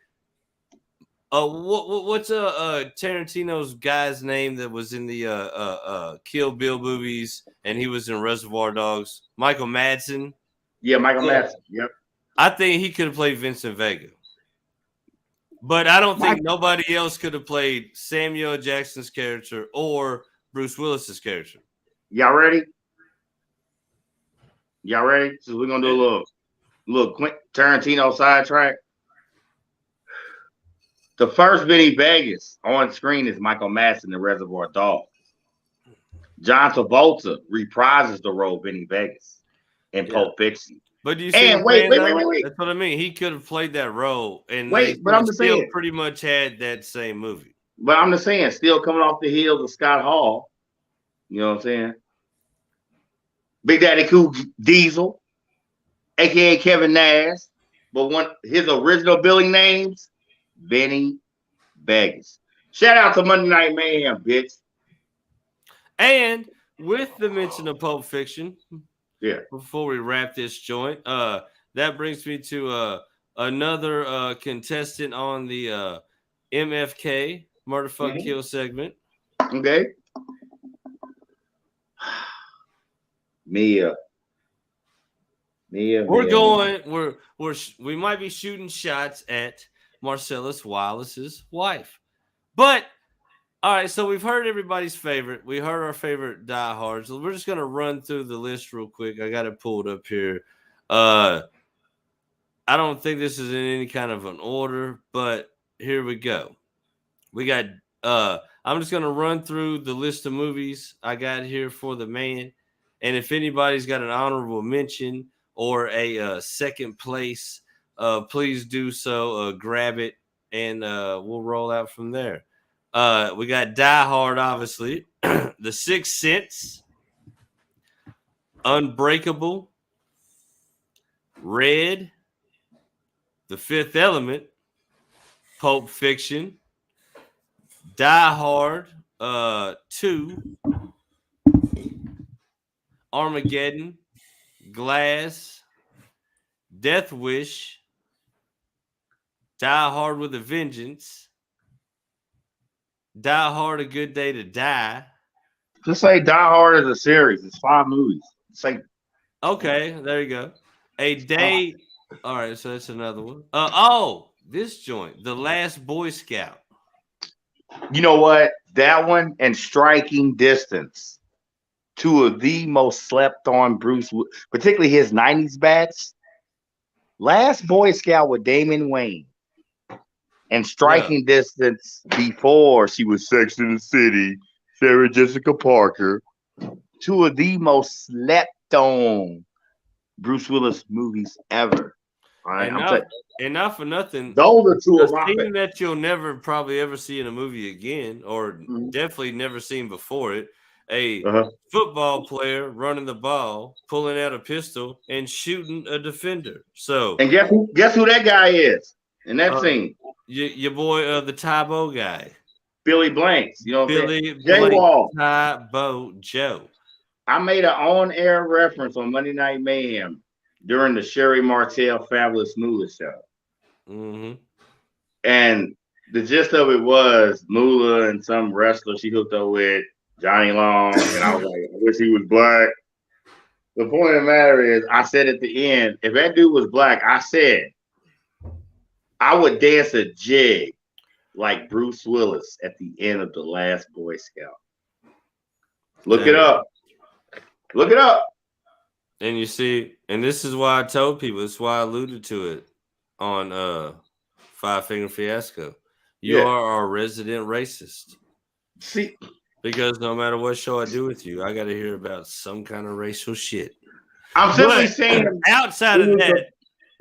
S1: what's Tarantino's guy's name that was in the Kill Bill movies and he was in Reservoir Dogs? Michael Madsen.
S3: Yeah, Michael Madsen. Yep.
S1: I think he could have played Vincent Vega. But I don't think nobody else could have played Samuel Jackson's character or Bruce Willis's character.
S3: Y'all ready? Y'all ready? So we're gonna do a little Tarantino sidetrack. The first Vinny Vegas on screen is Michael Madsen in Reservoir Dogs. John Travolta reprises the role of Vinny Vegas in Pulp Fiction.
S1: But do you see? Wait. That's what I mean. He could have played that role, and
S3: but I'm just saying,
S1: pretty much had that same movie.
S3: But I'm just saying, still coming off the heels of Scott Hall. You know what I'm saying? Big Daddy Cool Diesel, aka Kevin Nash, but his original billing names, Vinny Vegas. Shout out to Monday Night Mayhem, bitch.
S1: And with the mention of Pulp Fiction,
S3: Yeah.
S1: before we wrap this joint, that brings me to another contestant on the MFK Murder Fuck Kill segment.
S3: Okay. Mia.
S1: We might be shooting shots at Marcellus Wallace's wife, but all right. So we've heard everybody's favorite. We heard our favorite diehards. So we're just gonna run through the list real quick. I got it pulled up here. I don't think this is in any kind of an order, but here we go. We got. I'm just gonna run through the list of movies I got here for the man, and if anybody's got an honorable mention or a second place, please do so. Grab it, and we'll roll out from there. We got Die Hard, obviously, The Sixth Sense, Unbreakable, Red, The Fifth Element, Pulp Fiction, Die Hard 2, Armageddon, Glass, Death Wish, Die Hard with a Vengeance, Die Hard A Good Day to Die.
S3: Just say Die Hard as a series. It's 5 movies. It's like
S1: Okay, there you go. A Day. All right, so that's another one. This joint, The Last Boy Scout.
S3: you know what? That one and Striking Distance. 2 of the most slept on particularly his 90s bats. Last Boy Scout with Damon Wayne and Striking Distance before she was Sex in the City, Sarah Jessica Parker. 2 of the most slept on Bruce Willis movies ever. All right,
S1: And not for nothing,
S3: those are 2 of
S1: a
S3: my
S1: scene
S3: favorites.
S1: that you'll never probably ever see in a movie again, or definitely never seen before it. A football player running the ball, pulling out a pistol, and shooting a defender. So,
S3: And guess who that guy is in that scene?
S1: Your boy, the Tybo guy,
S3: Billy Blanks. You know what I'm saying?
S1: Billy
S3: Jay
S1: Blank,
S3: Wall.
S1: Tybo Joe.
S3: I made an on-air reference on Monday Night Mayhem during the Sherry Martell Fabulous Moolah show.
S1: Mm-hmm.
S3: And the gist of it was Moolah and some wrestler she hooked up with, Johnny Long, and I was like, I wish he was black. The point of the matter is, I said at the end, if that dude was black, I said I would dance a jig like Bruce Willis at the end of The Last Boy Scout. Look it up. Look it up.
S1: And you see, and this is why I told people, this is why I alluded to it on Five Finger Fiasco. You are our resident racist.
S3: See,
S1: because no matter what show I do with you, I got to hear about some kind of racial shit.
S3: I'm simply saying,
S1: outside of that,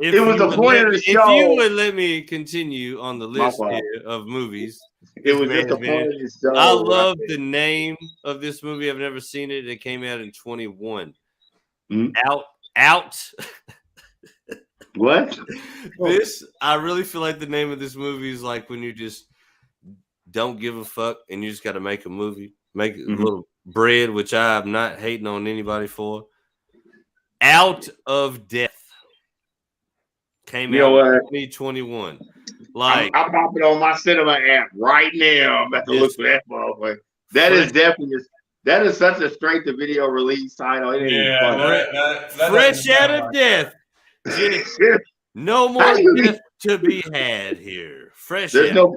S3: it was the point of the show.
S1: If you would let me continue on the list here of movies,
S3: it was just the point of the show.
S1: I love the name of this movie. I've never seen it. It came out in 21. Out.
S3: What?
S1: I really feel like the name of this movie is like when you just don't give a fuck and you just got to make a movie, make a little bread, which I'm not hating on anybody for. Out of Death came out in 2021. Like
S3: I'm popping on my cinema app right now. I'm about to look for that motherfucker. That is such a straight to video release title.
S1: Fresh Out of Death. No more death to be had here.
S3: There's no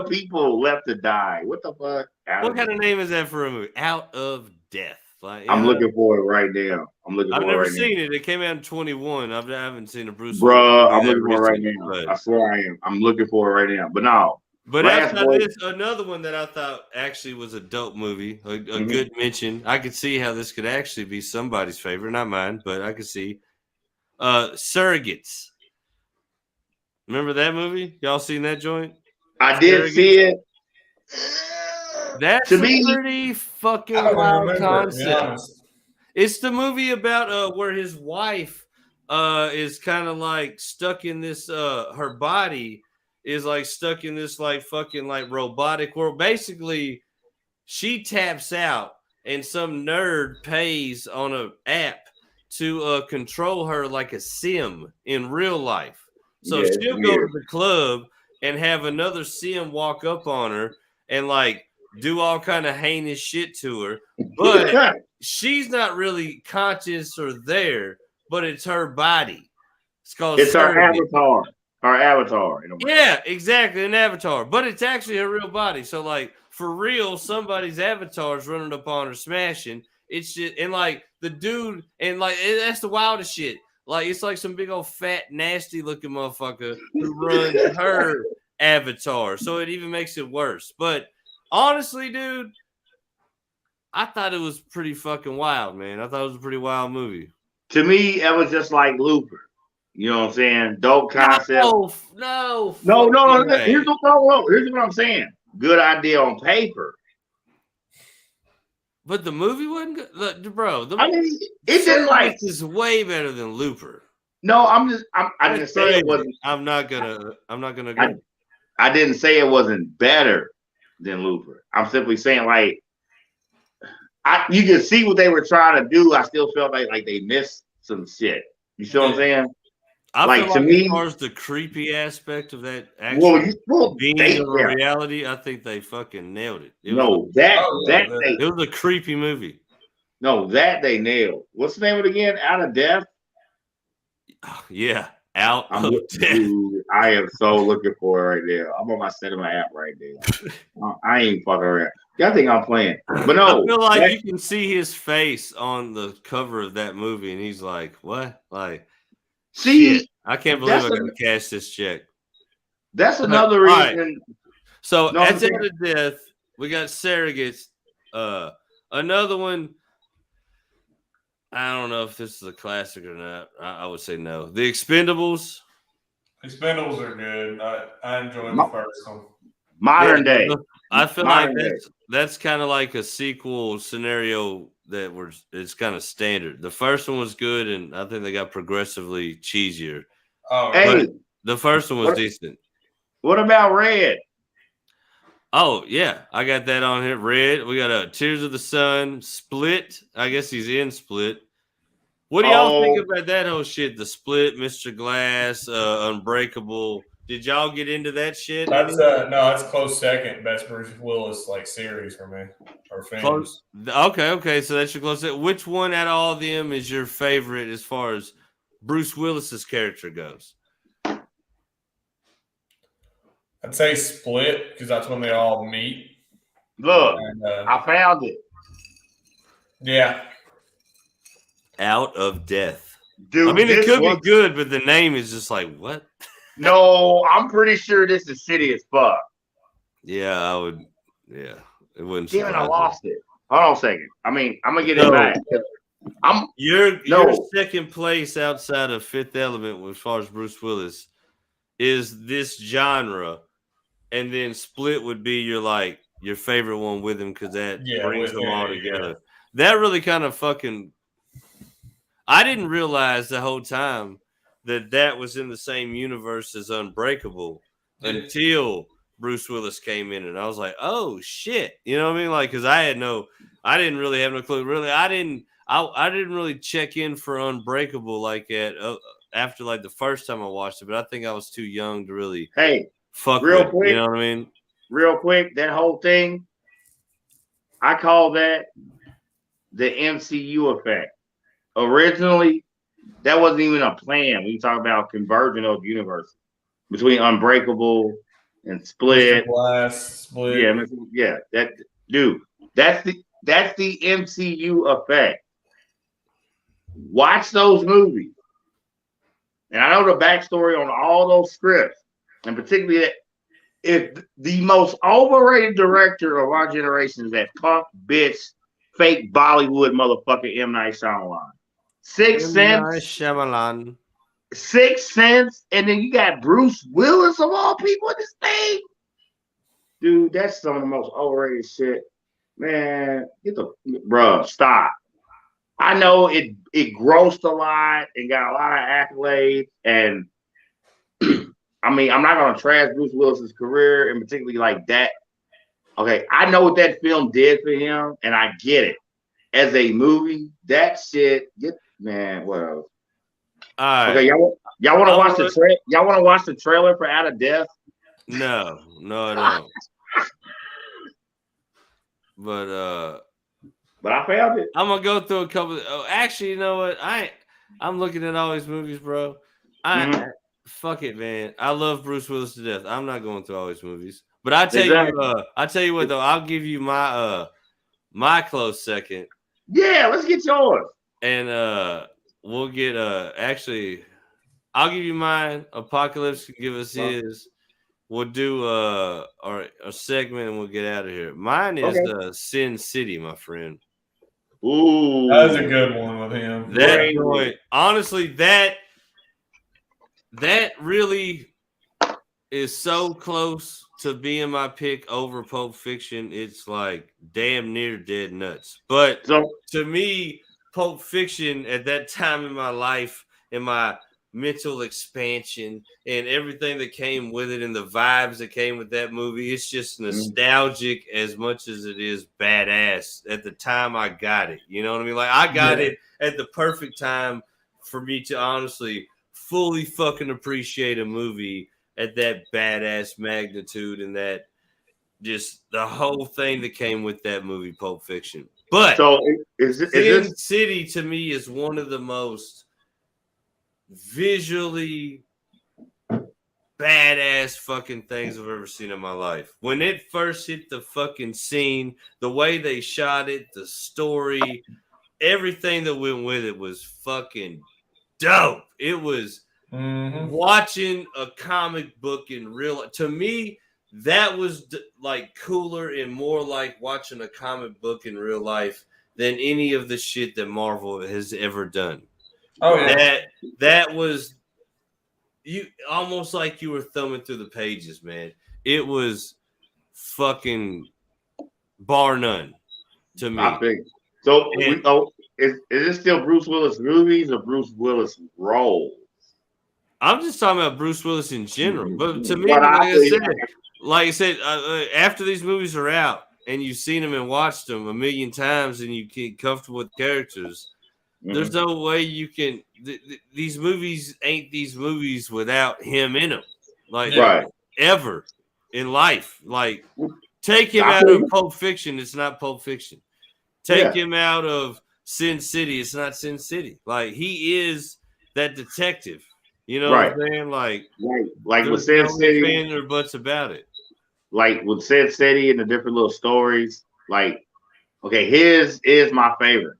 S3: people left to die. What the fuck?
S1: What kind of name is that for a movie? Out of Death. Like,
S3: I'm looking for it right now.
S1: I've never seen it. It came out in 21. I haven't seen a Bruce.
S3: Bro, I'm looking for it right now. I swear I am. I'm looking for it right now. But no.
S1: But outside this, another one that I thought actually was a dope movie, a good mention. I could see how this could actually be somebody's favorite, not mine, but I could see. Surrogates. Remember that movie? Y'all seen that joint?
S3: I did see it.
S1: That's a pretty fucking wild concept. It's the movie about where his wife is kind of like stuck in this her body is like stuck in this like fucking like robotic world. Basically, she taps out and some nerd pays on an app to control her like a sim in real life. So
S3: Yeah, it's
S1: she'll go
S3: weird.
S1: to the club and have another sim walk up on her and like do all kind of heinous shit to her, but she's not really conscious or there, but it's her body. It's called
S3: It's her
S1: surrogate.
S3: avatar. Her avatar.
S1: Yeah, exactly, an avatar, but it's actually her real body. So like for real, somebody's avatar's running up on her, smashing. It's just and like the dude and like that's the wildest shit. Like it's like some big old fat nasty looking motherfucker who runs her avatar. So it even makes it worse. But honestly, dude, I thought it was pretty fucking wild, man. I thought it was a pretty wild movie.
S3: To me, it was just like Looper. You know what I'm saying? Dope concept.
S1: No.
S3: Here's what I'm saying. Good idea on paper.
S1: But the movie wasn't good, look, bro.
S3: I mean, it didn't like
S1: is way better than Looper.
S3: No, I didn't say it wasn't.
S1: I'm not gonna go.
S3: I didn't say it wasn't better than Looper. I'm simply saying like you can see what they were trying to do. I still felt like they missed some shit. You see what I'm saying?
S1: I feel like as far as the creepy aspect of that being a reality, I think they fucking nailed it. It was a creepy movie.
S3: No, that they nailed. What's the name of it again? Out of Death?
S1: Yeah, Out of Death.
S3: Dude, I am so looking for it right now. I'm on my cinema app right now. I ain't fucking around. Y'all think I'm playing. But no.
S1: I feel like you can see his face on the cover of that movie, and he's like, what? Like,
S3: see,
S1: shit, I can't believe I got to cash this check.
S3: That's another reason.
S1: Right. So at the end of Death, we got Surrogates. Another one. I don't know if this is a classic or not. I would say no. The Expendables.
S2: Expendables are good. I enjoyed the first one.
S3: Modern day.
S1: I feel like that's kind of like a sequel scenario it's kind of standard. The first one was good, and I think they got progressively cheesier.
S2: Oh,
S3: hey,
S1: the first one was decent.
S3: What about Red?
S1: Oh yeah, I got that on here. Red. We got Tears of the Sun, Split. I guess he's in Split. What do y'all think about that whole shit? The Split, Mr. Glass, Unbreakable. Did y'all get into that shit?
S2: That's close second best Bruce Willis like series for me or films.
S1: Okay. So that's your close. Which one out of all of them is your favorite as far as Bruce Willis's character goes?
S2: I'd say Split because that's when they all meet.
S3: Look, I found it.
S2: Yeah.
S1: Out of Death.
S3: Dude,
S1: I mean, it could be good, but the name is just like, what?
S3: No, I'm pretty sure this is shitty as fuck.
S1: Yeah, I would. Yeah, it wouldn't.
S3: Damn it, I lost it. Hold on a second. I mean, I'm gonna get it back.
S1: Your second place outside of Fifth Element, as far as Bruce Willis, is this genre, and then Split would be your favorite one with him because that brings them all together. Yeah. That really kind of fucking. I didn't realize the whole time that was in the same universe as Unbreakable until Bruce Willis came in, and I was like, "Oh shit!" You know what I mean? Like, because I didn't really have no clue. Really, I didn't really check in for Unbreakable like after like the first time I watched it, but I think I was too young to really fuck real quick. You know what I mean?
S3: Real quick, that whole thing, I call that the MCU effect. Originally, that wasn't even a plan. We talk about converging of universes between Unbreakable and Split.
S2: Split.
S3: Yeah. That's the MCU effect. Watch those movies, and I know the backstory on all those scripts, and particularly that if the most overrated director of our generation is that punk bitch, fake Bollywood motherfucker M. Night Shyamalan. Sixth Sense, and then you got Bruce Willis of all people in this thing. Dude, that's some of the most overrated shit. Man, stop. I know it grossed a lot and got a lot of accolades, and I mean, I'm not gonna trash Bruce Willis's career, and particularly like that. Okay, I know what that film did for him, and I get it. as a movie, that shit, man, well.
S1: All right.
S3: Okay, y'all want to watch the y'all want to watch the trailer for Out of Death?
S1: No, I don't. But
S3: I found it.
S1: I'm gonna go through a couple. Actually, you know what? I'm looking at all these movies, bro. Fuck it, man. I love Bruce Willis to death. I'm not going through all these movies. But I tell you what though, I'll give you my close second.
S3: Yeah, let's get yours.
S1: And we'll get actually I'll give you mine. Apocalypse can give us his. We'll do a segment and we'll get out of here. Mine is Sin City, my friend.
S3: Ooh,
S2: that's a good one with him.
S1: That joint, honestly, that really is so close to being my pick over Pulp Fiction. It's like damn near dead nuts. But to me, Pulp Fiction at that time in my life, in my mental expansion and everything that came with it and the vibes that came with that movie, it's just nostalgic as much as it is badass. At the time I got it, you know what I mean? Like I got it at the perfect time for me to honestly fully fucking appreciate a movie at that badass magnitude and that just the whole thing that came with that movie, Pulp Fiction. But Sin City to me is one of the most visually badass fucking things I've ever seen in my life. When it first hit the fucking scene, the way they shot it, the story, everything that went with it was fucking dope. It was watching a comic book in real. To me, that was like cooler and more like watching a comic book in real life than any of the shit that Marvel has ever done.
S2: Oh yeah,
S1: that was you almost like you were thumbing through the pages, man. It was fucking bar none to me.
S3: I think so. Is it still Bruce Willis movies or Bruce Willis roles?
S1: I'm just talking about Bruce Willis in general. But to me, like I said, after these movies are out and you've seen them and watched them a million times and you get comfortable with characters. There's no way you can. These movies ain't these movies without him in them. Like ever in life. Like take him out of Pulp Fiction, it's not Pulp Fiction. Take him out of Sin City, it's not Sin City. Like he is that detective. You know what I'm saying? Like
S3: with Sin City,
S1: fan or butts about it.
S3: Like with Sin City and the different little stories. Like, okay, his is my favorite.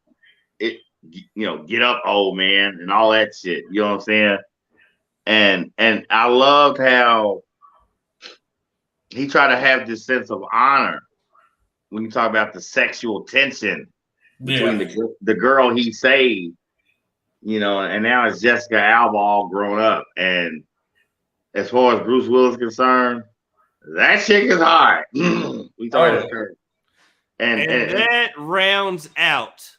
S3: Get up, old man, and all that shit. You know what I'm saying? And I loved how he tried to have this sense of honor when you talk about the sexual tension between the girl he saved, and now it's Jessica Alba all grown up. And as far as Bruce Willis is concerned, that chick is hard. We talking about her.
S1: And that rounds out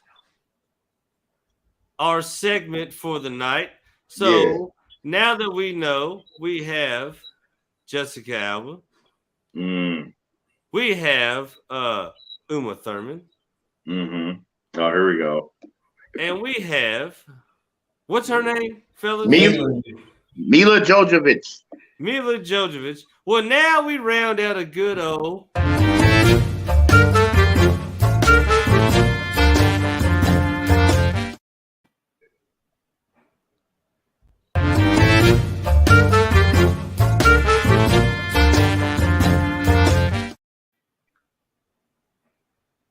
S1: our segment for the night. So now that we know we have Jessica Alba, we have Uma Thurman.
S3: Oh, here we go.
S1: And we have what's her name, fellas?
S3: Mila Jovovich.
S1: Mila Jovovich. Well, now we round out a good old.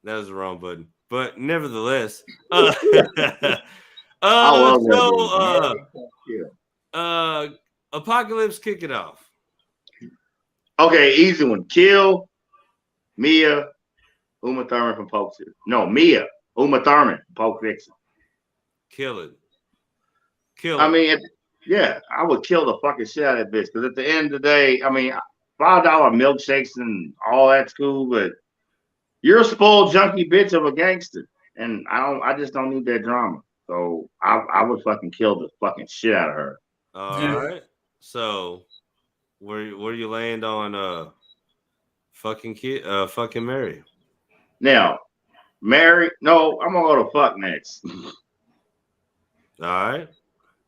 S1: That was the wrong button, but nevertheless, Apocalypse, kick it off.
S3: Okay, easy one. Kill Mia Uma Thurman from Pulp Fiction. No, Mia Uma Thurman from Pulp Fiction.
S1: Kill it.
S3: I mean, I would kill the fucking shit out of that bitch because at the end of the day, I mean, $5 milkshakes and all that's cool, but you're a spoiled junkie bitch of a gangster, and I just don't need that drama. So I would fucking kill the fucking shit out of her.
S1: All right. So where you land on fucking Mary?
S3: Now, marry. No, I'm gonna go to fuck next.
S1: All right.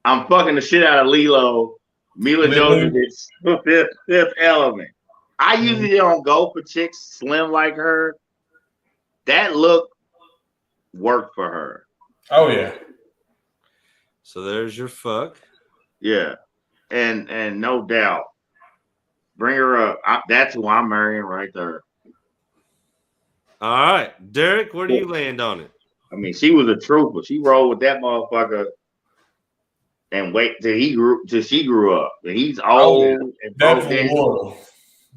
S3: I'm fucking the shit out of Lilo, Mila Jovovich, Fifth Element. I usually don't go for chicks slim like her. That look worked for her.
S2: Oh yeah.
S1: So there's your fuck.
S3: Yeah, and no doubt, bring her up. That's who I'm marrying right there.
S1: All right, Derek, where do you land on it?
S3: I mean, she was a trooper. She rolled with that motherfucker, and wait till she grew up. And he's old.
S2: Oh,
S3: and
S2: definitely will.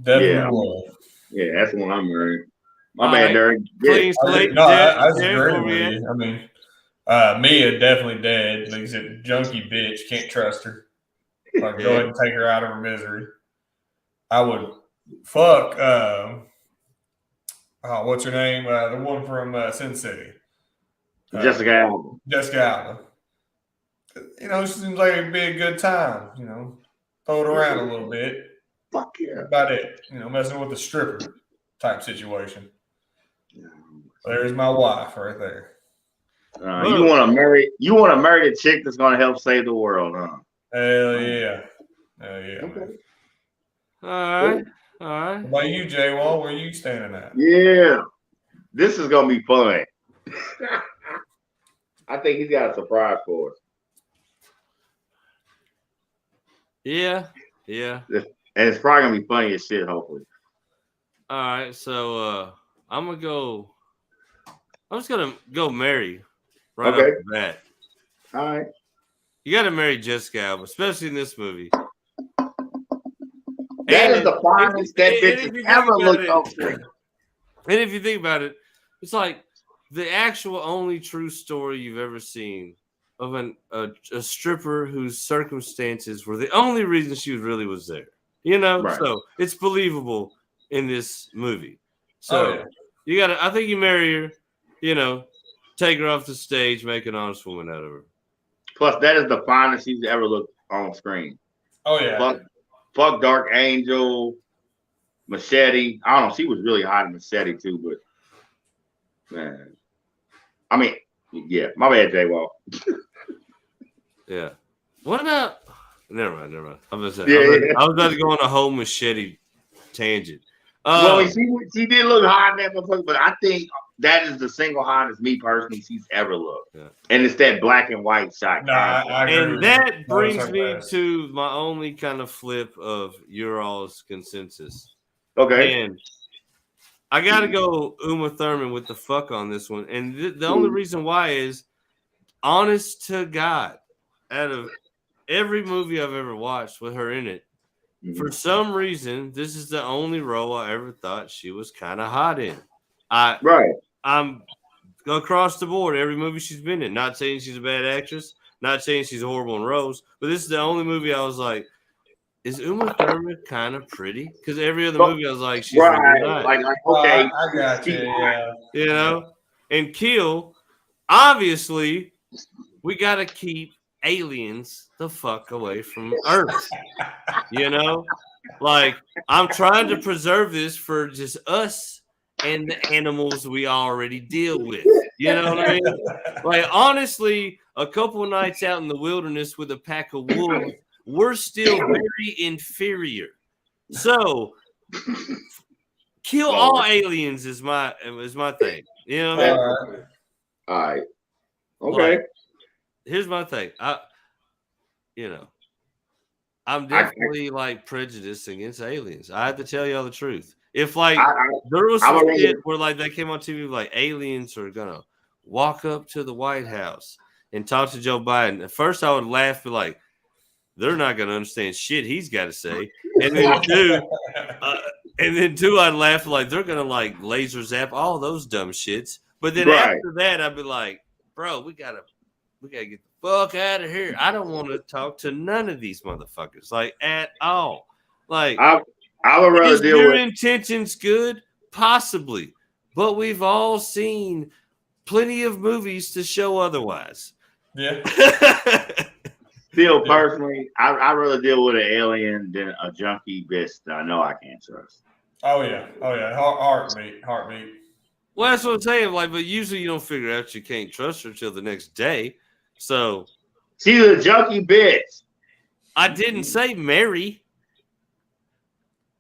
S2: Definitely will.
S3: Yeah, that's the one I'm marrying. My
S1: All
S3: bad,
S1: right.
S3: Derek.
S1: Clean slate.
S2: No,
S1: Derek,
S2: I was
S1: Derek,
S2: agreeing
S1: where we
S2: with
S1: at?
S2: you. I mean, Mia definitely dead. Like I said, junkie bitch, can't trust her. Like, go ahead and take her out of her misery. I would fuck. What's her name? The one from Sin City.
S3: Jessica Alba.
S2: Jessica Alba. You know, she seems like it'd be a good time. You know, throw it around a little bit.
S3: Fuck yeah.
S2: About it. You know, messing with the stripper type situation. There's my wife right there.
S3: You want to marry the chick that's gonna help save the world, huh?
S2: Hell yeah. Hell yeah.
S3: Okay.
S1: All right. All right.
S2: What about you, J Wall? Where you standing at?
S3: Yeah. This is gonna be fun. I think he's got a surprise for us.
S1: Yeah. Yeah.
S3: And it's probably gonna be funny as shit, hopefully.
S1: All right. So I'm just gonna go marry right off the bat.
S3: All right.
S1: You gotta marry Jessica Alba, especially in this movie.
S3: That is the finest that bitch has ever looked on screen.
S1: And if you think about it, it's like the actual only true story you've ever seen of a stripper whose circumstances were the only reason she really was there. You know,
S3: Right.
S1: So it's believable in this movie. So I think you marry her, you know, take her off the stage, make an honest woman out of her.
S3: Plus, that is the finest she's ever looked on screen.
S2: Oh yeah.
S3: Fuck Dark Angel, Machete. I don't know. She was really hot in Machete too, but man, I mean, yeah. My bad, J Wall.
S1: Yeah. What about? Never mind. I was about to go on a whole Machete tangent.
S3: Well, she did look hot in that motherfucker, but I think that is the single hottest me personally she's ever looked.
S1: Yeah.
S3: And it's that black and white shot.
S2: I agree
S1: And
S2: with
S1: that
S2: you.
S1: brings me to my only kind of flip of your all's consensus.
S3: Okay.
S1: And I got to go Uma Thurman with the fuck on this one. And the only reason why is, honest to God, out of every movie I've ever watched with her in it, for some reason, this is the only role I ever thought she was kind of hot in. I'm across the board, every movie she's been in. Not saying she's a bad actress, not saying she's horrible in roles, but this is the only movie I was like, is Uma Thurman kind of pretty? Because every other movie I was like, she's really not.
S3: Like, okay,
S2: I got you. Yeah.
S1: You know, and Kill, obviously, we got to keep aliens the fuck away from Earth. You know, like, I'm trying to preserve this for just us and the animals we already deal with. You know what I mean? Like, honestly, a couple of nights out in the wilderness with a pack of wolves, we're still very inferior. So, kill all aliens is my thing. You know what I mean?
S3: All right. Okay.
S1: Like, here's my thing. I'm definitely like prejudiced against aliens. I have to tell y'all the truth. If like there was some shit where like that came on TV, like aliens are gonna walk up to the White House and talk to Joe Biden, at first I would laugh, but like, they're not gonna understand shit he's got to say. And then two, I'd laugh like they're gonna like laser zap all those dumb shits. But then after that, I'd be like, bro, we gotta get the fuck out of here. I don't want to talk to none of these motherfuckers, like, at all. Like,
S3: I would rather
S1: is
S3: deal
S1: your
S3: with
S1: intentions good? Possibly, but we've all seen plenty of movies to show otherwise.
S2: Yeah.
S3: Still, personally, I'd rather deal with an alien than a junkie bitch that I know I can't trust.
S2: Oh yeah. Heartbeat.
S1: Well, that's what I'm saying. Like, but usually you don't figure out you can't trust her till the next day. So
S3: she's a junkie bitch.
S1: I didn't say Mary.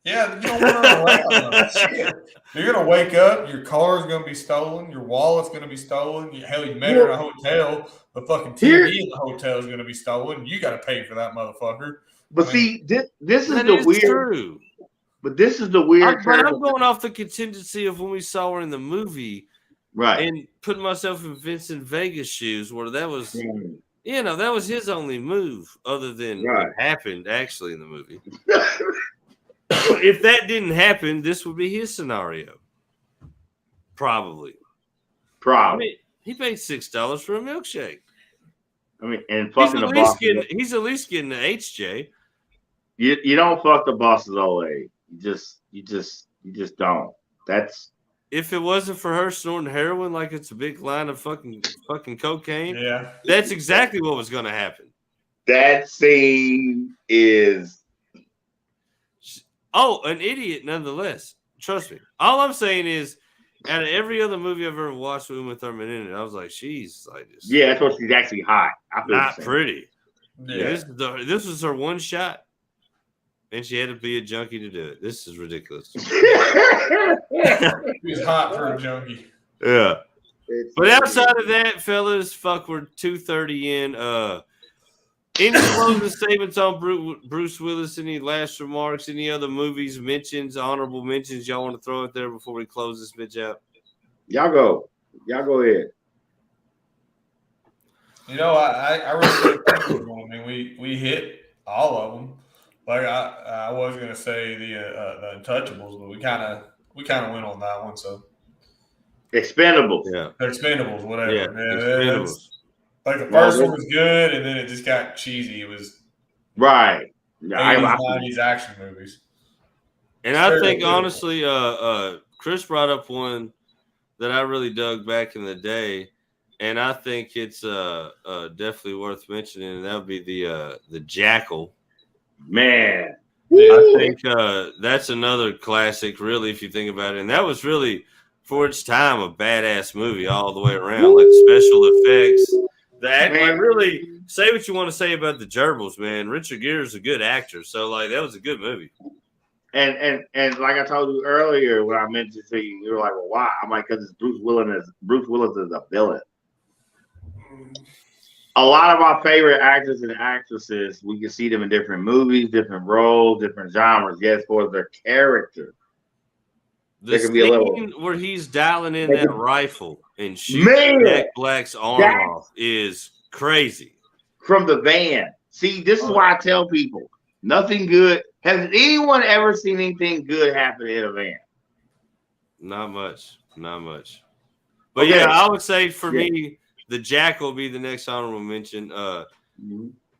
S2: Yeah, you don't want her around. Shit. You're gonna wake up, your car's gonna be stolen, your wallet's gonna be stolen. Hell, you met her in a hotel, the fucking TV in the hotel is gonna be stolen. You got to pay for that motherfucker.
S3: But see, this is the weird.
S1: True.
S3: But this is the weird.
S1: I'm going off the contingency of when we saw her in the movie,
S3: right?
S1: And putting myself in Vincent Vega's shoes, where that was, that was his only move, other than what happened actually in the movie. If that didn't happen, this would be his scenario. Probably. I mean, he paid $6 for a milkshake.
S3: I mean, and fucking
S1: he's at least getting the HJ.
S3: You don't fuck the boss's old age. You just don't. That's
S1: if it wasn't for her snorting heroin like it's a big line of fucking cocaine.
S2: Yeah,
S1: that's exactly what was going to happen.
S3: That scene is.
S1: Oh, an idiot nonetheless. Trust me. All I'm saying is, out of every other movie I've ever watched with Uma Thurman in it, I was like, she's like this.
S3: Yeah, that's what she's actually hot.
S1: Not pretty.
S2: Yeah.
S1: This was her one shot, and she had to be a junkie to do it. This is ridiculous.
S2: She was hot for a junkie.
S1: Yeah. But outside of that, fellas, we're 2:30 in. Any closing statements on Bruce Willis? Any last remarks? Any other movies, mentions, honorable mentions y'all want to throw out there before we close this bitch out?
S3: Y'all go ahead.
S2: I really think I mean, we hit all of them. Like I was gonna say the Untouchables, but we kind of went on that one. So
S3: Expendables,
S2: Expendables, whatever.
S1: Yeah, Expendables.
S2: Like the first one was good, and then it just got cheesy. It was
S3: right.
S2: 80s, 90s action movies.
S1: And I think honestly, Chris brought up one that I really dug back in the day, and I think it's definitely worth mentioning. And that would be the Jackal.
S3: Man,
S1: I think that's another classic, really, if you think about it. And that was really, for its time, a badass movie all the way around. Like special effects. Like really, say what you want to say about the Gerbils, man. Richard Gere is a good actor, so like that was a good movie.
S3: And like I told you earlier when I mentioned to you, you were like, "Well, why?" I'm like, "Because Bruce Willis is a villain." A lot of our favorite actors and actresses, we can see them in different movies, different roles, different genres. Yes, for their character.
S1: The scene where he's dialing in that rifle and shooting Jack Black's arm off is crazy.
S3: From the van. See, this is why I tell people, nothing good. Has anyone ever seen anything good happen in a van?
S1: Not much. But okay. I would say for me, the Jack will be the next honorable mention.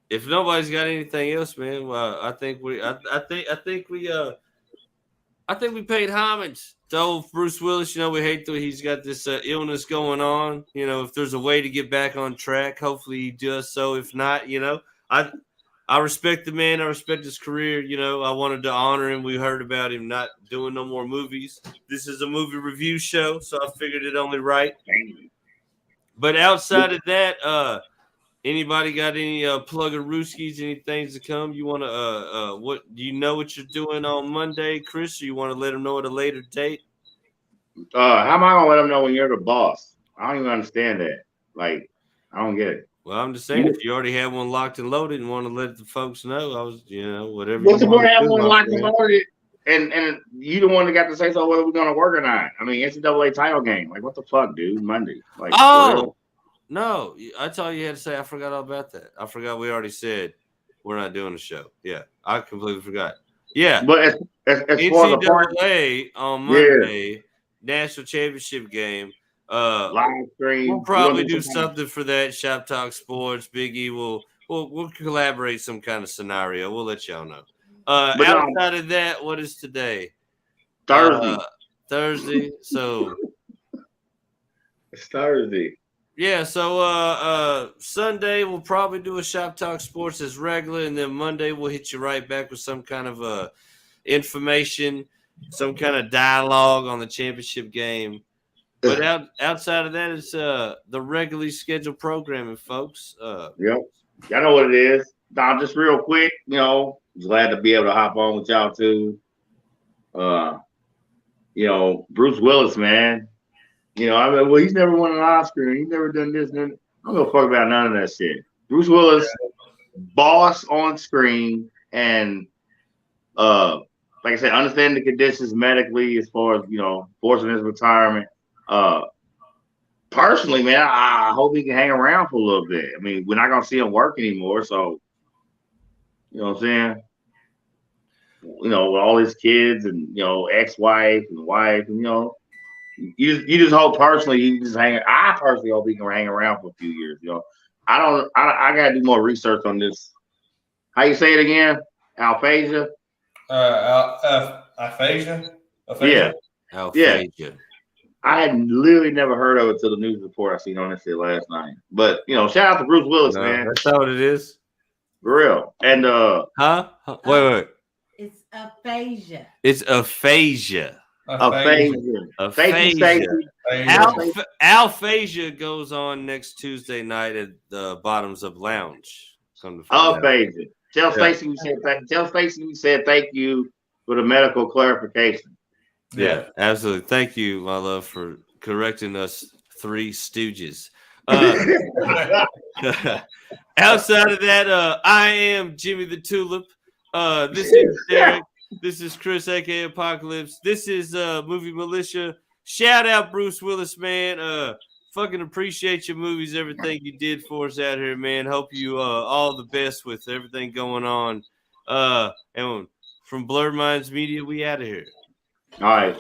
S1: If nobody's got anything else, man, well, I think we paid homage to old Bruce Willis. We hate that he's got this illness going on. If there's a way to get back on track, hopefully he does so. If not, I respect the man. I respect his career. I wanted to honor him. We heard about him not doing no more movies. This is a movie review show, so I figured it only right. But outside of that, anybody got any plug of Rooskies, any things to come? You want to, what do you know what you're doing on Monday, Chris? Or you want to let them know at a later date?
S3: How am I going to let them know when you're the boss? I don't even understand that. Like, I don't get it.
S1: Well, I'm just saying, if you already have one locked and loaded and want to let the folks know, whatever.
S3: What's the point of having one locked and loaded? And you the one that got to say so whether we're going to work or not. I mean, NCAA title game. Like, what the fuck, dude? Monday. Like,
S1: no, I told you had to say I forgot all about that. I forgot we already said we're not doing a show. Yeah, I completely forgot. Yeah,
S3: but as
S1: NCAA on Monday, national championship game.
S3: Live stream.
S1: We'll probably do something for that. Shop Talk Sports. Big E will we'll collaborate some kind of scenario. We'll let y'all know. Outside of that, what is today? Thursday. So
S3: it's Thursday.
S1: Yeah, so Sunday we'll probably do a Shop Talk Sports as regular, and then Monday we'll hit you right back with some kind of information, some kind of dialogue on the championship game. But outside of that, it's the regularly scheduled programming, folks.
S3: Yep. Y'all know what it is. Now, just real quick, glad to be able to hop on with y'all too. Bruce Willis, man. He's never won an Oscar. He's never done this. I don't give a fuck about none of that shit. Bruce Willis, boss on screen, and like I said, understand the conditions medically as far as forcing his retirement. Personally, man, I hope he can hang around for a little bit. I mean, we're not gonna see him work anymore, so you know what I'm saying. With all his kids and ex-wife and wife, and you just hope personally he just hang. I personally hope he can hang around for a few years. I gotta do more research on this. How you say it again? Aphasia.
S2: Aphasia.
S3: Yeah.
S1: Aphasia.
S3: Yeah. I had literally never heard of it till the news report I seen on this shit last night. But shout out to Bruce Willis, man.
S1: That's not what it is.
S3: For real. And
S1: huh? Wait.
S8: It's aphasia.
S1: It's aphasia.
S3: Aphasia.
S1: Aphasia goes on next Tuesday night at the Bottoms Up Lounge.
S3: Aphasia. Tell Stacey we said thank you for the medical clarification.
S1: Yeah, absolutely. Thank you, my love, for correcting us three stooges. Outside of that, I am Jimmy the Tulip. This is Derek. This is Chris, aka Apocalypse. This is Movie Militia. Shout out Bruce Willis, man. Fucking appreciate your movies, everything you did for us out here, man. Hope you all the best with everything going on. And from Blurred Minds Media, we out of here.
S3: All right.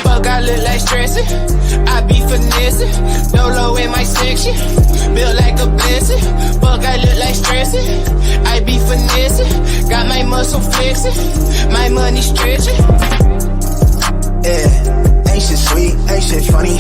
S5: Fuck, I look like stressing. I be finessing. Dolo in my section. Built like a blessing. Fuck, I look like stressing. I be finessing. Got my muscle flexing. My money stretching.
S6: Yeah, ain't shit sweet, ain't shit funny.